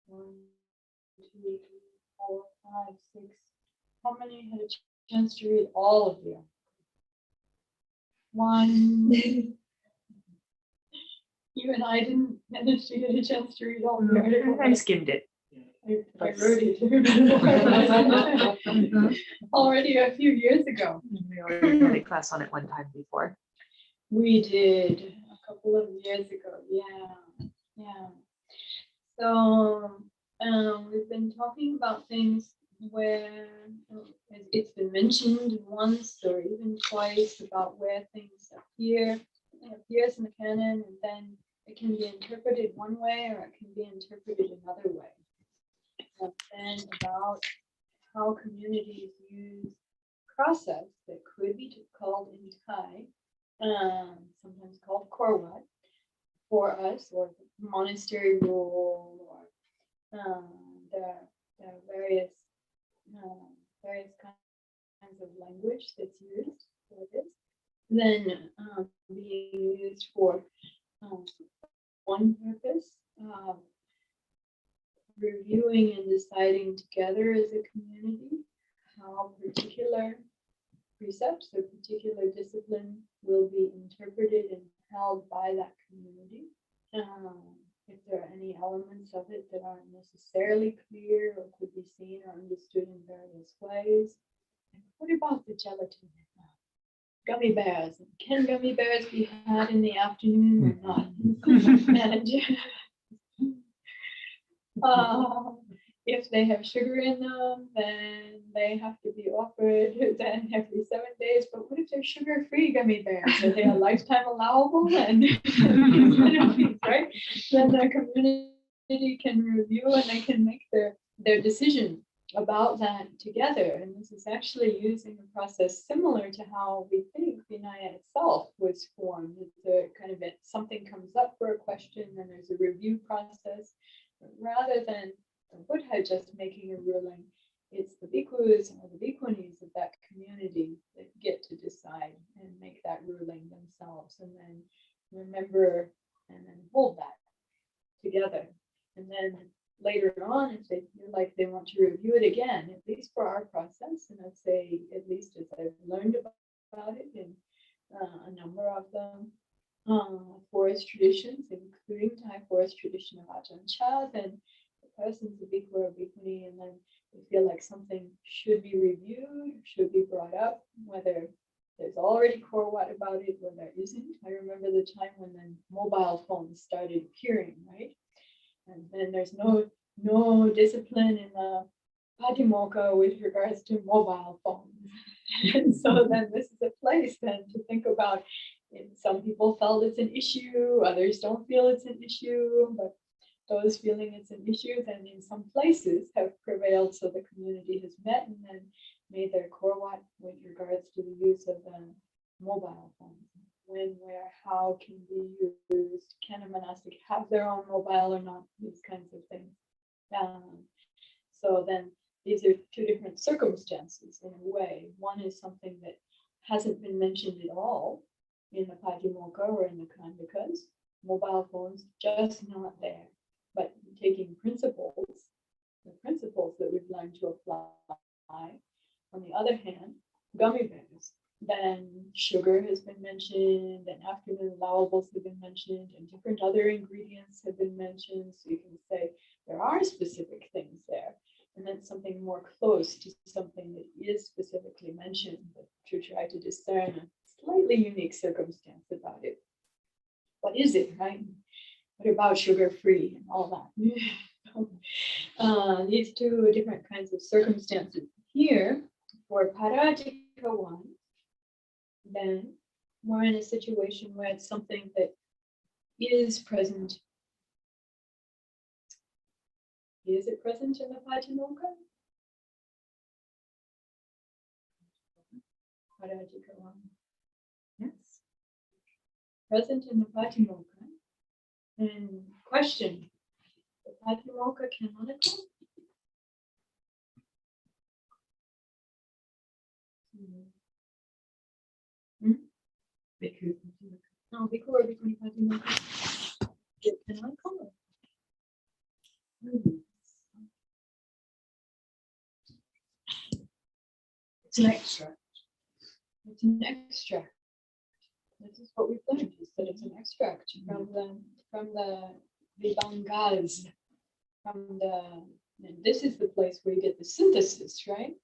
1, 2, 3, 4, 5, 6. How many had a chance to read all of the article? 1. You and I didn't manage to get a chance to read all the article. I skimmed it. I wrote it already a few years ago. We already had a class on it one time before. We did a couple of years ago. Yeah. So we've been talking about things where it's been mentioned once or even twice about where things appear. It appears in the canon, and then it can be interpreted one way or it can be interpreted another way. And then about how communities use process that could be called in Thai, sometimes called korwat, for us, or monastery rule, or the various kinds of language that's used for this. Then being used for one purpose, reviewing and deciding together as a community how particular precepts or particular discipline will be interpreted and held by that community. If there are any elements of it that aren't necessarily clear or could be seen or understood in various ways. And what about the gelatin? Gummy bears. Can gummy bears be had in the afternoon or not? And if they have sugar in them, then they have to be offered then every 7 days. But what if they're sugar-free gummy bears? Are they a lifetime allowable? And right? Then the community can review and they can make their decision about that together. And this is actually using a process similar to how we think Vinaya itself was formed. It's a kind of something comes up for a question, and there's a review process. But rather than the Buddha just making a ruling, it's the bhikkhus or the bhikkhunis of that community that get to decide and make that ruling themselves, and then remember and then hold that together. And then later on, if they feel like they want to review it again, at least for our process, and I'd say at least as I've learned about it in a number of them, forest traditions, including Thai forest tradition of Ajahn Chah, then the person's a bhikkhu or a bhikkhuni, and then they feel like something should be reviewed, should be brought up, whether there's already korwat about it or there isn't. I remember the time when the mobile phones started appearing, right? And then there's no discipline in the Patimokkha with regards to mobile phones. And so then this is a place then to think about. Some people felt it's an issue, others don't feel it's an issue, but those feeling it's an issue then in some places have prevailed, so the community has met and then made their korwat with regards to the use of the mobile phones. When, where, how can be used, can a monastic have their own mobile or not, these kinds of things. So then these are two different circumstances in a way. One is something that hasn't been mentioned at all in the Patimokkha or in the Kandakas, mobile phones just not there, but taking principles, the principles that we've learned to apply. On the other hand, gummy bears, then sugar has been mentioned, and afternoon allowables have been mentioned, and different other ingredients have been mentioned. So you can say there are specific things there, and then something more close to something that is specifically mentioned, but to try to discern a slightly unique circumstance about it. What is it, right? What about sugar-free and all that? these two different kinds of circumstances here for Parajika 1, then we're in a situation where it's something that is present. Is it present in the Patimokkha? Parajika 1. Yes. Present in the Patimokkha. And question, the Patimokkha canonical? Bhikkhu. No, Bhikkhu or Bhikkhuni Patimokkha. Is it canonical? It's an extract. It's an extract. This is what we've learned, is that it's an extract from the Vibhangas, and this is the place where you get the synthesis, right?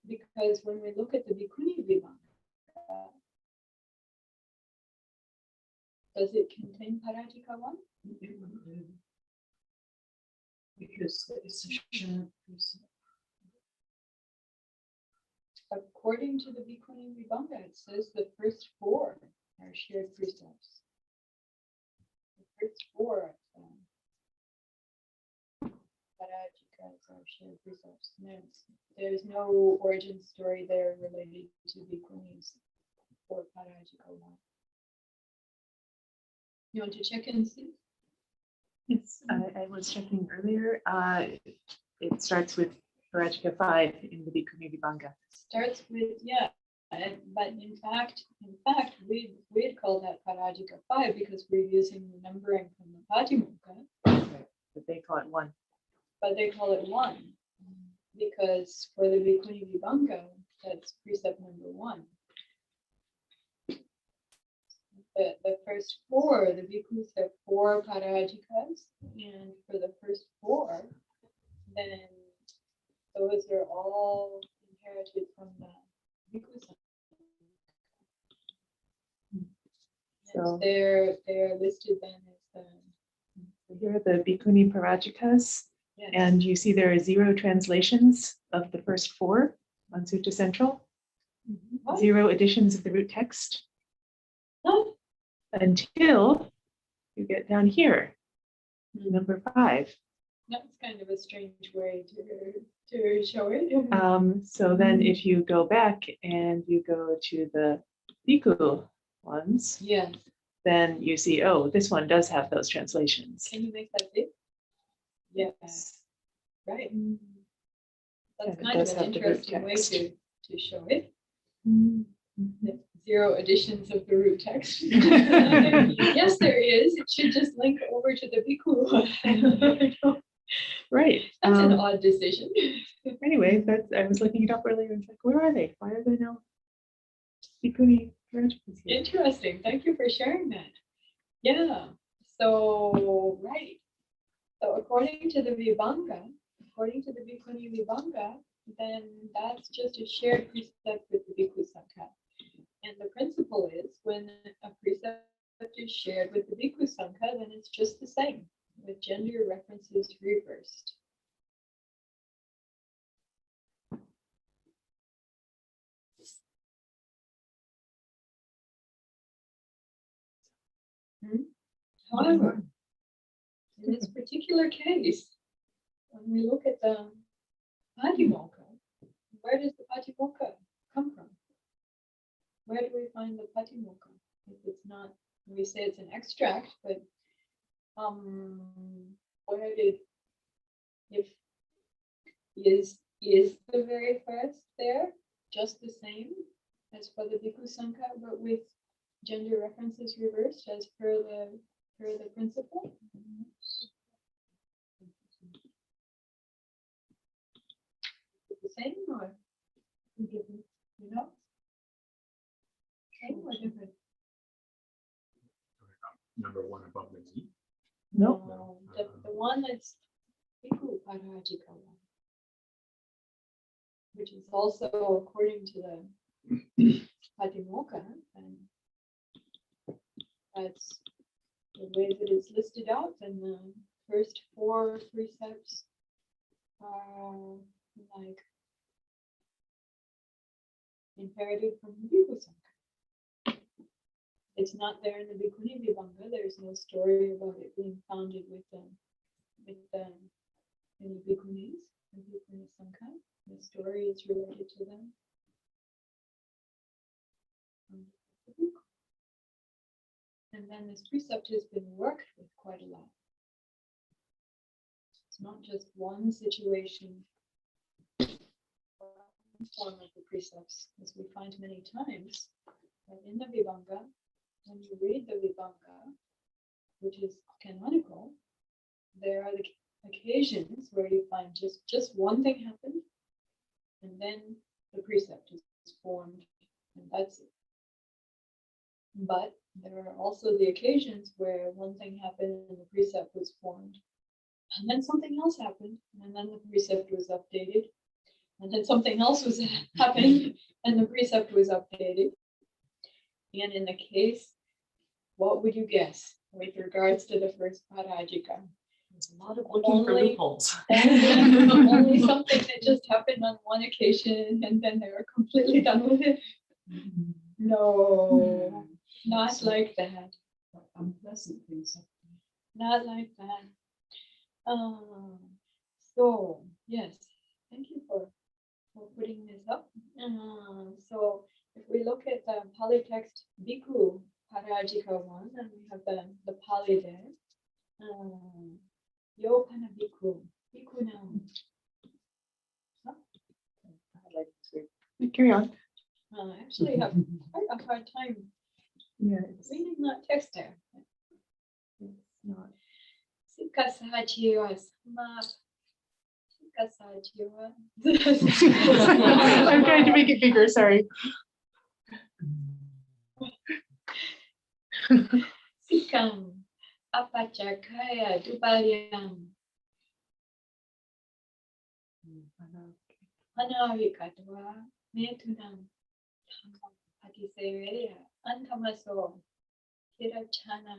Because when we look at the Bhikkhuni Vibhanga, does it contain Parajika 1? Because it's a shared precept. According to the Bhikkhuni Vibhanga, it says the first 4 are shared precepts. The first 4 Parajikas are shared precepts. There's no origin story there related to Bhikkhunis for Parajika 1. You want to check and see? Yes, I was checking earlier. It starts with Parajika 5 in the Bhikkhuni Vibhanga. Starts with, yeah, but in fact, we'd call that Parajika 5 because we're using the numbering from the Patimokkha. Right, but they call it 1. But they call it 1 because for the Bhikkhuni Vibhanga, that's precept number 1. The first 4, the bhikkhus have 4 parajikas, and for the first 4, then those are all inherited from the bhikkhus. So They're listed then as the here are the Bhikkhuni Parajikas, yes. and you see there are 0 translations of the first 4 on Sutta Central, What? 0 editions of the root text, Oh, until you get down here, number 5. that's kind of a strange way to show it. So then if you go back and you go to the Bhikkhu ones, Yes. then you see, oh, this one does have those translations. Can you make that big? Yes. Right. That's And it kind of does an have the root interesting way text. to show it. Mhm. 0 editions of the root text. Yes, there is. It should just link over to the Bhikkhu. Right. That's an odd decision. Anyway, I was looking it up earlier and it's like, where are they? Why are there no Bhikkhuni Parajikas here? Interesting. Thank you for sharing that. Yeah. So, right. So according to the Vibhanga, according to the Bhikkhuni Vibhanga, then that's just a shared precept with the Bhikkhu Sangha. And the principle is when a precept is shared with the Bhikkhu Sangha, then it's just the same, with gender references reversed. However, in this particular case, when we look at the Patimokkha, where does the Patimokkha come from? Where do we find the Patimokkha? If it's not, we say it's an extract, but where did, if is the very first there just the same as for the Bhikkhu Sangha, but with gender references reversed as per the principle? Is it the same or different? You know? Same or different? Number 1 above the knee. Nope. No, the one that's Bhikkhu Parajika one, which is also according to the Patimokkha, and that's the way that it's listed out in the first 4 precepts are like inherited from the Bhikkhu Sangha. It's not there in the Bhikkhuni Vibhanga. There's no story about it being founded with any Bhikkhunis, the Bhikkhuni Sangha. The story is related to them. And then this precept has been worked with quite a lot. It's not just one situation, one form of the precepts, as we find many times. But in the Vibhanga, when you read the Vibhanga, which is canonical, there are the occasions where you find just one thing happened, and then the precept is formed, and that's it. But there are also the occasions where one thing happened and the precept was formed, and then something else happened, and then the precept was updated, and then something else was happened, and the precept was updated. And in the case, what would you guess with regards to the first Parajika? There's a lot of looking for loopholes. Only something that just happened on one occasion, and then they were completely done with it. No, not like that. Unpleasant things. Not like that. So yes, thank you for putting this up. So if we look at the Pali text Bhikkhu Parajika 1, and we have the Pali there. Yo Pana Bhikkhu, Bhikkhu now. Carry on. I actually have quite a hard time reading that text there. It's not. Sikha Sahajiva Sama. Sikha Sahajiva. I'm trying to make it bigger, sorry. Sikam Apachakaya Dubalyam. Anarikatva Metunam Patiseveya Antamaso Kirachana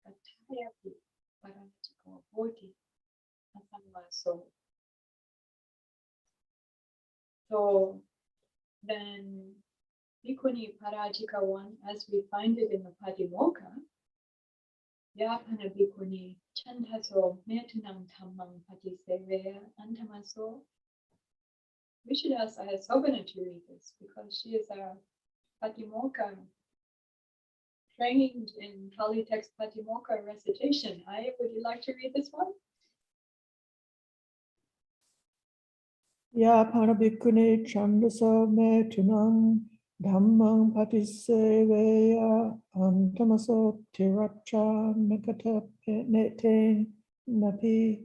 Katayapi Parachiko Boti Asamaso. So then Bhikkhuni Parajika 1, as we find it in the Patimokkha, Yapana Bhikkhuni Chandaso Metunam Dhammam Patiseveya Antamaso. We should ask Sobhana to read this because she is a Patimokkha trained in Pali text Patimokkha recitation. Would you like to read this one? Ya Panabhikkhuni Chandaso Metunam Dhammam Patiseveya Antamaso Tiracha Nikata Nete Napi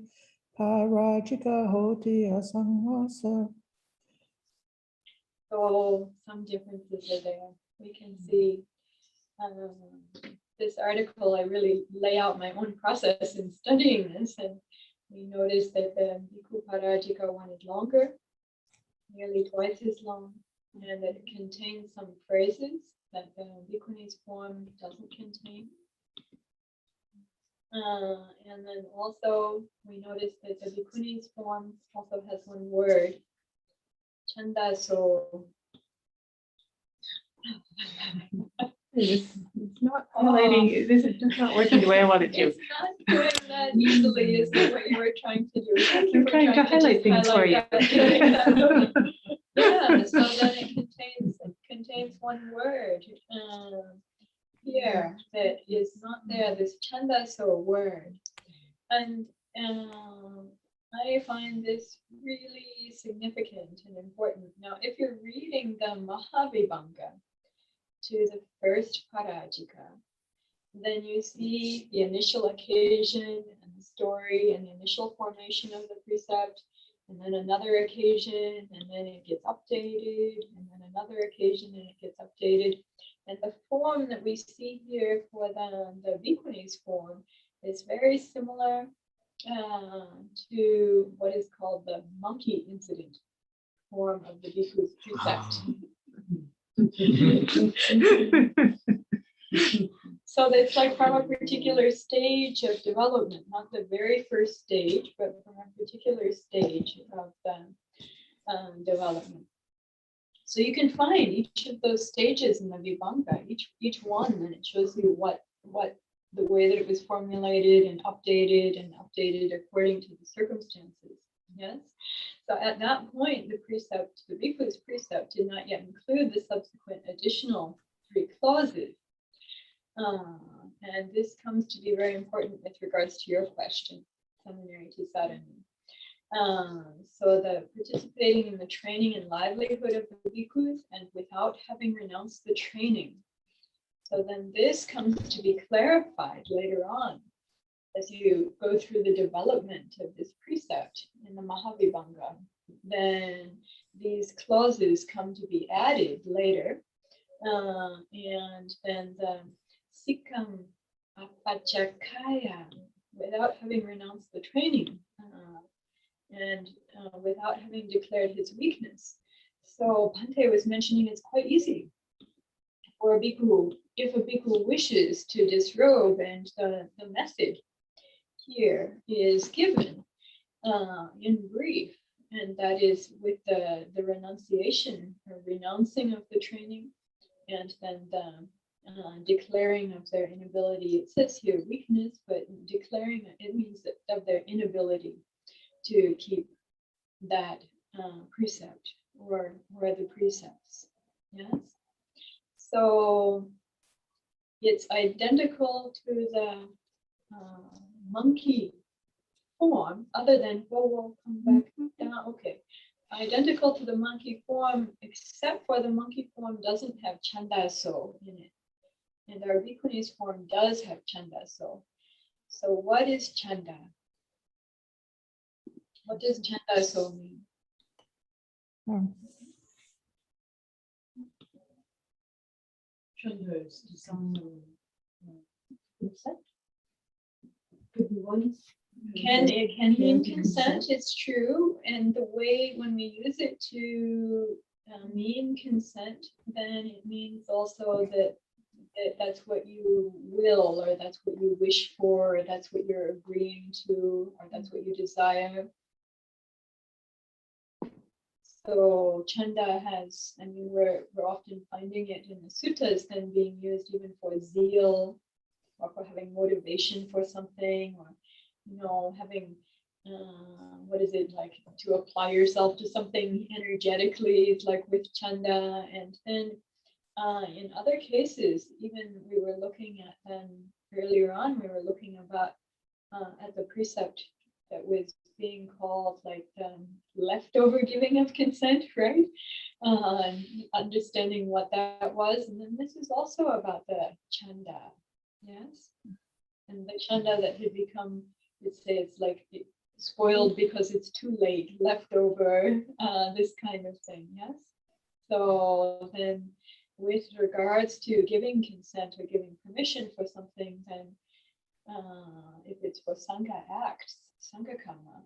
Parajika Hoti Asangvasa. So some differences are there. We can see this article, I really lay out my own process in studying this, and we notice that the Bhikkhu Parajika 1 is longer, nearly twice as long, and that it contains some phrases that the Bhikkhuni's form doesn't contain. And then also we notice that the Bhikkhuni's form also has one word, Chandaso. It's not highlighting, this is just not working the way I want it to. It's not doing that easily, is what you were trying to do. I'm trying to highlight things for you. Yeah, so then it contains one word here that is not there, this chandaso word. And I find this really significant and important. Now, if you're reading the Mahavibhanga to the first Parajika, then you see the initial occasion and the story and the initial formation of the precept, and then another occasion, and then it gets updated, and then another occasion, and it gets updated. And the form that we see here for the Bhikkhuni's form is very similar to what is called the monkey incident form of the Bhikkhu's precept. So that's like from a particular stage of development, not the very first stage, but from a particular stage of the development. So you can find each of those stages in the Vibhanga, each one, and it shows you what the way that it was formulated and updated according to the circumstances. Yes. So at that point, the precept, the bhikkhu's precept, did not yet include the subsequent additional 3 clauses. And this comes to be very important with regards to your question, Seminary to Sarani. So the participating in the training and livelihood of the bhikkhus and without having renounced the training. So then this comes to be clarified later on as you go through the development of this precept in the Mahavibhanga. Then these clauses come to be added later. And then the Sikam Apachakaya, without having renounced the training. And without having declared his weakness. So Bhante was mentioning it's quite easy for a bhikkhu, if a bhikkhu wishes to disrobe, and the method here is given in brief, and that is with the renunciation or renouncing of the training, and then the declaring of their inability. It says here weakness, but declaring it means that of their inability to keep that precept or the precepts. Yes. So it's identical to the monkey form, other than we'll come back down. Okay. Identical to the monkey form, except for the monkey form doesn't have chandaso in it. And our bhikkhuni's form does have chandaso. So what is chanda? What does chandaso mean? Chanda is consent. Could be one. It can mean consent, it's true. And the way when we use it to mean consent, then it means also that that's what you will, or that's what you wish for, or that's what you're agreeing to, or that's what you desire. So chanda has, I mean, we're often finding it in the suttas then being used even for zeal, or for having motivation for something, or, you know, having, what is it, like to apply yourself to something energetically, it's like with chanda. And then in other cases, even we were looking at earlier on, we were looking about at the precept that was being called like leftover giving of consent, right? Understanding what that was. And then this is also about the chanda, yes? And the chanda that had become, let's say it's like spoiled because it's too late, leftover, this kind of thing, yes? So then with regards to giving consent or giving permission for something, then if it's for Sangha acts, Sangha Karma,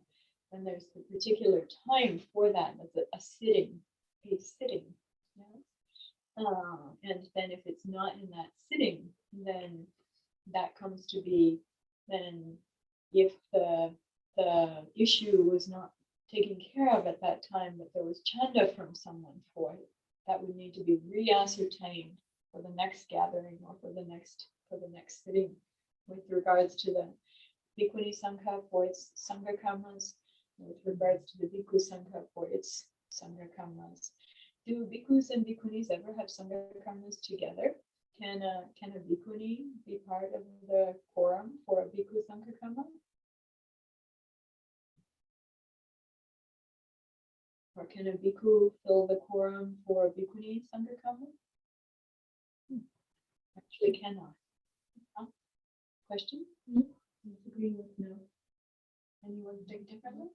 then there's a particular time for that, that's a sitting. Yeah? And then if it's not in that sitting, then that comes to be, then if the issue was not taken care of at that time, but there was chanda from someone for it, that would need to be re-ascertained for the next gathering or for the next sitting with regards to the Bhikkhuni Sangha for its Sangha Karmas, with regards to the Bhikkhu Sangha for its Sangha Karmas. Do Bhikkhus and Bhikkhunis ever have Sangha Karmas together? Can a Bhikkhuni be part of the quorum for a Bhikkhu Sangha Karma? Or can a Bhikkhu fill the quorum for a Bhikkhuni Sangha Karma? Actually cannot. Huh? Question? Agreeing with no. Anyone think differently?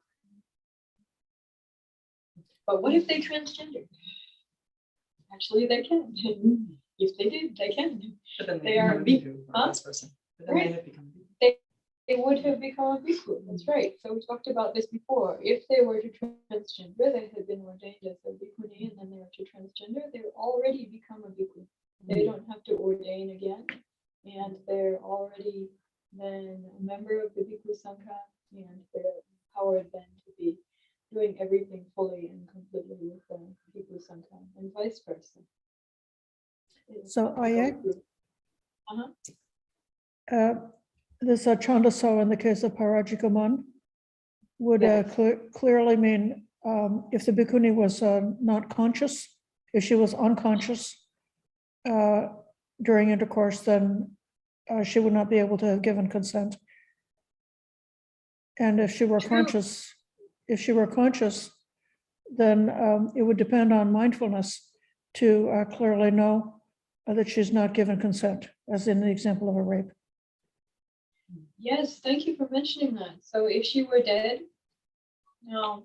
But what if they transgender? Actually, they can. If they did, they can. But then They are this person. But then Right. they have become a bhikkhu. They would have become a bhikkhu. That's right. So we talked about this before. If they were to transgender, they had been ordained as a bhikkhuni, and then they were to transgender, they would already become a bhikkhu. They don't have to ordain again. and they're already then a member of the Bhikkhu Sangha, and they're empowered then to be doing everything fully and completely with the Bhikkhu Sangha, and vice versa. So I, Uh-huh. this chandaso in the case of Parajikaman would Yes. clearly mean if the bhikkhuni was not conscious, if she was unconscious during intercourse, then she would not be able to have given consent. And if she were conscious, then it would depend on mindfulness to clearly know that she's not given consent, as in the example of a rape. Yes, thank you for mentioning that. So if she were dead, now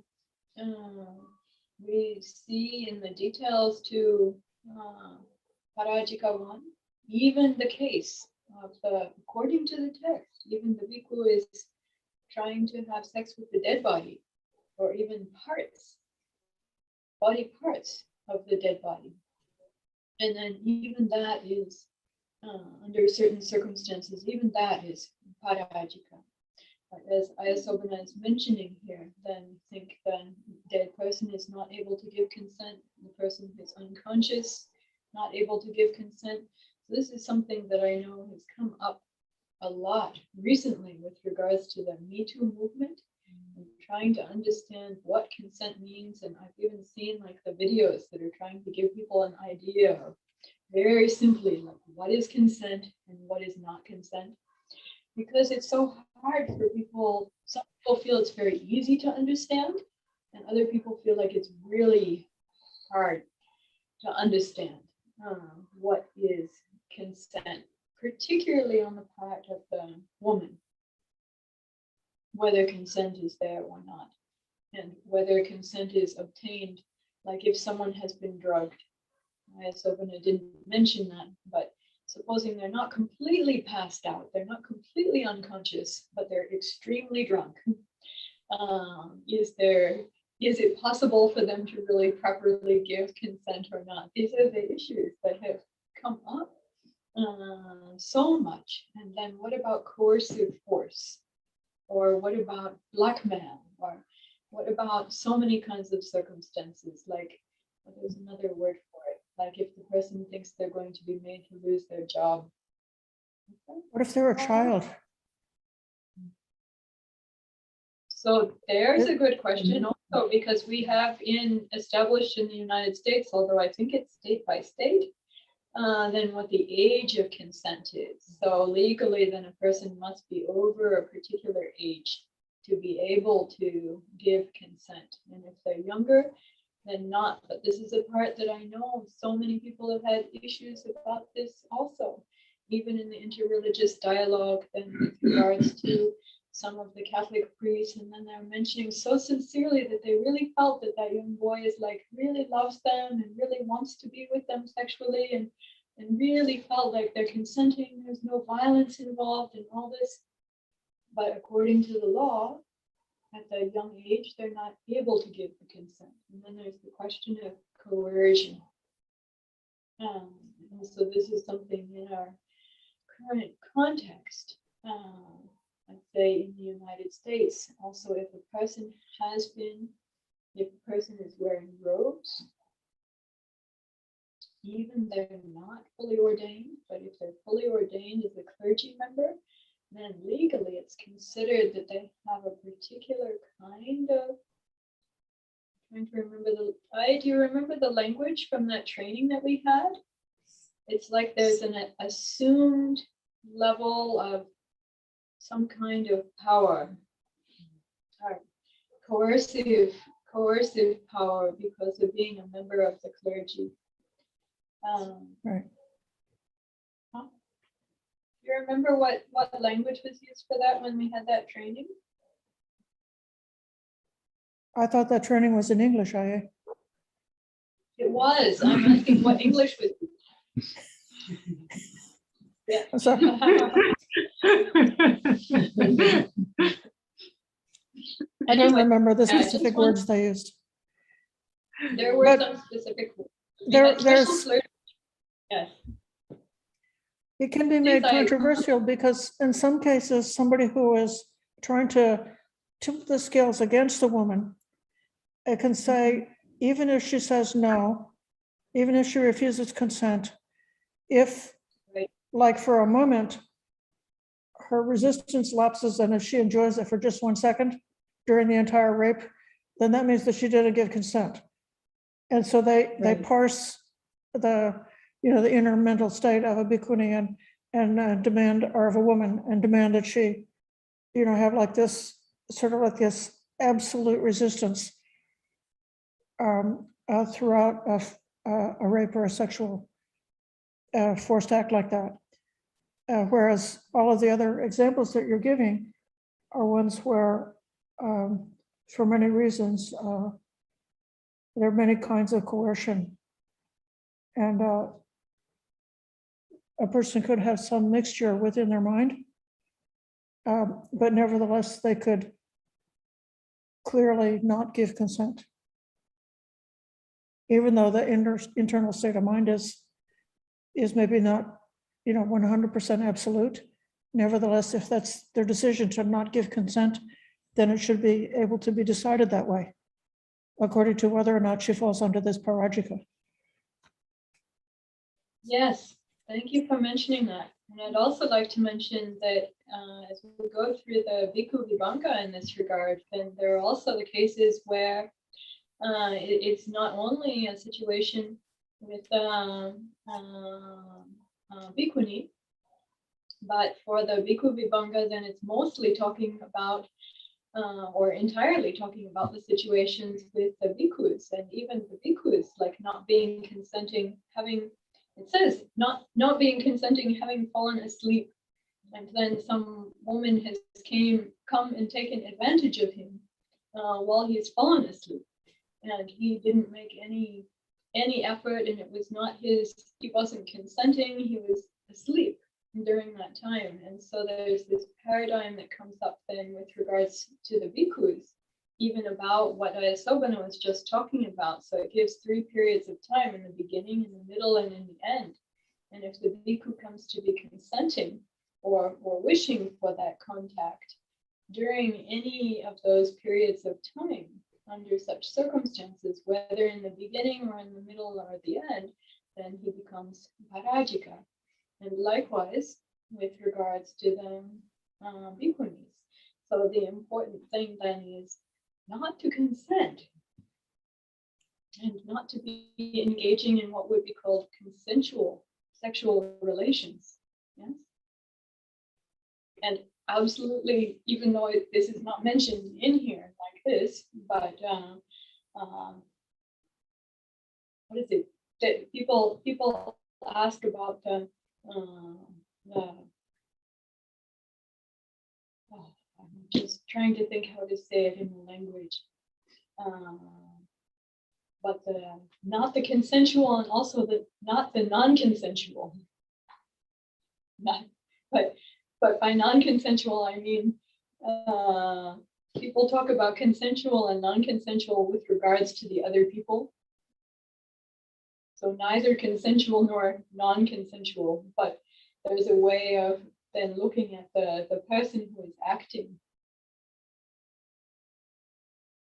we see in the details to Parajika 1, even the case of according to the text, even the bhikkhu is trying to have sex with the dead body, or even body parts of the dead body. And then even that is, under certain circumstances, even that is parajika. But as Ayasobana is mentioning here, then think the dead person is not able to give consent, the person is unconscious, not able to give consent. So this is something that I know has come up a lot recently with regards to the Me Too movement, and trying to understand what consent means. And I've even seen like the videos that are trying to give people an idea of very simply like what is consent and what is not consent, because it's so hard for people. Some people feel it's very easy to understand, and other people feel like it's really hard to understand what is consent, particularly on the part of the woman, whether consent is there or not, and whether consent is obtained. Like if someone has been drugged, Sobana didn't mention that, but supposing they're not completely passed out, they're not completely unconscious, but they're extremely drunk, is it possible for them to really properly give consent or not? These are the issues that have come up so much. And then what about coercive force? Or what about blackmail? Or what about so many kinds of circumstances? Like, there's another word for it. Like if the person thinks they're going to be made to lose their job. What if they're a child? So there's a good question also, because we have established in the United States, although I think it's state by state, then what the age of consent is. So legally, then a person must be over a particular age to be able to give consent. And if they're younger, then not. But this is a part that I know so many people have had issues about this also, even in the interreligious dialogue, then with regards to some of the Catholic priests, and then they're mentioning so sincerely that they really felt that that young boy is like really loves them and really wants to be with them sexually, and really felt like they're consenting, there's no violence involved and all this. But according to the law, at the young age, they're not able to give the consent. And then there's the question of coercion. And so this is something in our current context, I'd say in the United States, also if a person is wearing robes, even they're not fully ordained, but if they're fully ordained as a clergy member, then legally it's considered that they have a particular kind of, I'm trying to remember do you remember the language from that training that we had? It's like there's an assumed level of some kind of power, coercive power because of being a member of the clergy. Right. Do you remember what language was used for that when we had that training? I thought that training was in English, It was. I'm asking what English was. Yeah. I'm sorry. I don't remember the Yeah, I just specific want- words they used. There were But some specific words. We There, had special there's, clergy. Yes. It can be These made I- controversial because in some cases, somebody who is trying to tip the scales against the woman, it can say, even if she says no, even if she refuses consent, if, Right. like for a moment, her resistance lapses and if she enjoys it for just 1 second during the entire rape, then that means that she didn't give consent. And so they Right. parse the, the inner mental state of a bhikkhuni and demand, or of a woman, and demand that she, have like this, sort of like this absolute resistance throughout a rape or a sexual forced act like that. Whereas all of the other examples that you're giving are ones where, for many reasons, there are many kinds of coercion. And a person could have some mixture within their mind, but nevertheless, they could clearly not give consent. Even though the internal state of mind is maybe not, 100% absolute. Nevertheless, if that's their decision to not give consent, then it should be able to be decided that way, according to whether or not she falls under this parajika. Yes, thank you for mentioning that. And I'd also like to mention that as we go through the Bhikkhu Vibhanka in this regard, then there are also the cases where it's not only a situation with bhikkhuni, but for the Bhikkhu Vibhanka, then it's mostly talking about or entirely talking about the situations with the bhikkhus, and even the bhikkhus, like not being consenting, it says not being consenting, having fallen asleep, and then some woman has come and taken advantage of him while he's fallen asleep, and he didn't make any effort, and it was not he wasn't consenting, he was asleep during that time. And so there's this paradigm that comes up then with regards to the bhikkhus, even about what Ayasobana was just talking about. So it gives 3 periods of time: in the beginning, in the middle, and in the end. And if the bhikkhu comes to be consenting or wishing for that contact during any of those periods of time, under such circumstances, whether in the beginning or in the middle or at the end, then he becomes parajika. And likewise with regards to the bhikkhunis. So the important thing then is not to consent and not to be engaging in what would be called consensual sexual relations. Yes. And absolutely, even though this is not mentioned in here like this, but what is it that people ask about the I'm just trying to think how to say it in the language, but not the consensual, and also not the non-consensual. But by non-consensual, I mean people talk about consensual and non-consensual with regards to the other people. So neither consensual nor non-consensual, but there's a way of then looking at the person who is acting.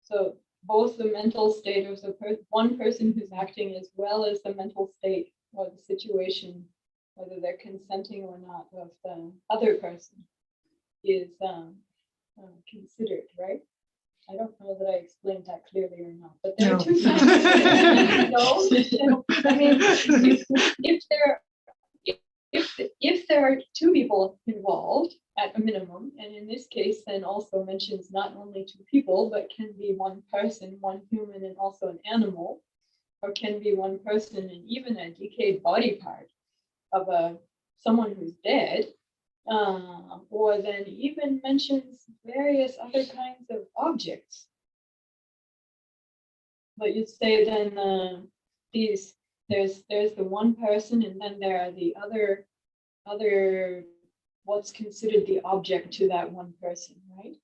So both the mental state of one person who's acting, as well as the mental state or the situation, whether they're consenting or not, of the other person is considered, right? I don't know that I explained that clearly or not, but there are two sides. No, I mean, if there are 2 people involved at a minimum, and in this case then also mentions not only 2 people, but can be 1 person, 1 human, and also an animal, or can be 1 person and even a decayed body part of someone who's dead, or then even mentions various other kinds of objects. But you'd say then there's the 1 person, and then there are the other what's considered the object to that 1 person, right?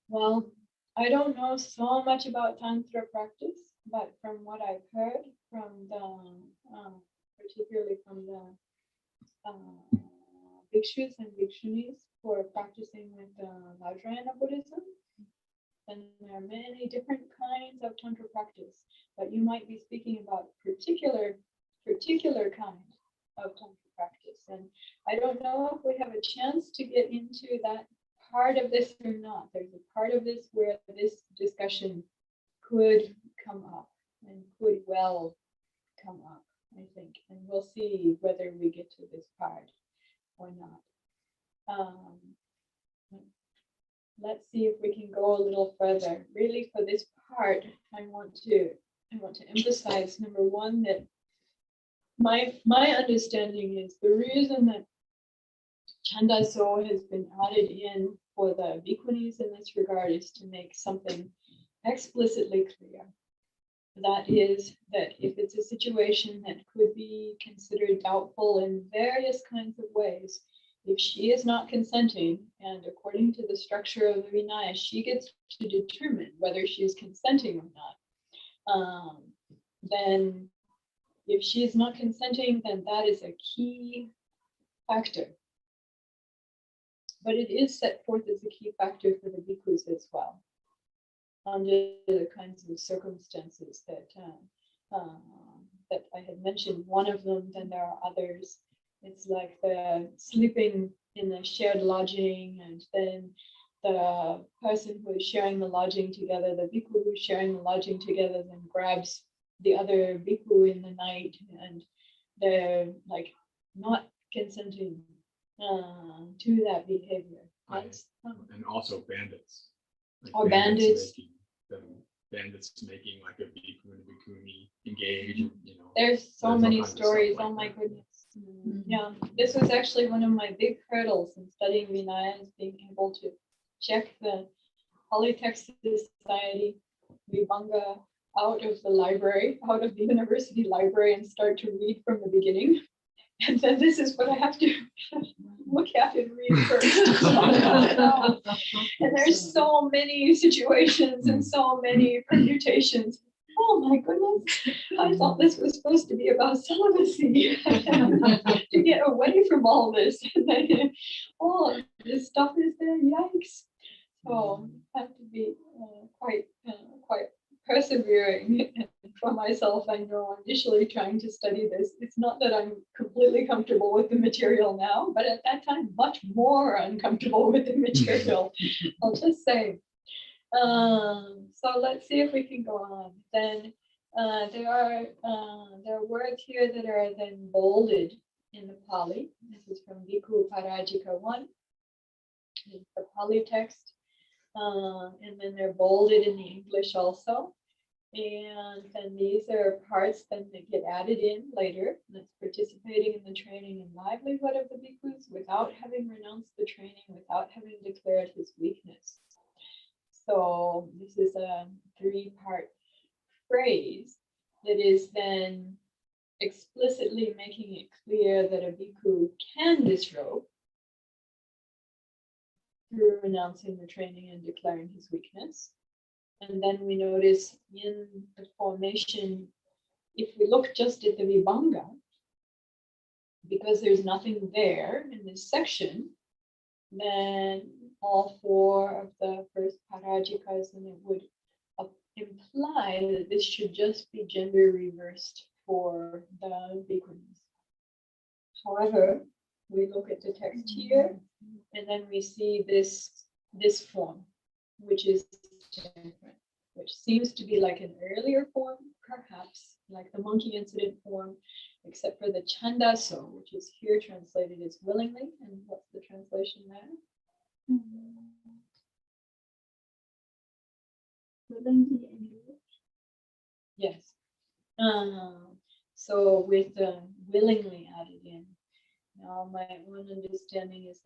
Well, I don't know so much about Tantra practice, but from what I've heard from particularly from the bhikshus and bhikshunis who are practicing with Vajrayana Buddhism, and there are many different kinds of Tantra practice, but you might be speaking about particular kind of Tantra practice. And I don't know if we have a chance to get into that part of this or not. There's a part of this where this discussion could come up and could well come up, I think, and we'll see whether we get to this part or not. Let's see if we can go a little further. Really, for this part, I want to emphasize, number one, that my understanding is the reason that Chandaso has been added in for the bhikkhunis in this regard is to make something explicitly clear. That is, that if it's a situation that could be considered doubtful in various kinds of ways, if she is not consenting, and according to the structure of the Vinaya, she gets to determine whether she is consenting or not, then if she is not consenting, then that is a key factor. But it is set forth as a key factor for the bhikkhus as well, under the kinds of circumstances that I had mentioned. One of them, then there are others. It's like the sleeping in the shared lodging, and then the person who is sharing the lodging together, the bhikkhu who is sharing the lodging together, then grabs the other bhikkhu in the night, and they're like not consenting to that behavior. And also bandits. Like Or bandits. Bandits making like a bhikkhu and a bhikkhuni engage, and, you know. There's so all many kinds of stories. stuff Oh like my that. goodness. Yeah, this was actually one of my big hurdles in studying Vinaya, is being able to check the Polytext Society Vibhanga out of the library, out of the university library, and start to read from the beginning. And then this is what I have to look at and read first. And there's so many situations and so many permutations. Oh my goodness, I thought this was supposed to be about celibacy, to get away from all this. And then, oh, this stuff is there, yikes. So I have to be quite persevering. And for myself, I know initially trying to study this, it's not that I'm completely comfortable with the material now, but at that time, much more uncomfortable with the material, I'll just say. So let's see if we can go on. Then there are words here that are then bolded in the Pali. This is from Bhikkhu Parajika 1. It's the Pali text. And then they're bolded in the English also. And then these are parts then that get added in later. That's participating in the training and livelihood of the bhikkhus without having renounced the training, without having declared his weakness. So this is a 3-part phrase that is then explicitly making it clear that a bhikkhu can disrobe through renouncing the training and declaring his weakness. And then we notice in the formation, if we look just at the Vibhanga, because there's nothing there in this section, then all 4 of the first Parajikas, and it would imply that this should just be gender reversed for the bhikkhunis. However, we look at the text here, and then we see this form, which is different, which seems to be like an earlier form, perhaps like the monkey incident form, except for the chandaso, which is here translated as willingly. And what's the translation there? Willingly engaged. Yes. So with willingly added in. Now my own understanding is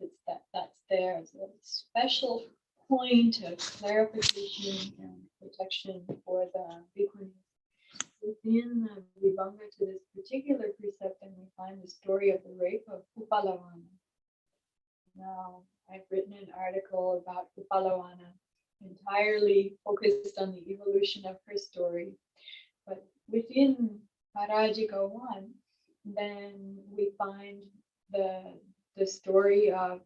that's there as a special point of clarification and protection for the bhikkhunis. Within the Vibhanga to this particular precept, and we find the story of the rape of Upalavana. Now, I've written an article about Upalavana entirely focused on the evolution of her story. But within Parajika 1, then we find the story of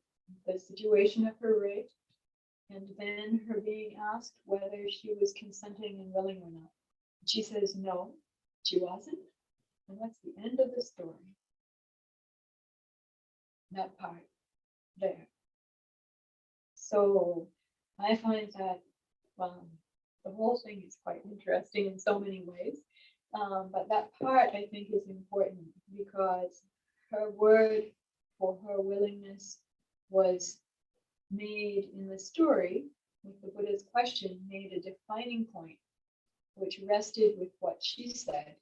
the situation of her rape, and then her being asked whether she was consenting and willing or not. She says no, she wasn't. And that's the end of the story. That part there. So I find that the whole thing is quite interesting in so many ways. But that part I think is important because her word for her willingness was made in the story with the Buddha's question, made a defining point, which rested with what she said,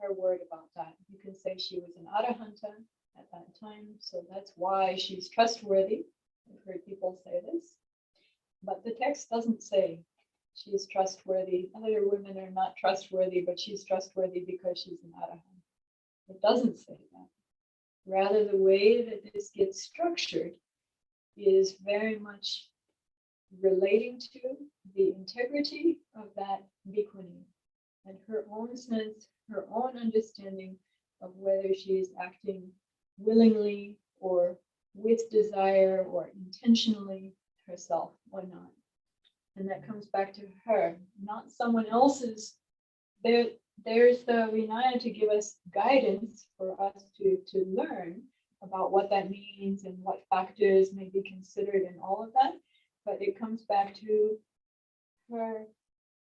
her word about that. You can say she was an arahanta at that time, so that's why she's trustworthy. I've heard people say this, but the text doesn't say she's trustworthy. Other women are not trustworthy, but she's trustworthy because she's an arahant. It doesn't say that. Rather, the way that this gets structured is very much relating to the integrity of that bhikkhuni and her own sense, her own understanding of whether she is acting willingly or with desire or intentionally herself or not. And that comes back to her, not someone else's. There's the Vinaya to give us guidance for us to learn about what that means and what factors may be considered and all of that. But it comes back to her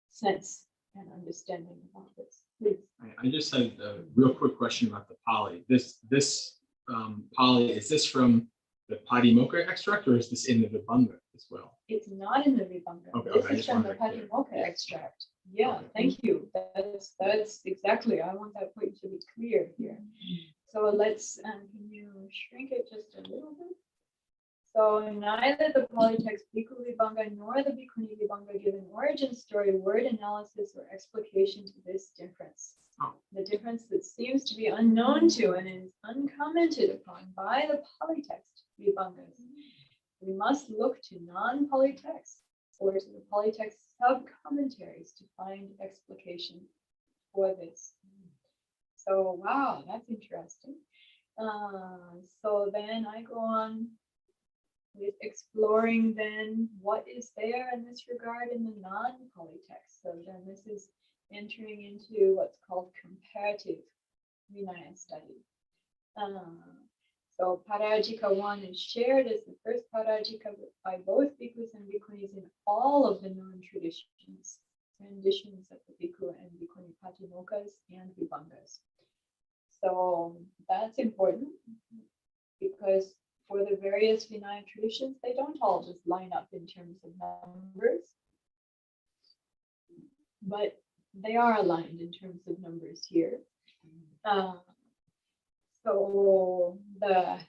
sense and understanding about this. Please. I just had a real quick question about the Pali. This Pali, is this from the Patimokkha extract or is this in the Vibhanga as well? It's not in the Vibhanga. Okay, This I is just from the wanted to be clear. Patimokkha extract. Yeah, Okay. thank you. That's exactly. I want that point to be clear here. So let's, can you shrink it just a little bit? So neither the polytext Bhikkhu Vibhanga nor the Bhikkhuni Vibhanga give an origin story, word analysis, or explication to this difference. Oh. The difference that seems to be unknown to and is uncommented upon by the polytext Vibhangas. We must look to non-polytext or to the polytext sub-commentaries to find explication for this. So, wow, that's interesting. So then I go on with exploring then what is there in this regard in the non-polytext. So then this is entering into what's called comparative Vinaya study. So Parajika 1 is shared as the first Parajika by both bhikkhus and bhikkhunis in all of the non-traditions, renditions of the bhikkhu and bhikkhuni Patimokkha's and Vibhangas. So that's important because for the various Vinaya traditions, they don't all just line up in terms of numbers, but they are aligned in terms of numbers here. So the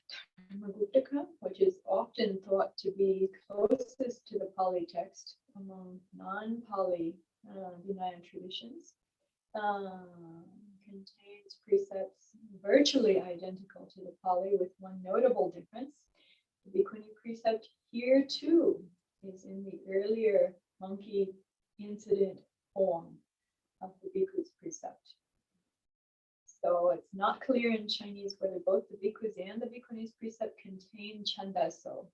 Dharmaguptaka, which is often thought to be closest to the Pali text among non-Pali Vinaya traditions, contains precepts virtually identical to the Pali with one notable difference. The Bhikkhuni precept here too is in the earlier monkey incident form of the Bhikkhu's precept. So it's not clear in Chinese whether both the bhikkhus and the bhikkhuni's precept contain chandaso.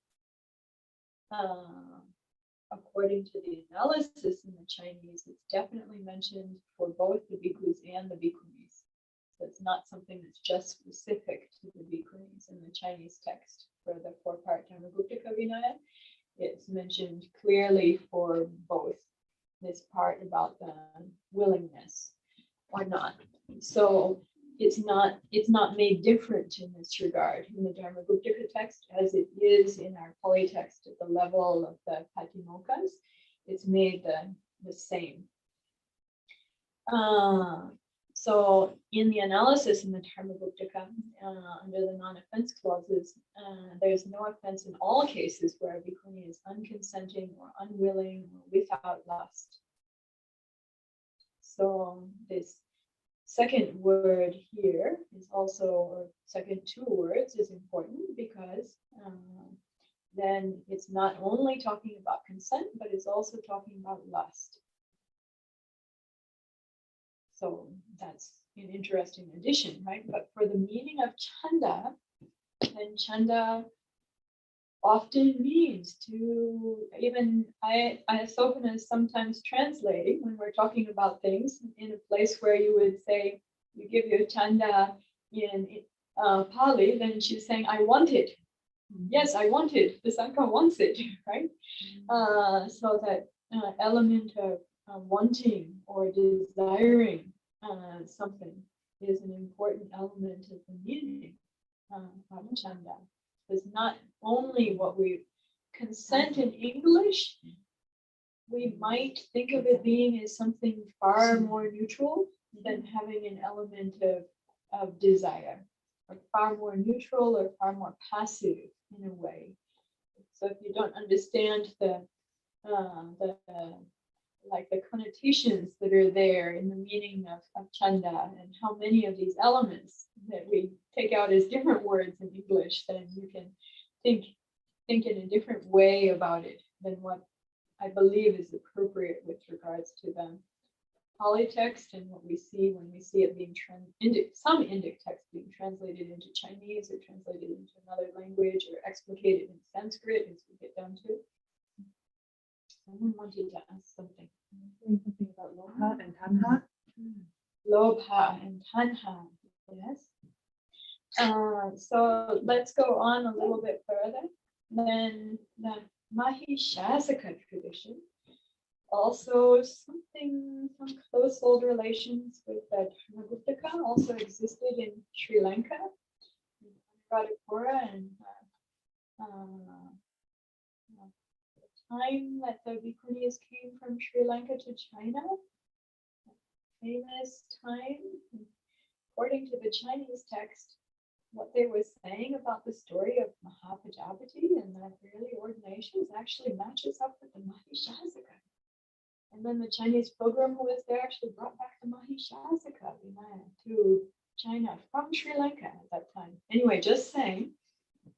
According to the analysis in the Chinese, it's definitely mentioned for both the bhikkhus and the bhikkhunis. So it's not something that's just specific to the bhikkhunis in the Chinese text for the four-part Dharmaguptaka Vinaya. It's mentioned clearly for both. This part about the willingness or not. So it's not made different in this regard in the Dharmaguptaka text as it is in our Pali text at the level of the Patimokkha's. It's made the same. So in the analysis in the Dharmaguptaka, under the non-offense clauses, there's no offense in all cases where a bhikkhuni is unconsenting or unwilling or without lust. So this second word here is also, or second two words is important because then it's not only talking about consent, but it's also talking about lust. So that's an interesting addition, right? But for the meaning of chanda, then chanda often means to, even Sopana is sometimes translating when we're talking about things in a place where you would say, you give your chanda in Pali, then she's saying, I want it. Yes, I want it. The Sangha wants it, right? So that element of wanting or desiring something is an important element of the meaning of chanda. It's not only what we consent in English, we might think of it being as something far more neutral than having an element of desire, or far more neutral or far more passive in a way. So if you don't understand the connotations that are there in the meaning of chanda and how many of these elements that we take out as different words in English, then you can think in a different way about it than what I believe is appropriate with regards to the Pali text and what we see when we see it being some Indic text being translated into Chinese or translated into another language or explicated in Sanskrit as we get down to it. Someone wanted to ask something. Something about lobha and tanha. Lobha and tanha, yes. So let's go on a little bit further. Then the Mahishasaka tradition, also some close old relations with the Dharmaguptaka, also existed in Sri Lanka, in Anuradhapura, and the time that the Bhikkhunis came from Sri Lanka to China, famous time, according to the Chinese text, what they were saying about the story of Mahapajapati and the early ordinations actually matches up with the Mahishasaka. And then the Chinese pilgrim who was there actually brought back the Mahishasaka Vinaya to China from Sri Lanka at that time. Anyway, just saying,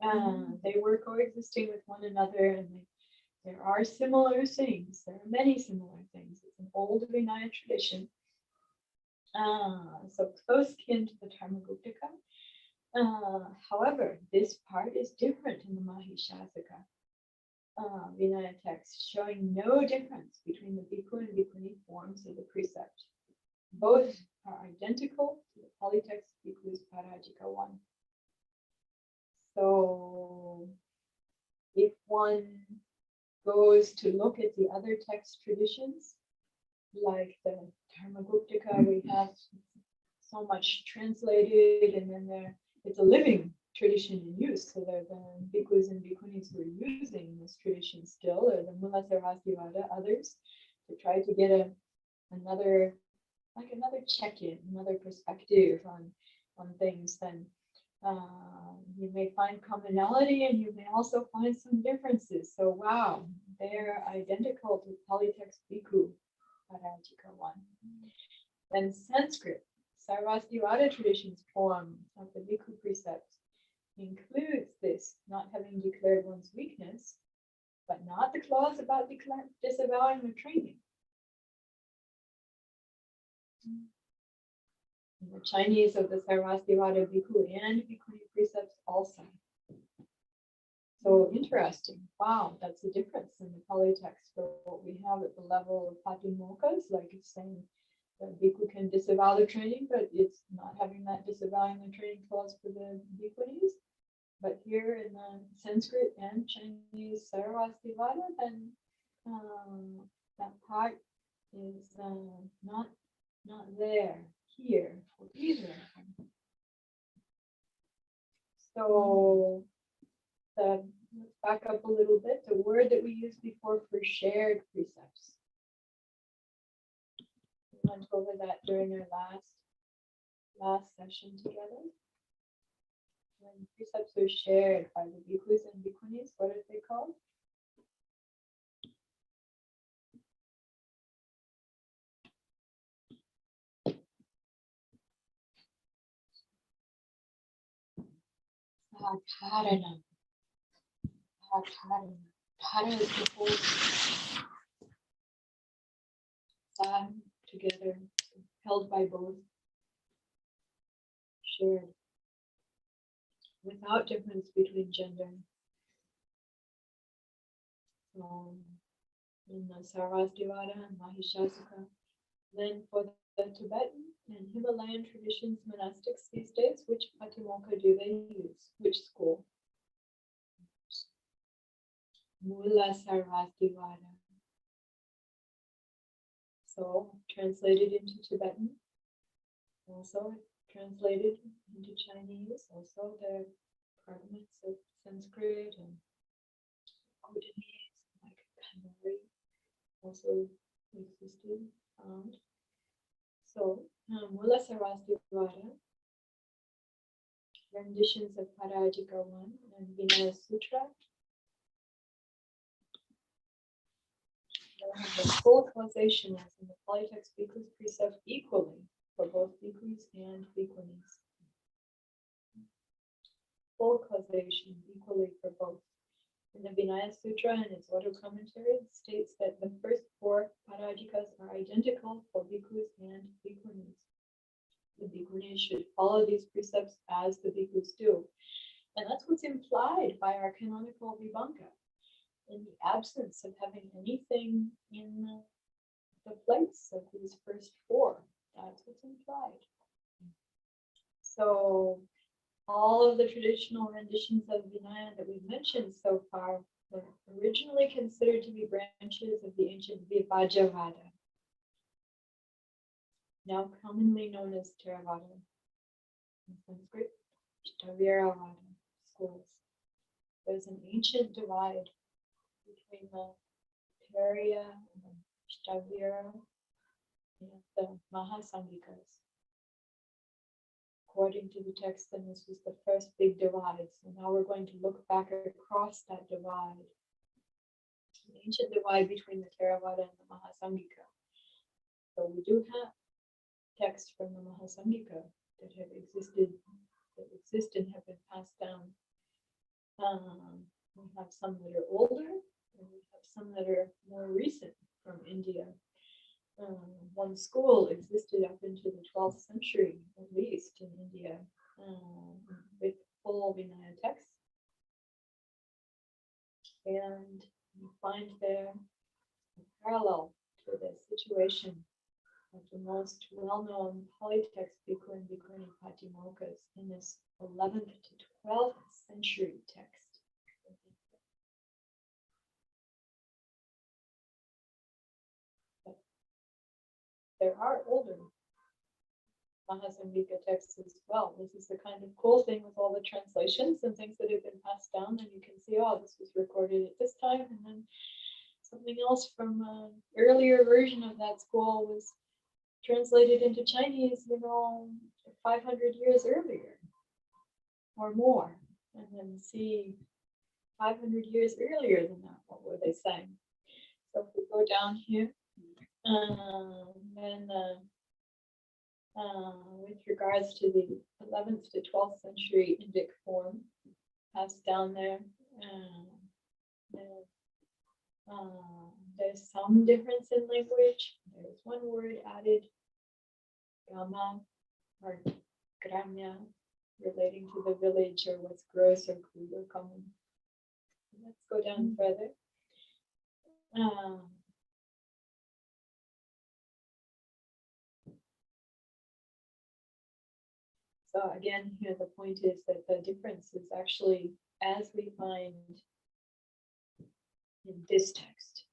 they were coexisting with one another, and there are similar things. There are many similar things. It's an old Vinaya tradition. So close kin to the Dharmaguptaka. However, this part is different in the Mahishasaka Vinaya text, showing no difference between the Bhikkhu and Bhikkhuni forms of the precept. Both are identical to the Pali text Bhikkhu's Parajika 1. So if one goes to look at the other text traditions, like the Dharmaguptaka, we have so much translated, and then it's a living tradition in use. So the bhikkhus and bhikkhunis who are using this tradition still, or the Mula Sarvastivada, others, to try to get another check-in, another perspective on things, then you may find commonality, and you may also find some differences. So wow, they're identical to Pali text Bhikkhu Parajika 1. Then Sanskrit, Sarvastivada tradition's form of the Bhikkhu precepts includes this, not having declared one's weakness, but not the clause about disavowing the training. The Chinese of the Sarvastivada Bhikkhu and Bhikkhuni precepts also. So interesting. Wow, that's a difference in the Pali text for what we have at the level of Patimokkha's, like it's saying that Bhikkhu can disavow the training, but it's not having that disavowing the training clause for the Bhikkhunis. But here in the Sanskrit and Chinese Sarvastivada, then that part is not there here for either of them. So let's back up a little bit. The word that we used before for shared precepts. We went over that during our last session together. When precepts are shared by the bhikkhus and bhikkhunis, what are they called? Sadharana. Dhara is the whole together, held by both, shared, without difference between gender. In the Sarasvati and Mahishasaka. Then for the Tibetan and Himalayan traditions, monastics these days, which Patimokkha do they use? Which school? Mula Sarasvati. So translated into Tibetan, also translated into Chinese, also the fragments of Sanskrit and Bhutanese, like Kanuri, also existed, found. So, Mula Sarasvati, renditions of Parajika 1 and Vinaya Sutra. The full causation as in the polytext bhikkhus precept equally for both bhikkhus and bhikkhunis. Full causation equally for both. In the Vinaya Sutra and its auto commentary, it states that the first 4 parajikas are identical for bhikkhus and bhikkhunis. The bhikkhunis should follow these precepts as the bhikkhus do. And that's what's implied by our canonical vibhanka. In the absence of having anything in the place of these first 4, that's what's implied. So all of the traditional renditions of Vinaya that we've mentioned so far were originally considered to be branches of the ancient Vibhajavada, now commonly known as Theravada, in Sanskrit, Shtaviravada schools. There's an ancient divide between the Therya and the Shtavira and the Mahasamgikas. According to the text, then this was the first big divide. So now we're going to look back across that divide, the ancient divide between the Theravada and the Mahasamgika. So we do have texts from the Mahasamgika that have existed, that exist and have been passed down. We have some that are older, and we have some that are more recent from India. One school existed up into the 12th century, at least in India, with full Vinaya texts. And you find there a parallel to the situation of the most well-known polytext bhikkhu and bhikkhuni Patimokkha's in this 11th to 12th century text. There are older Mahasamgika texts as well. This is the kind of cool thing with all the translations and things that have been passed down. And you can see, oh, this was recorded at this time. And then something else from an earlier version of that school was translated into Chinese, 500 years earlier or more. And then see 500 years earlier than that, what were they saying? So if we go down here, then with regards to the 11th to 12th century Indic form passed down there, there's some difference in language. There's one word added, gama or gramya, relating to the village or what's gross or crude or common. Let's go down further. So again, here the point is that the difference is actually, as we find in this text.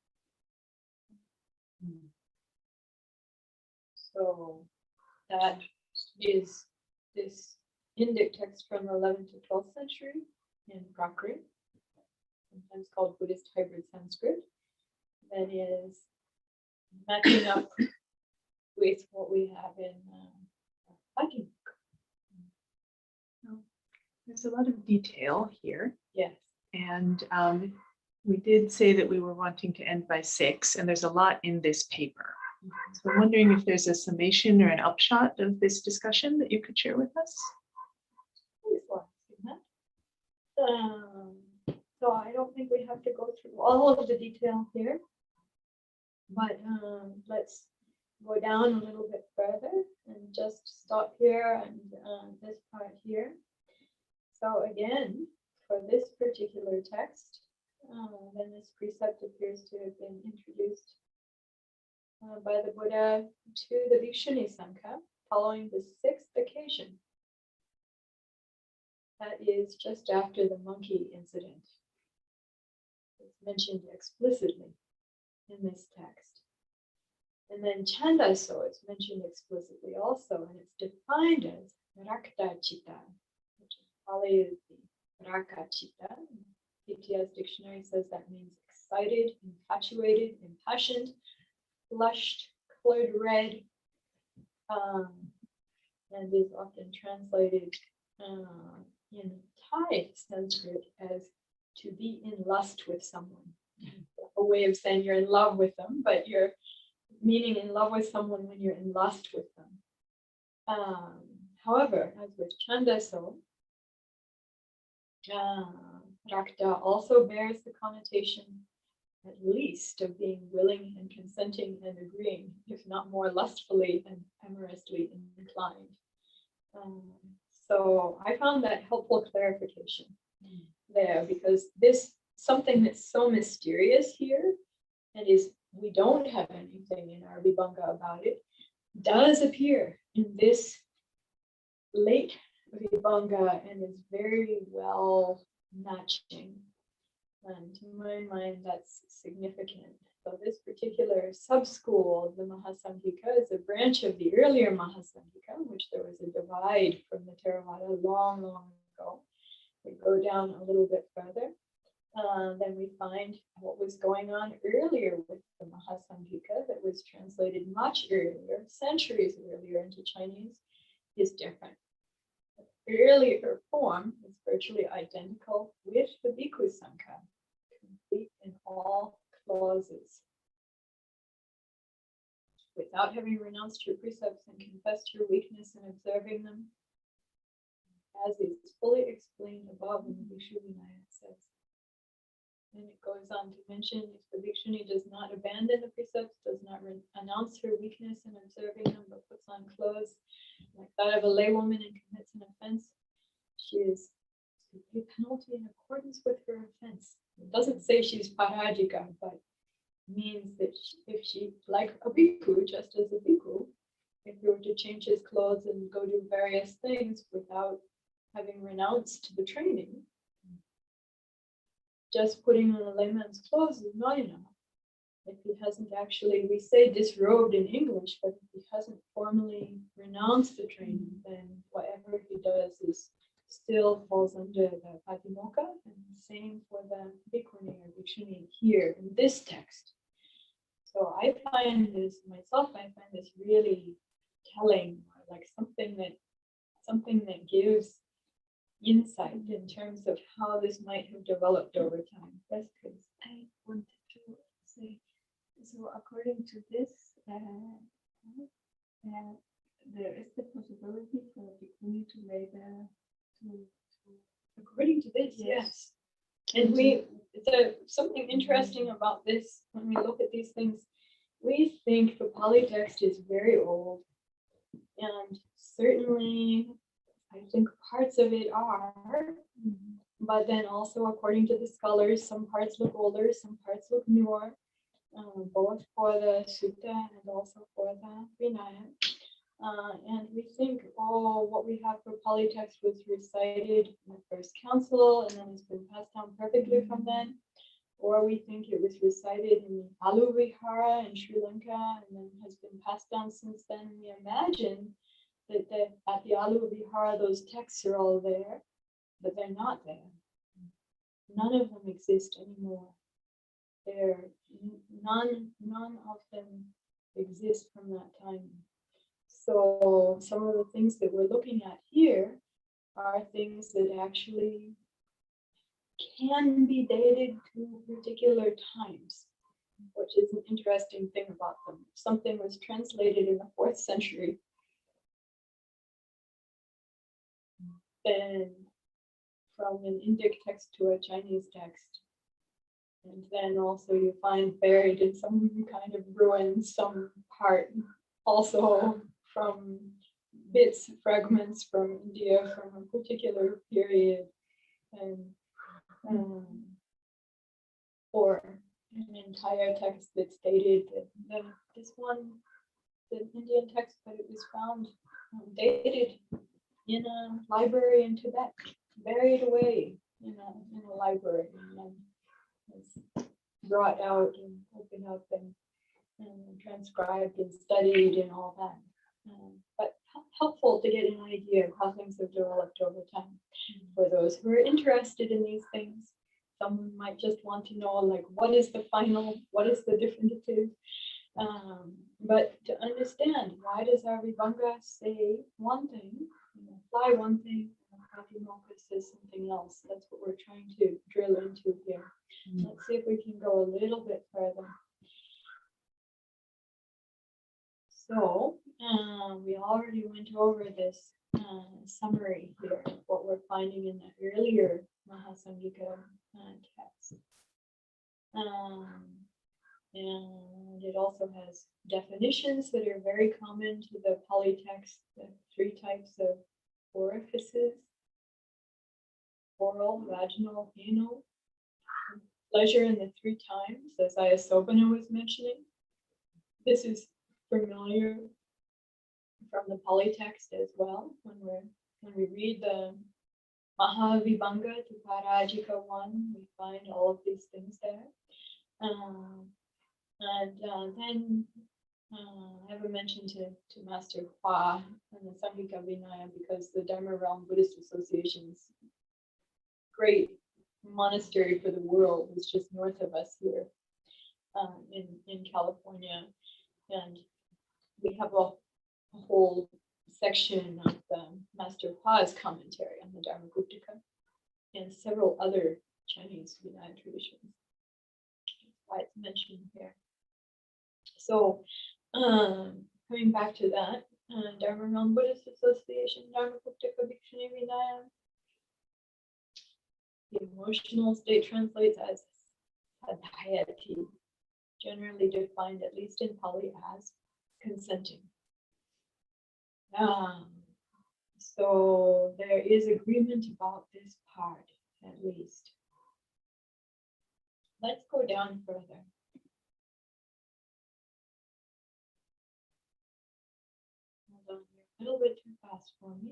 So that is this Indic text from the 11th to 12th century in Prakrit, sometimes called Buddhist hybrid Sanskrit, that is matching up with what we have in Patimokkha. There's a lot of detail here. Yes. And we did say that we were wanting to end by 6, and there's a lot in this paper. So I'm wondering if there's a summation or an upshot of this discussion that you could share with us. Thanks for asking that. So I don't think we have to go through all of the detail here, but let's go down a little bit further and just stop here and this part here. So again, for this particular text, then this precept appears to have been introduced by the Buddha to the Bhikshuni Sangha following the 6th occasion. That is just after the monkey incident. It's mentioned explicitly in this text. And then Chandaso is mentioned explicitly also, and it's defined as Rakta Chitta, which is Pali is the Raka Chitta. PTS dictionary says that means excited, infatuated, impassioned, flushed, colored red, and is often translated in Thai Sanskrit as to be in lust with someone. A way of saying you're in love with them, but you're meaning in love with someone when you're in lust with them. However, as with Chandaso, Rakta also bears the connotation at least of being willing and consenting and agreeing, if not more lustfully and amorously inclined. So I found that helpful clarification there, because this something that's so mysterious here, and is we don't have anything in our Vibhanga about it, does appear in this late Vibhanga and is very well matching. And to my mind, that's significant. So this particular sub-school of the Mahasamghika is a branch of the earlier Mahasamghika, in which there was a divide from the Theravada long, long ago. We go down a little bit further. Then we find what was going on earlier with the Mahasamghika that was translated much earlier, centuries earlier into Chinese, is different. The earlier form is virtually identical with the Bhikkhu Sangha, complete in all clauses. Without having renounced your precepts and confessed your weakness in observing them, as is fully explained above in the Bhikshu Vinaya says. And it goes on to mention, if the Bhikshuni does not abandon the precepts, does not announce her weakness in observing them, but puts on clothes like that of a laywoman and commits an offense, she is to pay penalty in accordance with her offense. It doesn't say she's parajika, but means that if she, like a bhikkhu, just as a bhikkhu, if he were to change his clothes and go do various things without having renounced the training, just putting on a layman's clothes is not enough. If he hasn't actually, we say disrobed in English, but if he hasn't formally renounced the training, then whatever he does is still falls under the patimokkha, and the same for the bhikkhuni or bhikshuni here in this text. So I find this myself, I find this really telling, like something that gives insight in terms of how this might have developed over time. Yes, please. I wanted to say, so according to this, there is the possibility for a bhikkhuni to lay there to According to this, yes. And something interesting about this, when we look at these things, we think the Pali text is very old, and certainly I think parts of it are, but then also according to the scholars, some parts look older, some parts look newer, both for the Sutta and also for the Vinaya. And we think, what we have for Pali text was recited in the first council and then has been passed down perfectly from then. Or we think it was recited in Alu Vihara in Sri Lanka and then has been passed down since then. We imagine that at the Alu Vihara, those texts are all there, but they're not there. None of them exist anymore. None of them exist from that time. So some of the things that we're looking at here are things that actually can be dated to particular times, which is an interesting thing about them. Something was translated in the 4th century, then from an Indic text to a Chinese text. And then also you find buried in some kind of ruin, some part also from bits, fragments from India from a particular period, and or an entire text that stated that this one, the Indian text, but it was found dated in a library in Tibet, buried away in a library, and then was brought out and opened up and transcribed and studied and all that. But helpful to get an idea of how things have developed over time. For those who are interested in these things, someone might just want to know, like, what is the final, what is the definitive? But to understand, why does our Vibhanga say one thing, apply one thing, and Pratimokkha says something else? That's what we're trying to drill into here. Let's see if we can go a little bit further. So we already went over this summary here, what we're finding in the earlier Mahasamgika text. And it also has definitions that are very common to the Pali text, the 3 types of orifices: oral, vaginal, anal. Pleasure in the 3 times, as Ayasobana was mentioning. This is familiar from the Pali text as well. When we read the Mahavibhanga to Parajika 1, we find all of these things there. Then I have a mention to Master Hua and the Samhika Vinaya, because the Dharma Realm Buddhist Association's great monastery for the world is just north of us here in California. And we have a whole section of Master Hua's commentary on the Dharma-guptaka and several other Chinese Vinaya traditions. That's why it's mentioned here. So coming back to that, Dharma Realm Buddhist Association, Dharma-guptaka Bhikshuni Vinaya. The emotional state translates as sadhyati, generally defined, at least in Pali, as consenting. So there is agreement about this part, at least. Let's go down further. Hold on, you're a little bit too fast for me.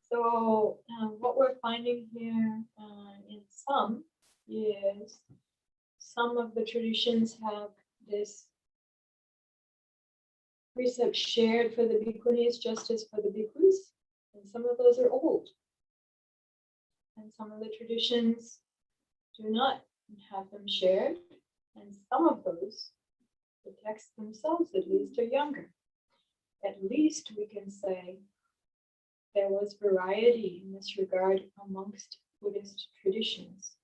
So what we're finding here in some is some of the traditions have this precept shared for the bhikkhunis just as for the bhikkhus, and some of those are old. And some of the traditions do not have them shared, and some of those, the texts themselves at least, are younger. At least we can say there was variety in this regard amongst Buddhist traditions.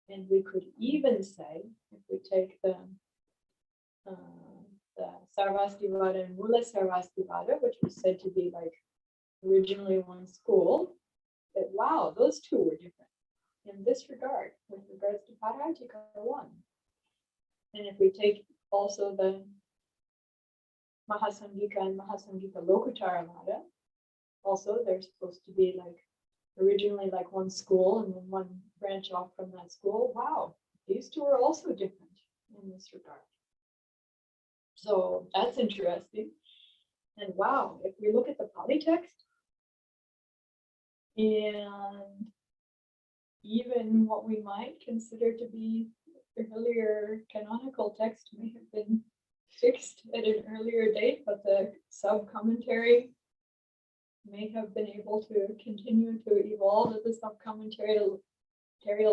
And we could even say, if we take the Sarvastivada and Mula Sarvastivada, which was said to be like originally one school, that wow, those two were different in this regard, with regards to Parajika 1. And if we take also the Mahasamgika and Mahasamgika Lokuttaramada, also they're supposed to be like originally like one school and then one branch off from that school. Wow, these two are also different in this regard. So that's interesting. And wow, if we look at the Pali text, and even what we might consider to be earlier canonical text may have been fixed at an earlier date, but the sub-commentary may have been able to continue to evolve at the sub-commentary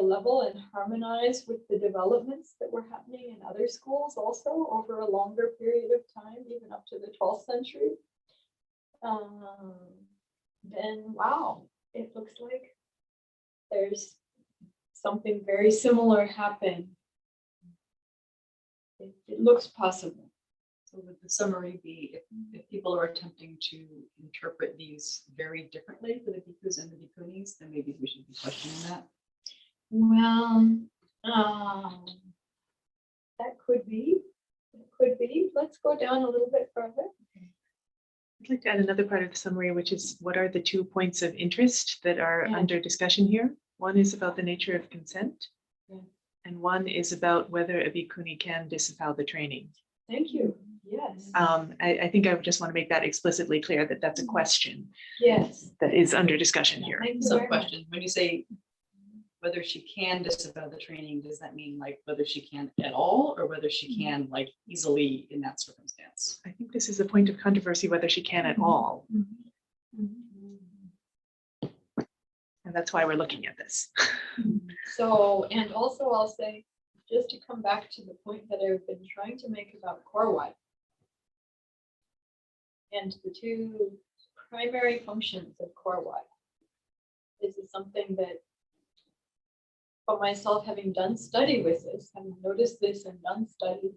level and harmonize with the developments that were happening in other schools also over a longer period of time, even up to the 12th century. Then wow, it looks like there's something very similar happen. It looks possible. So would the summary be, if people are attempting to interpret these very differently for the bhikkhus and the bhikkhunis, then maybe we should be questioning that? Well, that could be. let's go down a little bit further. I'd like to add another part of the summary, which is what are the 2 points of interest that are Yeah. under discussion here? One is about the nature of consent. Yeah. And one is about whether a bhikkhuni can disavow the training. Thank you. Yes. I think I would just want to make that explicitly clear that that's a question Yes. that is under discussion here. Thank you Some very much. question, when you say whether she can disavow the training, does that mean like whether she can at all or whether she can like easily in that circumstance? I think this is a point of controversy whether she can at all. And that's why we're looking at this. So, and also I'll say, just to come back to the point that I've been trying to make about Korwat and the 2 primary functions of Korwat. This is something that for myself, having done study with this, having noticed this and done study,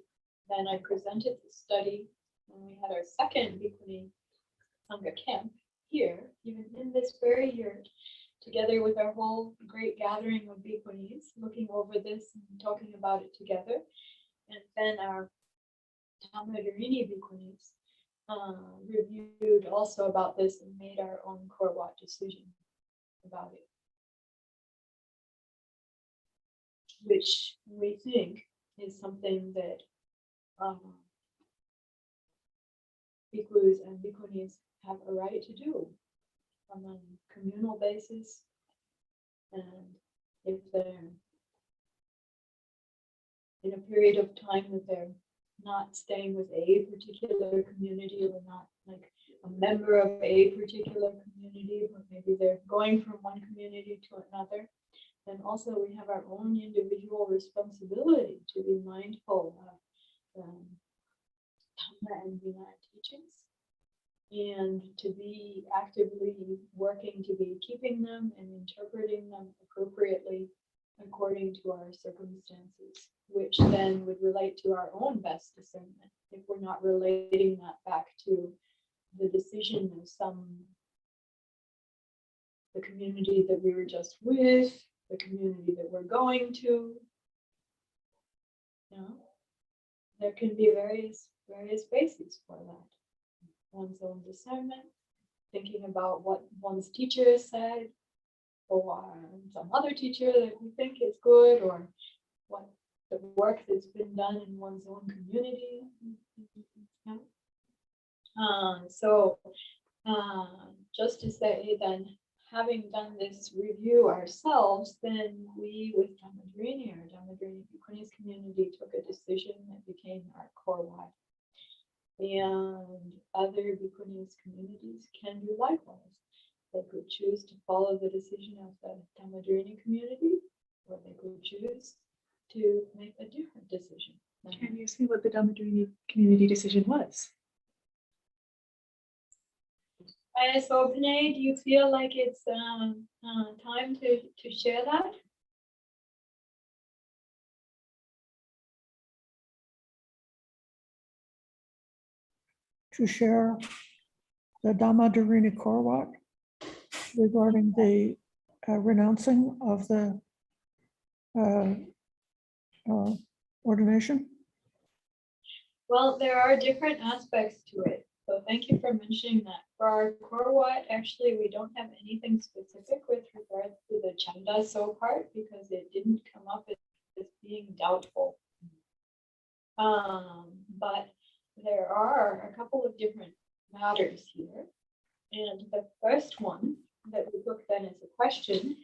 then I presented the study when we had our second Bhikkhuni Sangha camp here, even in this very year, together with our whole great gathering of Bhikkhunis, looking over this and talking about it together. And then our Dhammadharini Bhikkhunis reviewed also about this and made our own Korwat decision about it, which we think is something that bhikkhus and bhikkhunis have a right to do on a communal basis. And if they're in a period of time that they're not staying with a particular community or not like a member of a particular community, but maybe they're going from one community to another, then also we have our own individual responsibility to be mindful of Dhamma and Vinaya teachings and to be actively working to be keeping them and interpreting them appropriately according to our circumstances, which then would relate to our own best discernment if we're not relating that back to the decision of the community that we were just with, the community that we're going to. You know, there can be various bases for that. One's own discernment, thinking about what one's teacher has said, or some other teacher that we think is good, or what the work that's been done in one's own community. Yeah. Just to say then, having done this review ourselves, then we with Dhammadharini, our Dhammadharini Bhikkhunis community, took a decision that became our Korwat. And other Bhikkhunis communities can do likewise. They could choose to follow the decision of the Dhammadharini community, or they could choose to make a different decision. Can you see what the Dhammadharini community decision was? So, Vinay, do you feel like it's time to share that? To share the Dhammadharini Korwat regarding the renouncing of the ordination? Well, there are different aspects to it. So thank you for mentioning that. For our Korwat, actually, we don't have anything specific with regards to the Chanda so part because it didn't come up as being doubtful. But there are a couple of different matters here. And the first one that we took then as a question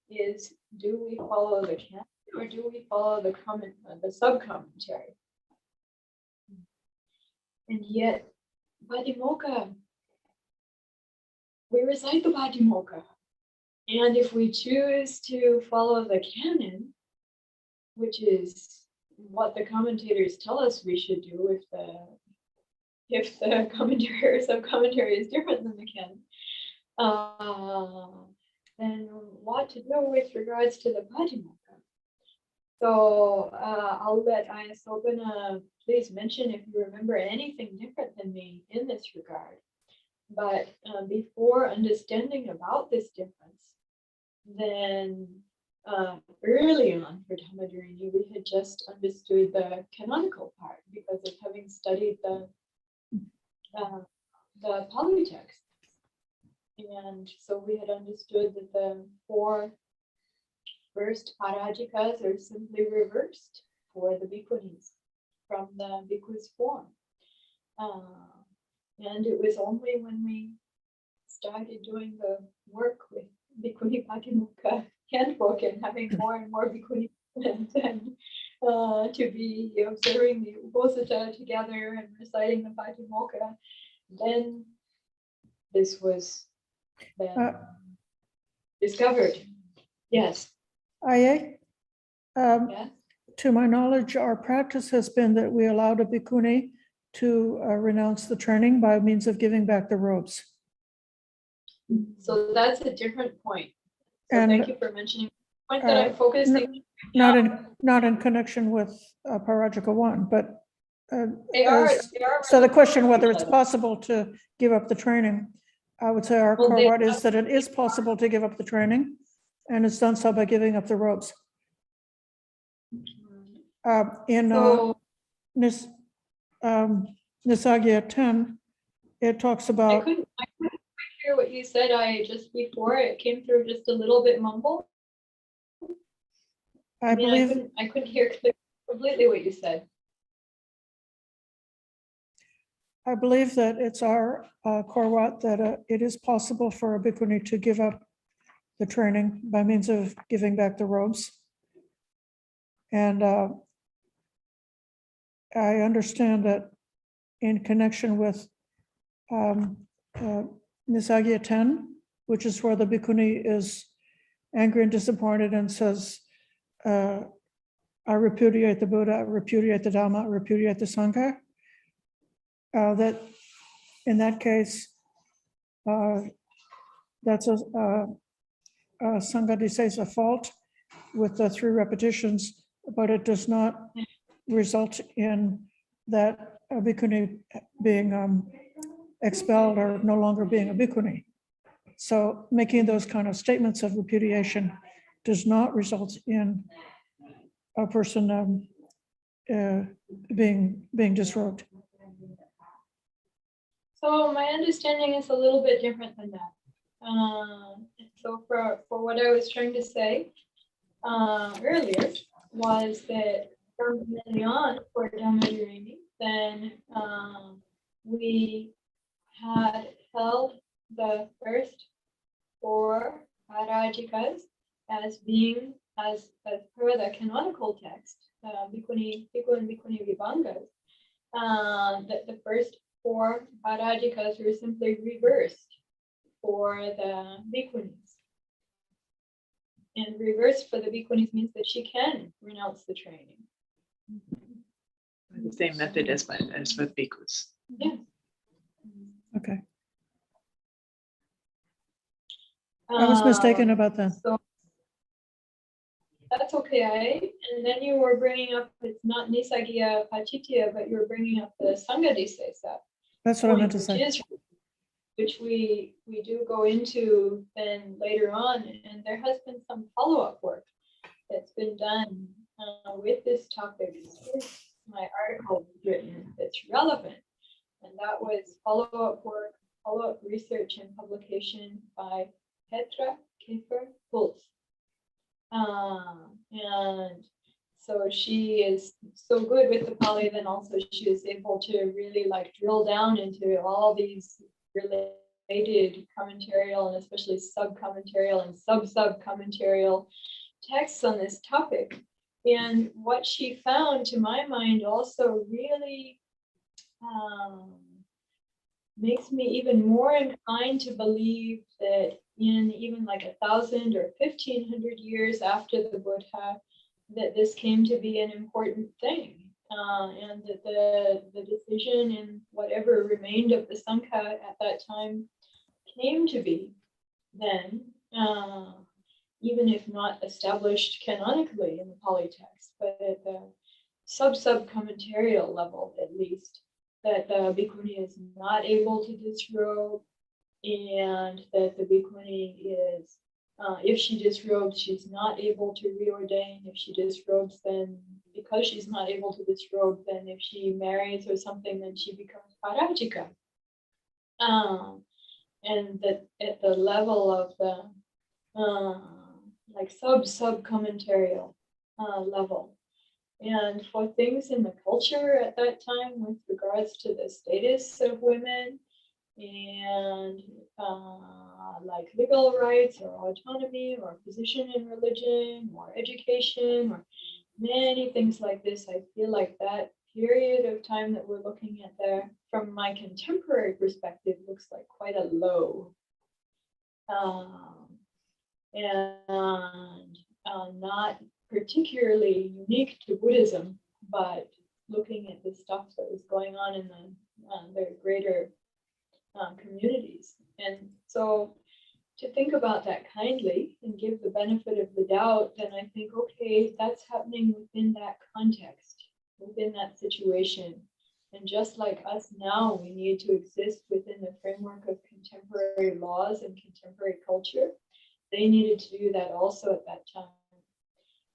is, do we follow the canon or do we follow the sub-commentary? And yet, Bhadimokkha, we recite the Bhadimokkha. And if we choose to follow the canon, which is what the commentators tell us we should do if the commentary or sub-commentary is different than the canon, then what to do with regards to the Bhadimokkha. So I'll let Ayasopana please mention if you remember anything different than me in this regard. But before understanding about this difference, then early on for Dhammadharani, we had just understood the canonical part because of having studied the Pali text. And so we had understood that the 4 first parajikas are simply reversed for the bhikkhunis from the bhikkhu's form. And it was only when we started doing the work with Bhikkhuni Patimokkha handbook and having more and more bhikkhuni and to be observing the Uposatha together and reciting the Patimokkha, then this was then discovered. Yes. Aye. Yes. To my knowledge, our practice has been that we allowed a bhikkhuni to renounce the training by means of giving back the robes. So that's a different point. So And, thank you for mentioning the point that I'm focusing. Not in connection with Parajika 1, but They are. so the question whether it's possible to give up the training, I would say our Well, core what is that it is possible to give up the training, and it's done so by giving up the robes. In So Nisagya 10, it talks I about, couldn't quite hear what you said. Just before it came through just a little bit mumbled. I believe, I couldn't hear completely what you said. I believe that it's our korwat that it is possible for a bhikkhuni to give up the training by means of giving back the robes. And I understand that in connection with Nisagya 10, which is where the bhikkhuni is angry and disappointed and says, I repudiate the Buddha, I repudiate the Dhamma, I repudiate the Sangha. That in that case, that's a Sangha says a fault with the 3 repetitions, but it does not result in that a bhikkhuni being expelled or no longer being a bhikkhuni. So making those kind of statements of repudiation does not result in a person being disrobed. So my understanding is a little bit different than that. So for what I was trying to say earlier was that from then on for Dhammadharani, then we had held the first 4 parajikas as being as per the canonical text, Bhikkhu and Bhikkhuni Vibhangas, that the first 4 parajikas were simply reversed for the bhikkhunis. And reversed for the bhikkhunis means that she can renounce the training. The same method as with bhikkhus. Yeah. Okay. I was mistaken Um, about that. So that's okay. And then you were bringing up, it's not Nisagya Pachitya, but you were bringing up the Sanghadisesa. That's what I meant to say. Which we do go into then later on, and there has been some follow-up work that's been done with this topic. My article was written that's relevant, and that was follow-up work, follow-up research and publication by Petra Kiefer-Puls. And so she is so good with the Pali, then also she is able to really like drill down into all these related commentarial and especially sub-commentarial and sub-commentarial texts on this topic. And what she found, to my mind, also really makes me even more inclined to believe that in even like 1,000 or 1,500 years after the Buddha, that this came to be an important thing. And that the decision in whatever remained of the Sangha at that time came to be then, even if not established canonically in the Pali text, but at the sub-commentarial level at least, that the bhikkhuni is not able to disrobe, and that the bhikkhuni is If she disrobes, she's not able to reordain. If she disrobes, then because she's not able to disrobe, then if she marries or something, then she becomes parajika. And that at the level of the like sub-commentarial level. And for things in the culture at that time with regards to the status of women and like legal rights or autonomy or position in religion or education or many things like this, I feel like that period of time that we're looking at there from my contemporary perspective looks like quite a low. And not particularly unique to Buddhism, but looking at the stuff that was going on in the greater communities. And so to think about that kindly and give the benefit of the doubt, then I think, okay, that's happening within that context, within that situation. And just like us now, we need to exist within the framework of contemporary laws and contemporary culture. They needed to do that also at that time.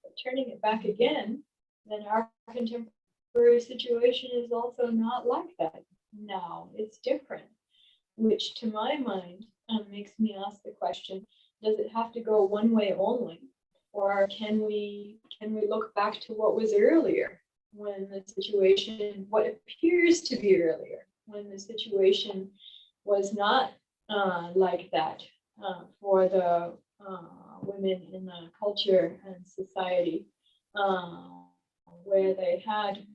But turning it back again, then our contemporary situation is also not like that now. It's different, which to my mind makes me ask the question, does it have to go one way only? Or can we look back to what was earlier, when the situation, what appears to be earlier, when the situation was not like that for the women in the culture and society, where they had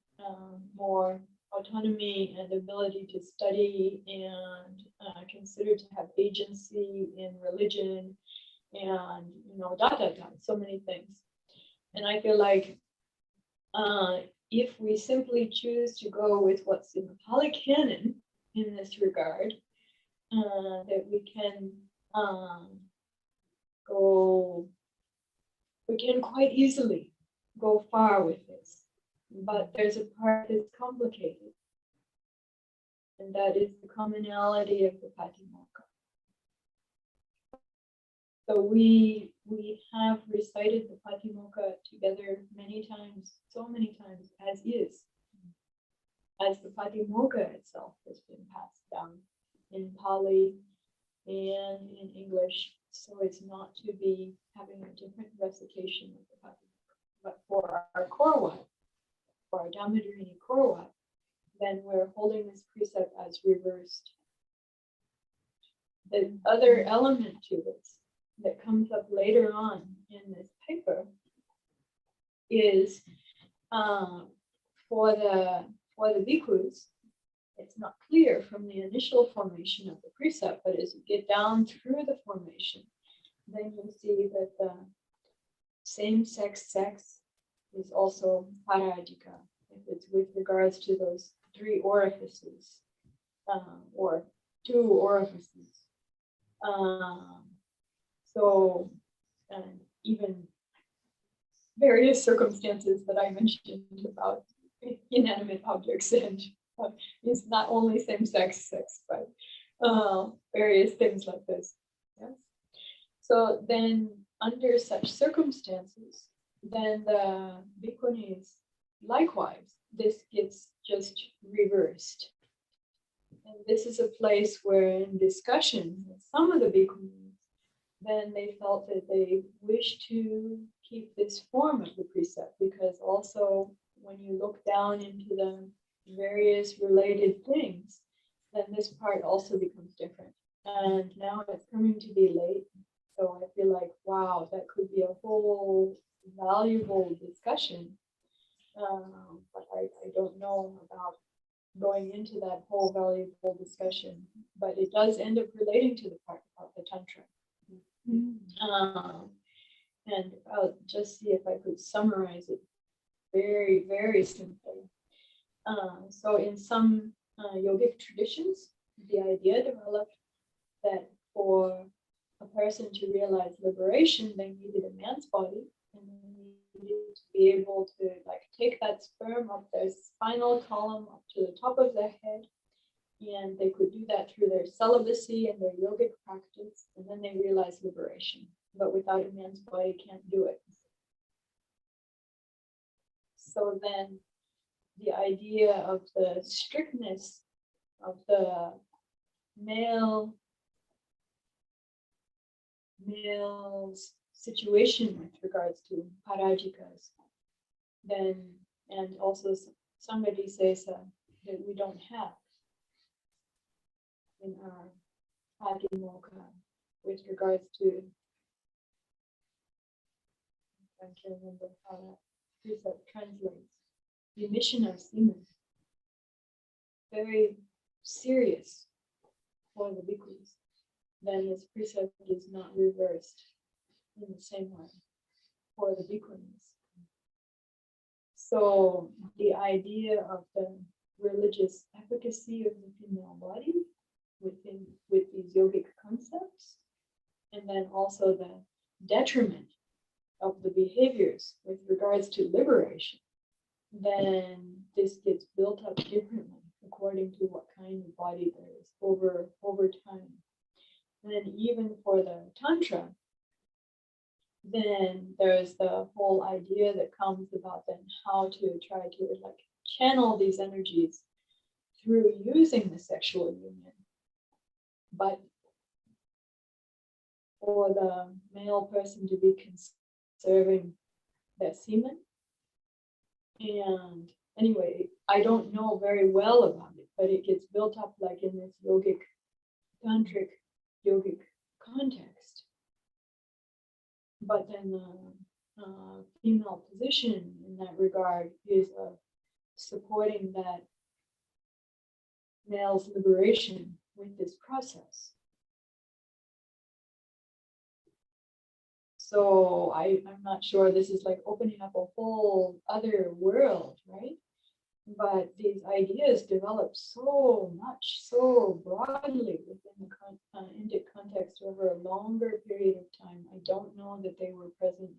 more autonomy and ability to study and considered to have agency in religion and, so many things. And I feel like if we simply choose to go with what's in the Pali Canon in this regard, that we can quite easily go far with this. But there's a part that's complicated, and that is the commonality of the Patimokkha. So we have recited the Patimokkha together many times, so many times, as is, as the Patimokkha itself has been passed down in Pali and in English. So it's not to be having a different recitation of the Patimokkha. But for our Korwa, for our Dhammadrini Korwa, then we're holding this precept as reversed. The other element to this that comes up later on in this paper is for the bhikkhus, it's not clear from the initial formation of the precept, but as you get down through the formation, then you see that the same-sex sex is also parajika, if it's with regards to those 3 orifices, or 2 orifices. So even various circumstances that I mentioned about inanimate objects and it's not only same-sex sex, but various things like this. Yes. So then under such circumstances, then the bhikkhunis, likewise, this gets just reversed. And this is a place where in discussion with some of the bhikkhunis, then they felt that they wish to keep this form of the precept, because also when you look down into the various related things, then this part also becomes different. And now it's coming to be late. So I feel like, wow, that could be a whole valuable discussion. But I don't know about going into that whole valuable discussion. But it does end up relating to the part about the Tantra. And I'll just see if I could summarize it very, very simply. So in some yogic traditions, the idea developed that for a person to realize liberation, they needed a man's body, and they needed to be able to take that sperm up their spinal column up to the top of their head, and they could do that through their celibacy and their yogic practice, and then they realized liberation. but without a man's body can't do it. So then the idea of the strictness of the male's situation with regards to parajikas, then, and also somebody says that we don't have in our Adimoka with regards to, I can't remember how that precept translates, the emission of semen. Very serious for the bhikkhus. Then this precept is not reversed in the same way for the bhikkhunis. So the idea of the religious efficacy of the female body with these yogic concepts, and then also the detriment of the behaviors with regards to liberation, then this gets built up differently according to what kind of body there is over time. And then even for the Tantra, then there's the whole idea that comes about then how to try to like channel these energies through using the sexual union. But for the male person to be conserving their semen. And anyway, I don't know very well about it, but it gets built up like in this yogic, tantric yogic context. But then the female position in that regard is supporting that male's liberation with this process. So I'm not sure, this is like opening up a whole other world, right? But these ideas develop so much, so broadly within the Indic context over a longer period of time. I don't know that they were present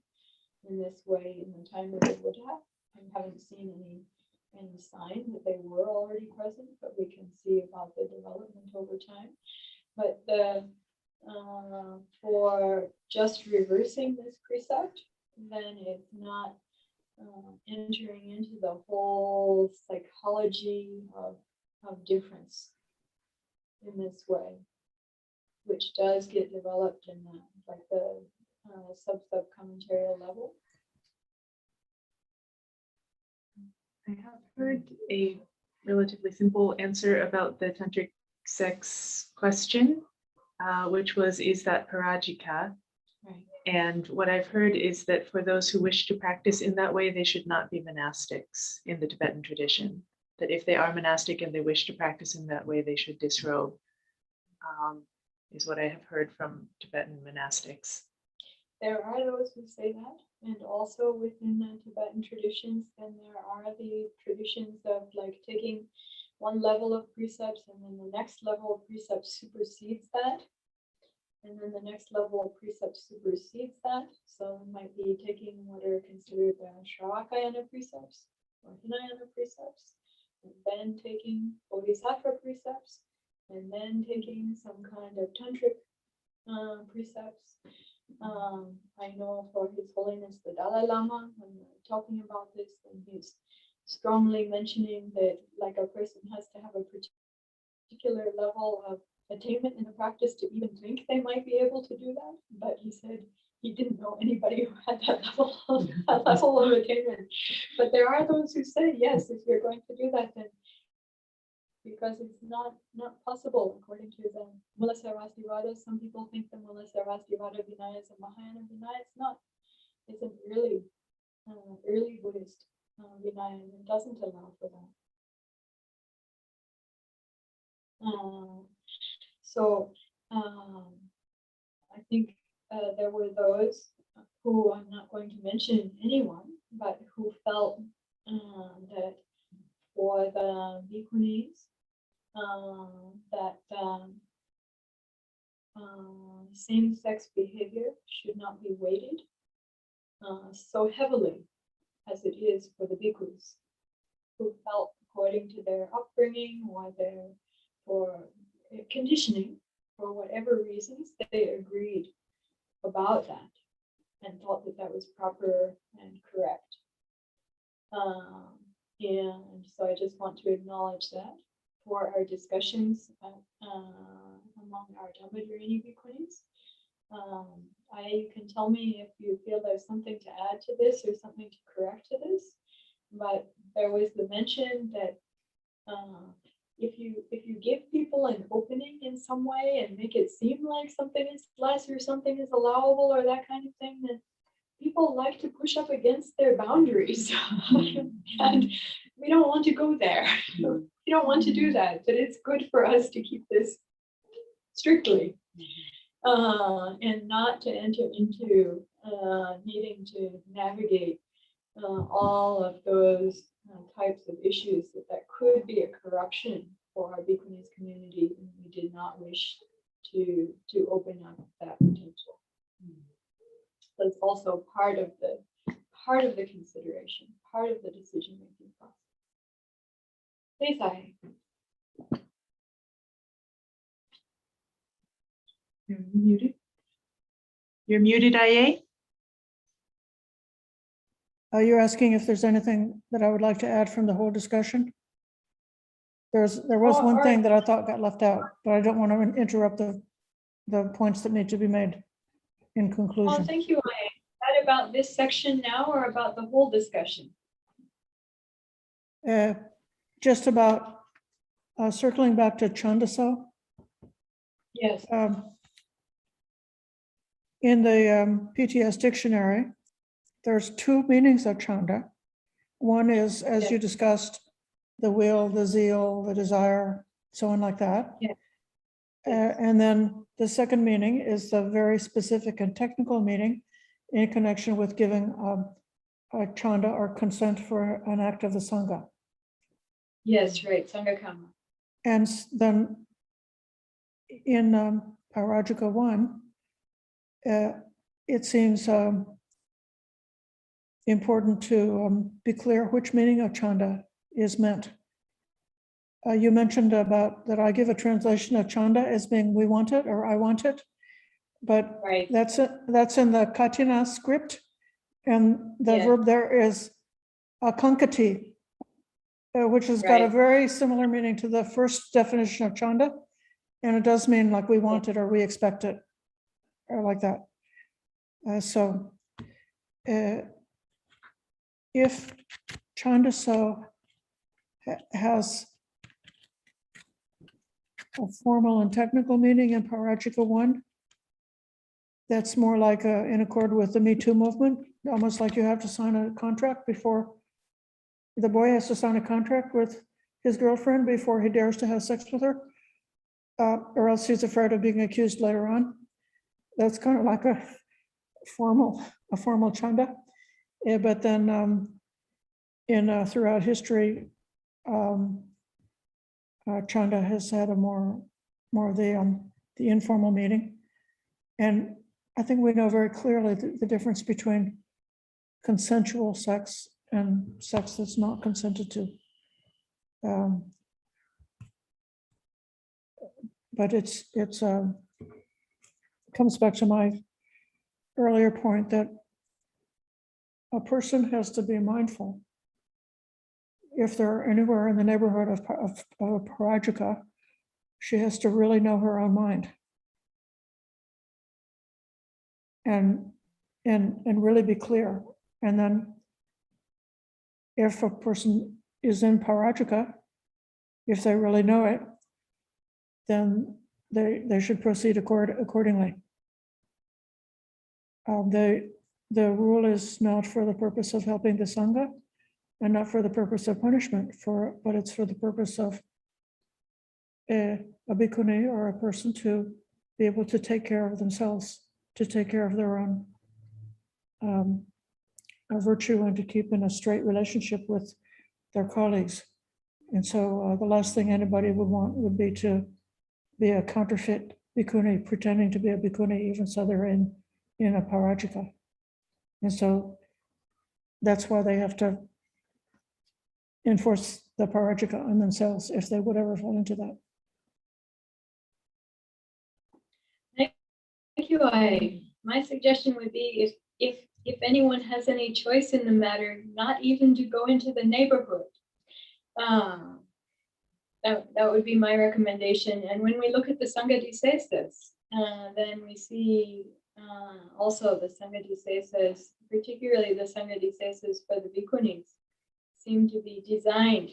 in this way in the time of the Buddha. I haven't seen any sign that they were already present, but we can see about the development over time. But for just reversing this precept, then it's not entering into the whole psychology of difference in this way, which does get developed in the sub commentarial level. I have heard a relatively simple answer about the tantric sex question, which was, is that parajika? Right. And what I've heard is that for those who wish to practice in that way, they should not be monastics in the Tibetan tradition. That if they are monastic and they wish to practice in that way, they should disrobe, is what I have heard from Tibetan monastics. There are those who say that, and also within the Tibetan traditions, then there are the traditions of like taking one level of precepts and then the next level of precepts supersedes that. And then the next level of precepts supersedes that. So it might be taking what are considered the Shravakayana precepts or Hinayana precepts, and then taking Bodhisattva precepts, and then taking some kind of tantric precepts. I know for His Holiness the Dalai Lama, when we're talking about this, and he's strongly mentioning that like a person has to have a particular level of attainment in the practice to even think they might be able to do that. But he said he didn't know anybody who had that level of attainment. But there are those who say, yes, if you're going to do that, then because it's not possible according to the Mula Sarvastivada. Some people think the Mula Sarvastivada Vinaya is a Mahayana Vinaya. It's not. It's an early Buddhist Vinaya, and it doesn't allow for that. So I think there were those who, I'm not going to mention anyone, but who felt that for the bhikkhunis, that same-sex behavior should not be weighted so heavily as it is for the bhikkhus, who felt according to their upbringing or for conditioning, for whatever reasons, they agreed about that and thought that that was proper and correct. And so I just want to acknowledge that for our discussions among our Dhammadharani Bhikkhunis. You can tell me if you feel there's something to add to this or something to correct to this, but there was the mention that if you give people an opening in some way and make it seem like something is less or something is allowable or that kind of thing, then people like to push up against their boundaries. And we don't want to go there. We don't want to do that, but it's good for us to keep this strictly and not to enter into needing to navigate all of those types of issues that could be a corruption for our Bhikkhunis community, and we did not wish to open up that potential. That's also part of the consideration, part of the decision-making process. Please, You're muted. You're muted, IA. You're asking if there's anything that I would like to add from the whole discussion? There was one thing that I thought got left out, but I don't want to interrupt the points that need to be made in Oh, conclusion. thank you, IA. That about this section now or about the whole discussion? Just about circling back to Chandaso. Yes. In the PTS dictionary, there's two meanings of chanda. One is, as you discussed, the will, the zeal, the desire, so on like that. Yeah. And then the second meaning is the very specific and technical meaning in connection with giving a chanda or consent for an act of the Sangha. Yes, right, Sangha-kama. And then in Parajika 1, it seems important to be clear which meaning of chanda is meant. You mentioned about that I give a translation of chanda as being we want it or I want it, but Right. that's in the Katina script, and the Yeah. verb there is akankati, which has got a Right. very similar meaning to the first definition of chanda, and it does mean like we want it or we expect it, or like that. So if Chandaso has a formal and technical meaning in Parajika 1, that's more like in accord with the Me Too movement, almost like you have to sign a contract before, the boy has to sign a contract with his girlfriend before he dares to have sex with her, or else he's afraid of being accused later on. That's kind of like a formal chanda. But then throughout history, chanda has had a more of the informal meaning. And I think we know very clearly the difference between consensual sex and sex that's not consented to. But it comes back to my earlier point that a person has to be mindful if they're anywhere in the neighborhood of a Parajika, she has to really know her own mind and really be clear. And then if a person is in Parajika, if they really know it, then they should proceed accordingly. The rule is not for the purpose of helping the Sangha and not for the purpose of punishment, but it's for the purpose of a bhikkhuni or a person to be able to take care of themselves, to take care of their own virtue and to keep in a straight relationship with their colleagues. And so the last thing anybody would want would be to be a counterfeit bhikkhuni, pretending to be a bhikkhuni, even so they're in a Parajika. And so that's why they have to enforce the Parajika on themselves if they would ever fall into that. Thank you. my suggestion would be if anyone has any choice in the matter, not even to go into the neighborhood. That would be my recommendation. And when we look at the Sangha Disesas, then we see also the Sangha Disesas, particularly the Sangha Disesas for the Bhikkhunis, seem to be designed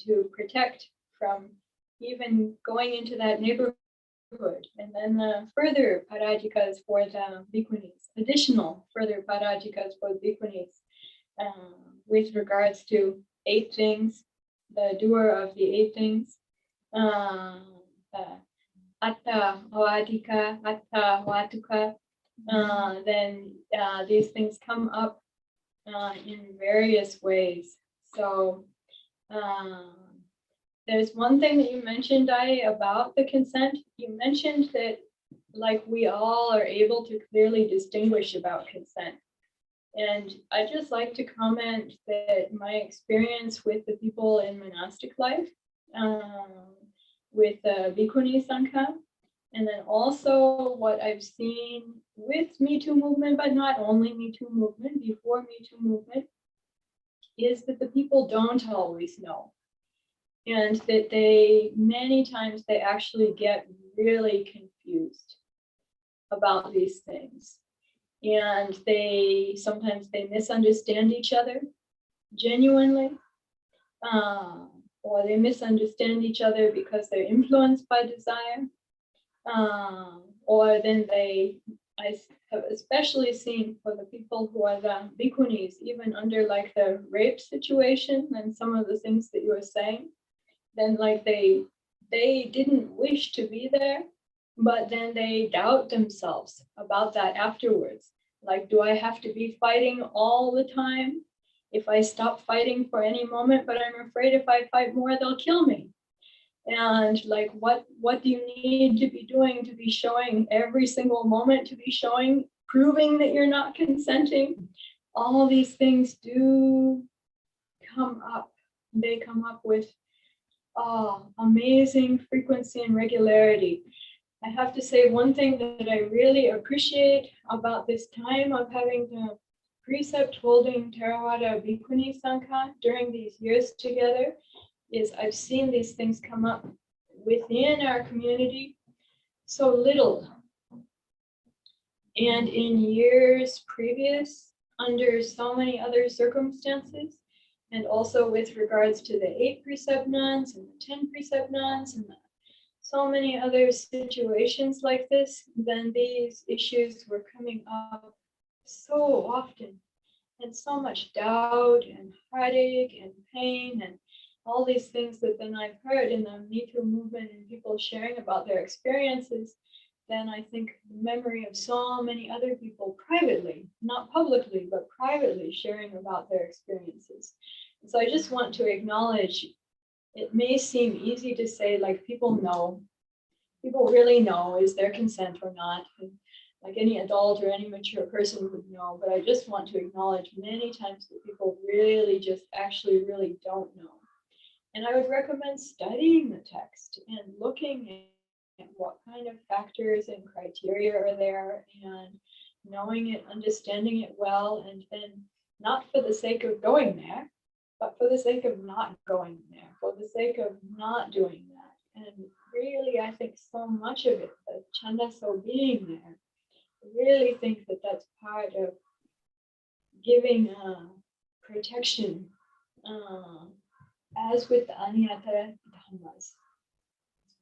to protect from even going into that neighborhood. And then the further parajikas for the Bhikkhunis, additional further parajikas for the Bhikkhunis, with regards to 8 things, the doer of the 8 things, atta avadika, atta vatuka, then these things come up in various ways. So there's one thing that you mentioned, about the consent. You mentioned that like we all are able to clearly distinguish about consent. And I'd just like to comment that my experience with the people in monastic life, with the Bhikkhuni Sangha, and then also what I've seen with Me Too movement, but not only Me Too movement, before Me Too movement, is that the people don't always know. And that many times they actually get really confused about these things. And sometimes they misunderstand each other genuinely, or they misunderstand each other because they're influenced by desire, or then I have especially seen for the people who are the bhikkhunis, even under like the rape situation and some of the things that you were saying, then like they didn't wish to be there, but then they doubt themselves about that afterwards. Like, do I have to be fighting all the time? If I stop fighting for any moment, but I'm afraid if I fight more, they'll kill me. And like, what do you need to be doing to be showing every single moment, to be showing, proving that you're not consenting? All these things do come up. They come up with amazing frequency and regularity. I have to say one thing that I really appreciate about this time of having the precept holding Theravada Bhikkhuni Sangha during these years together is I've seen these things come up within our community so little. And in years previous, under so many other circumstances, and also with regards to the 8 precept nuns and the 10 precept nuns and so many other situations like this, then these issues were coming up so often, and so much doubt and heartache and pain and all these things that then I've heard in the Me Too movement and people sharing about their experiences. Then I think the memory of so many other people privately, not publicly, but privately sharing about their experiences. And so I just want to acknowledge, it may seem easy to say, like, people really know, is there consent or not? And like any adult or any mature person would know, but I just want to acknowledge many times that people really just actually really don't know. And I would recommend studying the text and looking at what kind of factors and criteria are there, and knowing it, understanding it well, and then not for the sake of going there, but for the sake of not going there, for the sake of not doing that. And really, I think so much of it, the chanda so being there, I really think that that's part of giving protection, as with the Anyatara Dhammas.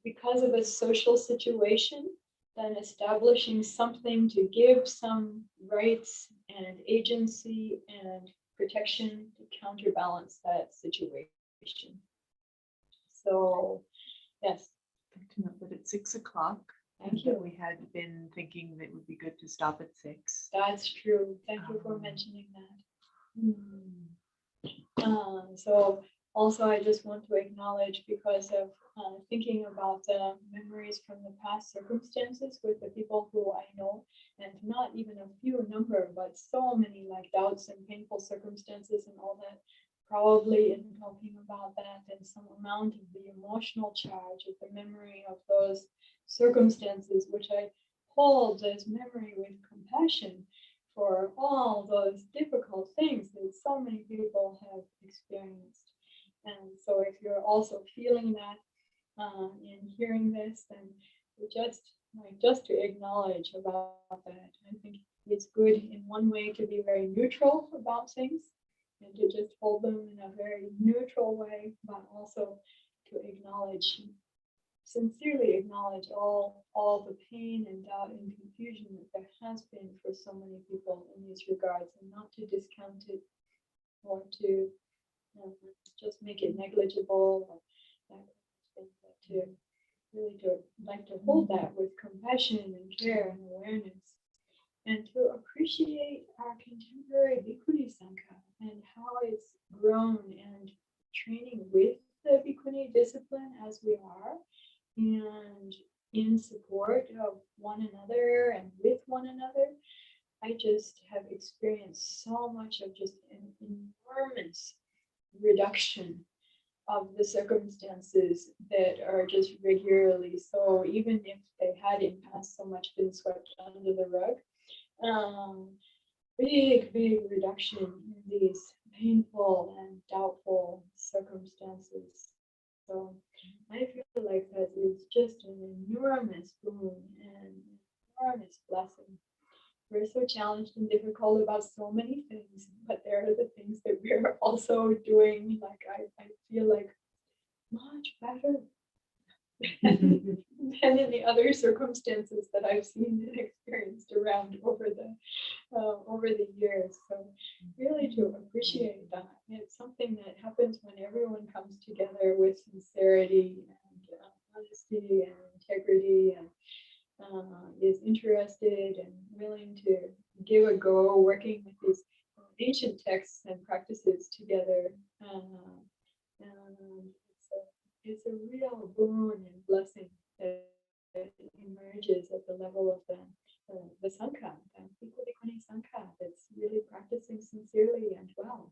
Because of a social situation, then establishing something to give some rights and agency and protection to counterbalance that situation. So, yes. Good to know that it's 6 o'clock. Thank you. We had been thinking that it would be good to stop at 6. That's true. Thank you for mentioning that. So also, I just want to acknowledge, because of thinking about the memories from the past circumstances with the people who I know, and not even a few number, but so many like doubts and painful circumstances and all that, probably in talking about that, and some amount of the emotional charge of the memory of those circumstances, which I hold this memory with compassion for all those difficult things that so many people have experienced. And so if you're also feeling that in hearing this, then just to acknowledge about that. I think it's good in one way to be very neutral about things and to just hold them in a very neutral way, but also to acknowledge, sincerely acknowledge all the pain and doubt and confusion that there has been for so many people in these regards, and not to discount it or to just make it negligible or that kind of thing, but to really to hold that with compassion and care and awareness, and to appreciate our contemporary Bhikkhuni Sangha and how it's grown and training with the Bhikkhuni discipline as we are, and in support of one another and with one another. I just have experienced so much of just an enormous reduction of the circumstances that are just regularly, so even if they had in past so much been swept under the rug, big reduction in these painful and doubtful circumstances. So I feel like that is just an enormous boon and enormous blessing. We're so challenged and difficult about so many things, but there are the things that we're also doing, like I feel like much better than in the other circumstances that I've seen and experienced around over the years. So really to appreciate that. It's something that happens when everyone comes together with sincerity and honesty and integrity, and is interested and willing to give a go working with these ancient texts and practices together. And it's a real boon and blessing that emerges at the level of the Sangha, the Bhikkhuni Sangha, that's really practicing sincerely and well,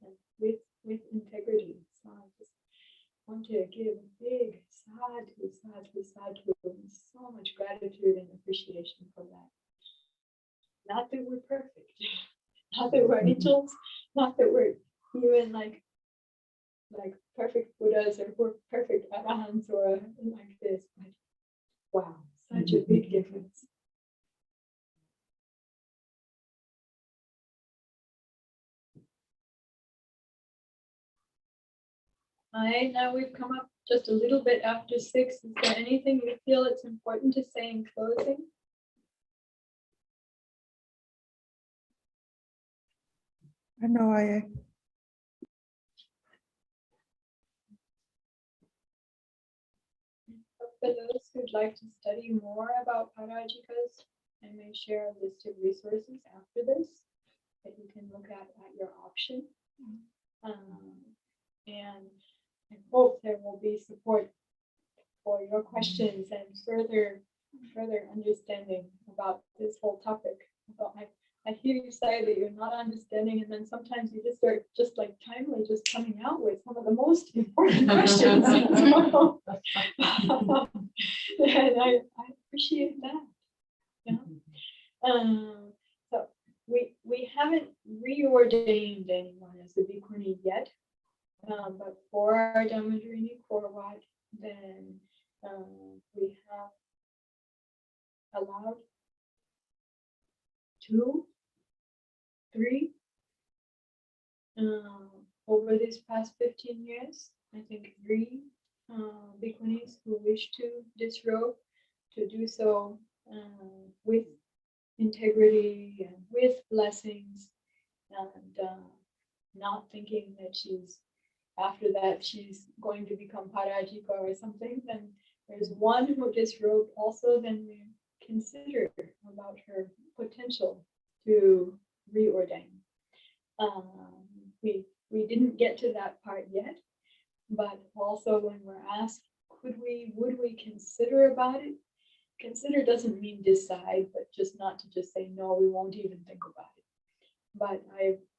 and with integrity. So I just want to give a big sadhu, and so much gratitude and appreciation for that. Not that we're perfect, not that we're angels, not that we're even like perfect Buddhas or perfect Arahants or like this, but wow, such a big difference. All right, now we've come up just a little bit after 6. Is there anything you feel it's important to say in closing? I know For those who'd like to study more about Parajikas, I may share a list of resources after this that you can look at your option. And I hope there will be support for your questions and further understanding about this whole topic. I hear you say that you're not understanding, and then sometimes you just start just like timely just coming out with some of the most important questions. And I appreciate that. Yeah. So we haven't reordained anyone as a Bhikkhuni yet, but for our Dhammadrini Korwat, then we have allowed 2, 3 over these past 15 years. I think 3 Bhikkhunis who wish to disrobe, to do so with integrity and with blessings, and not thinking that after that she's going to become Parajika or something. Then there's one who disrobed also, then we consider about her potential to reordain. We didn't get to that part yet, but also when we're asked, would we consider about it? Consider doesn't mean decide, but just not to just say, no, we won't even think about it. But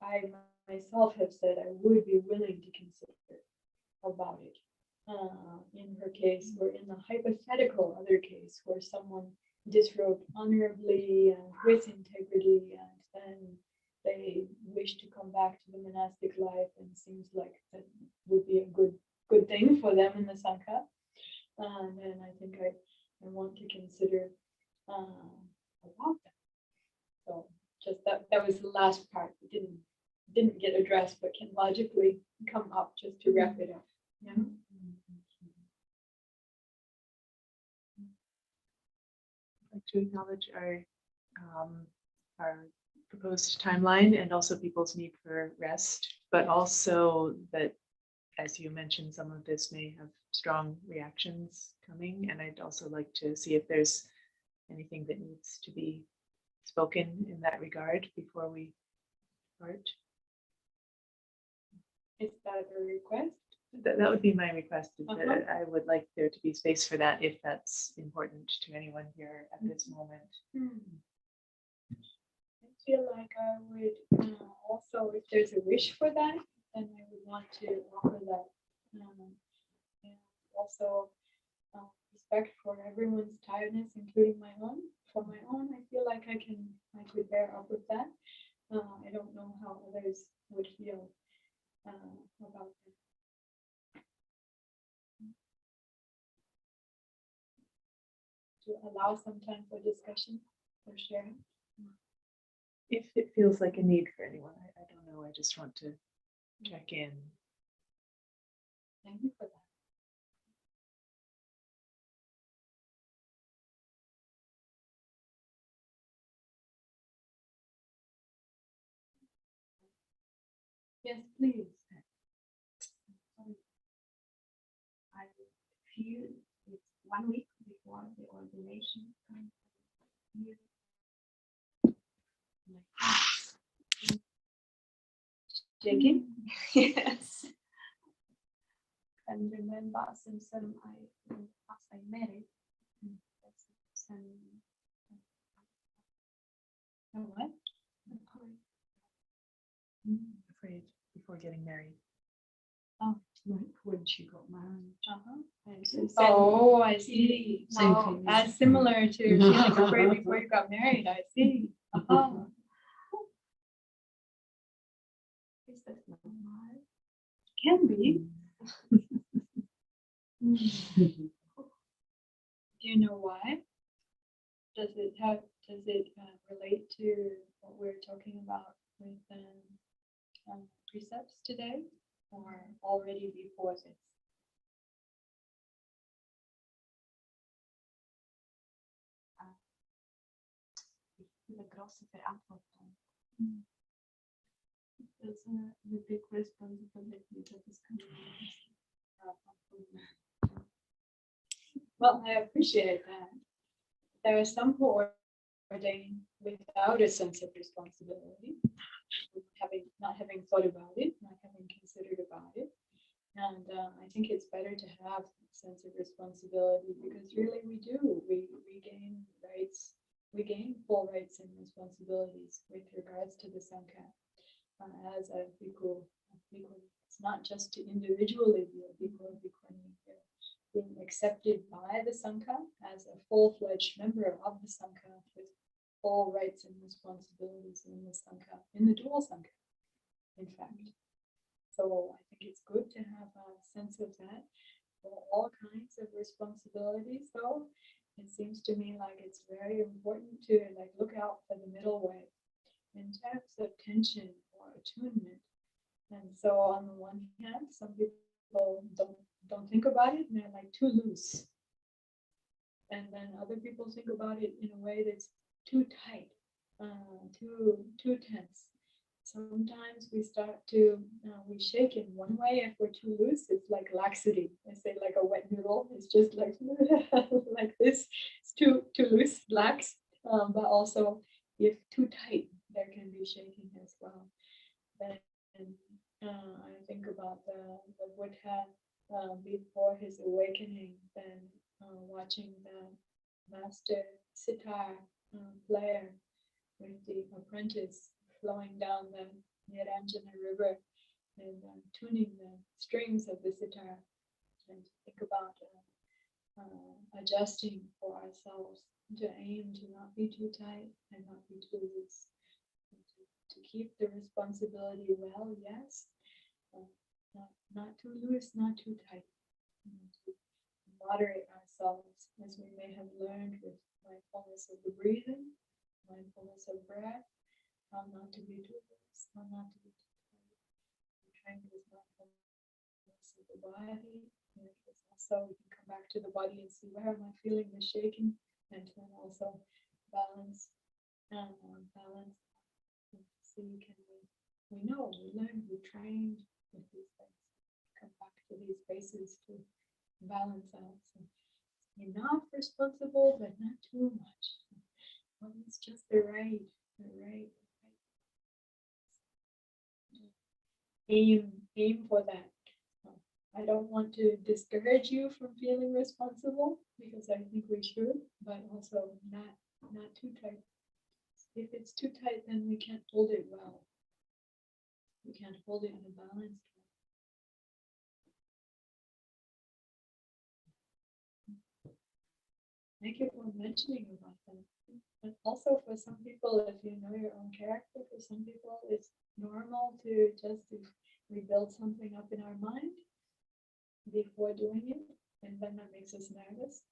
I myself have said I would be willing to consider about it. In her case, or in the hypothetical other case where someone disrobe honorably and with integrity, and then they wish to come back to the monastic life, and seems like that would be a good thing for them in the Sangha. And I think I want to consider about that. So just that was the last part. It didn't get addressed, but can logically come up just to wrap it up. Yeah. I'd like to acknowledge our proposed timeline and also people's need for rest, but also that, as you mentioned, some of this may have strong reactions coming, and I'd also like to see if there's anything that needs to be spoken in that regard before we start. Is that a request? That would be my request, is that I would like there to be space for that if that's important to anyone here at this moment. I feel like I would also, if there's a wish for that, then I would want to offer that. And also respect for everyone's tiredness, including my own. For my own, I feel like I could bear up with that. I don't know how others would feel about that. To allow some time for discussion or sharing. If it feels like a need for anyone, I don't know, I just want to check in. Thank you for that. Yes, please. I feel it's 1 week before the ordination. Shaking? Yes. And remember, since I married, What? Afraid before getting married. Like when she got married. Oh, I see. Same Oh, thing. as similar to feeling afraid before you got married. I see. Oh, is that normal? can be. Do you know why? Does it relate to what we're talking about with precepts today, or already before this? The große Verantwortung. There's the big responsibility that is coming. Well, I appreciate that. There are some who are ordained without a sense of responsibility, not having thought about it, not having considered about it. And I think it's better to have a sense of responsibility, because really we do. We gain rights. We gain full rights and responsibilities with regards to the Sangha as a bhikkhu. It's not just to individually be a bhikkhu or bhikkhuni. Being accepted by the Sangha as a full-fledged member of the Sangha with full rights and responsibilities in the Sangha, in the dual Sangha, in fact. So I think it's good to have a sense of that for all kinds of responsibilities, though. It seems to me like it's very important to look out for the middle way in terms of tension or attunement. And so on the one hand, some people don't think about it, and they're too loose. And then other people think about it in a way that's too tight, too tense. Sometimes we start to, we shake in one way. If we're too loose, it's like laxity. I say like a wet noodle. It's just like this. It's too loose, lax. But also, if too tight, there can be shaking as well. Then I think about the Buddha before his awakening, then watching the master sitar player with the apprentice flowing down the Niranjana river and tuning the strings of the sitar, and think about adjusting for ourselves to aim to not be too tight and not be too loose. To keep the responsibility well, yes, not too loose, not too tight. To moderate ourselves, as we may have learned with mindfulness of the breathing, mindfulness of breath, how not to be too loose, how not to be too tight. We're trying to with mindfulness of the body. And it's also, we can come back to the body and see where am I feeling the shaking, and then also balance and balance. See, can we know, we learned, we trained with these things. Come back to these spaces to balance out. So enough responsible, but not too much. Well, it's just the right. Aim for that. I don't want to discourage you from feeling responsible, because I think we should, but also not too tight. If it's too tight, then we can't hold it well. We can't hold it in a balanced way. Thank you for mentioning about that. And also for some people, if you know your own character, for some people it's normal to just rebuild something up in our mind before doing it, and then that makes us nervous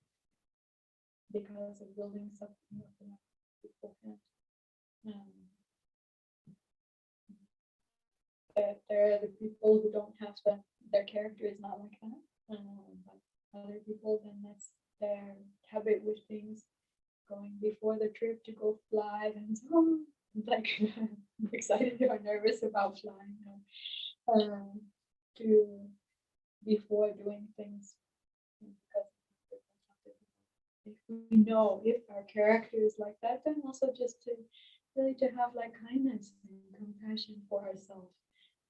because of building something up in our beforehand. There are the people who don't have their character is not like that, but other people, then that's their habit with things. Going before the trip to go fly, and so like I'm excited or nervous about flying, to before doing things. Because if we know if our character is like that, then also just to really to have like kindness and compassion for ourselves,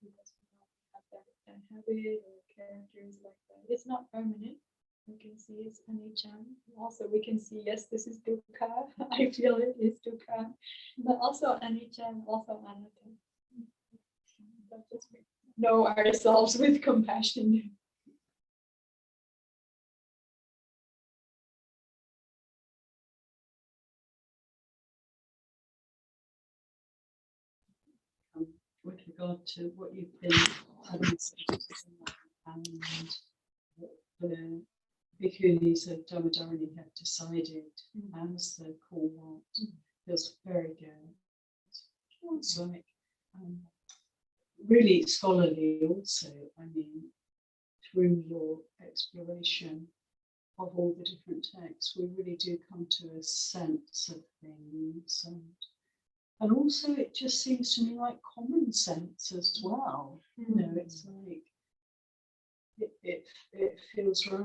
because we don't have that habit or characters like that. It's not permanent. We can see it's anicca. Also, we can see, yes, this is dukkha. I feel it is dukkha, but also anicca, also anatta. But just know ourselves with compassion. With regard to what you've been having and the bhikkhunis of Dhammadharani have decided as the core want, feels very good. It's like really scholarly also. I mean, through your exploration of all the different texts, we really do come to a sense of things, and also it just seems to me like common sense as well. You know, it's like it feels right,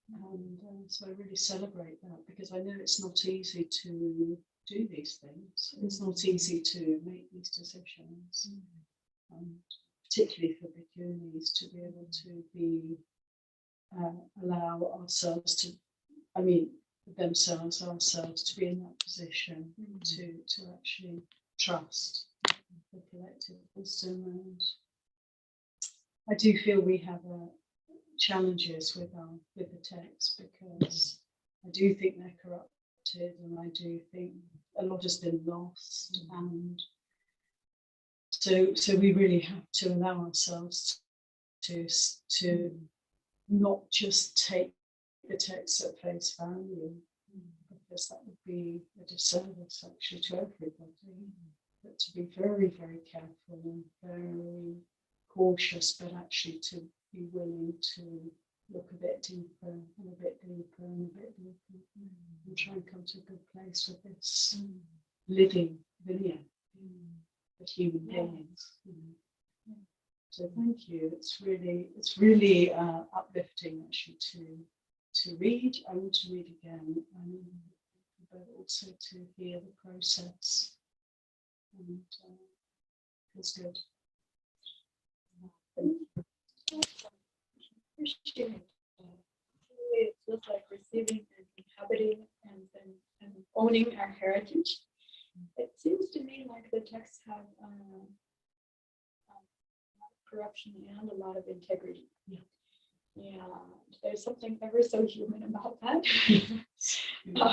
and so I really celebrate that, because I know it's not easy to do these things. It's not easy to make these decisions, particularly for bhikkhunis to be able to be allow ourselves to, I mean, themselves, ourselves, to be in that position to actually trust the collective wisdom. And I do feel we have challenges with the text, because I do think they're corrupted, and I do think a lot has been lost, and so we really have to allow ourselves to not just take the text at face value, because that would be a disservice actually to everybody, but to be very, very careful and very cautious, but actually to be willing to look a bit deeper and a bit deeper and a bit deeper, and try and come to a good place with this living Vinaya, with human beings. So thank you. It's really uplifting actually to read. I want to read again, but also to hear the process, and feels good. Appreciate it. It feels like receiving and inhabiting and owning our heritage. It seems to me like the texts have a lot of corruption and a lot of integrity. Yeah, there's something ever so human about that. And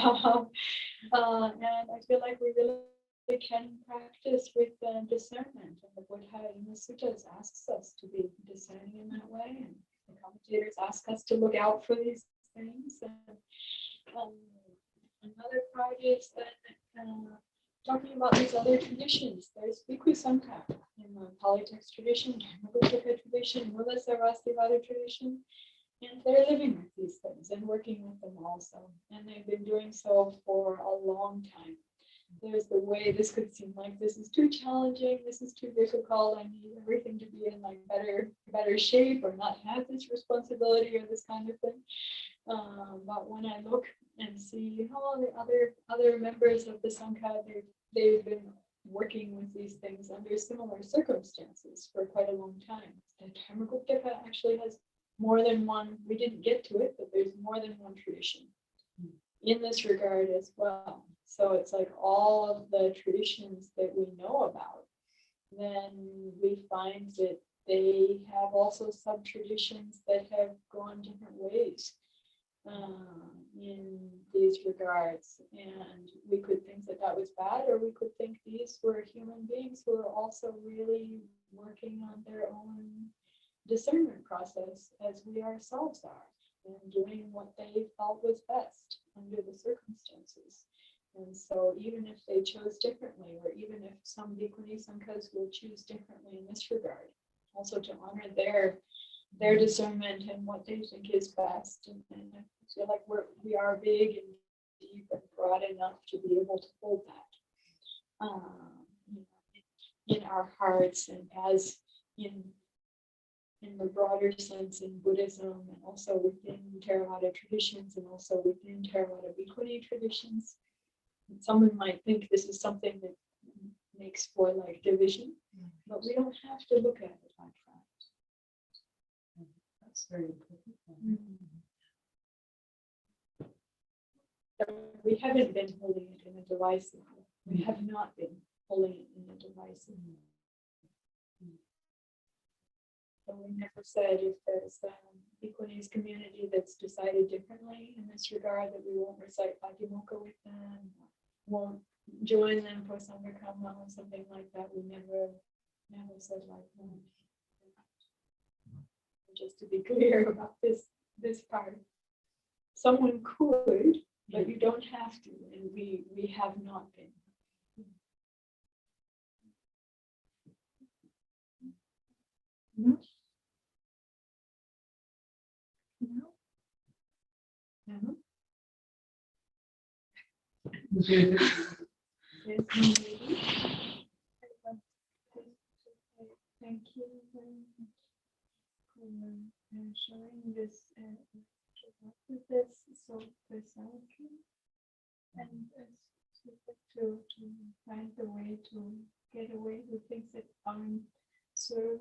I feel like we really can practice with discernment. And the Buddha in the suttas asks us to be discerning in that way. And the commentators ask us to look out for these things. And another part is that talking about these other traditions. There's Bhikkhu Sangha in the Polytext tradition, Dharmakaya tradition, Mula Sarvastivada tradition. And they're living with these things and working with them also. And they've been doing so for a long time. There's the way this could seem like this is too challenging, this is too difficult, I need everything to be in like better shape or not have this responsibility or this kind of thing. But when I look and see all the other members of the Sangha, they've been working with these things under similar circumstances for quite a long time. The Dharmakaya actually has more than one, we didn't get to it, but there's more than one tradition in this regard as well. So it's like all of the traditions that we know about, then we find that they have also sub-traditions that have gone different ways in these regards. And we could think that that was bad, or we could think these were human beings who are also really working on their own discernment process as we ourselves are, and doing what they felt was best under the circumstances. And so even if they chose differently, or even if some Bhikkhuni Sanghas will choose differently in this regard, also to honor their discernment and what they think is best. And I feel like we are big and deep and broad enough to be able to hold that in our hearts, and as in the broader sense in Buddhism, and also within Theravada traditions, and also within Theravada Bhikkhuni traditions. And someone might think this is something that makes for like division, but we don't have to look at it like that. That's very important. We haven't been holding it in a divisive way. We have not been holding it in a divisive way. So we never said if there's Bhikkhunis community that's decided differently in this regard, that we won't recite Patimokkha with them, won't join them for Sanghakamma or something like that. We never said like that. Just to be clear about this part. Someone could, but you don't have to, and we have not been. No. There's no maybe. Thank you very much for showing this so precisely, and to find the way to get away with things that aren't served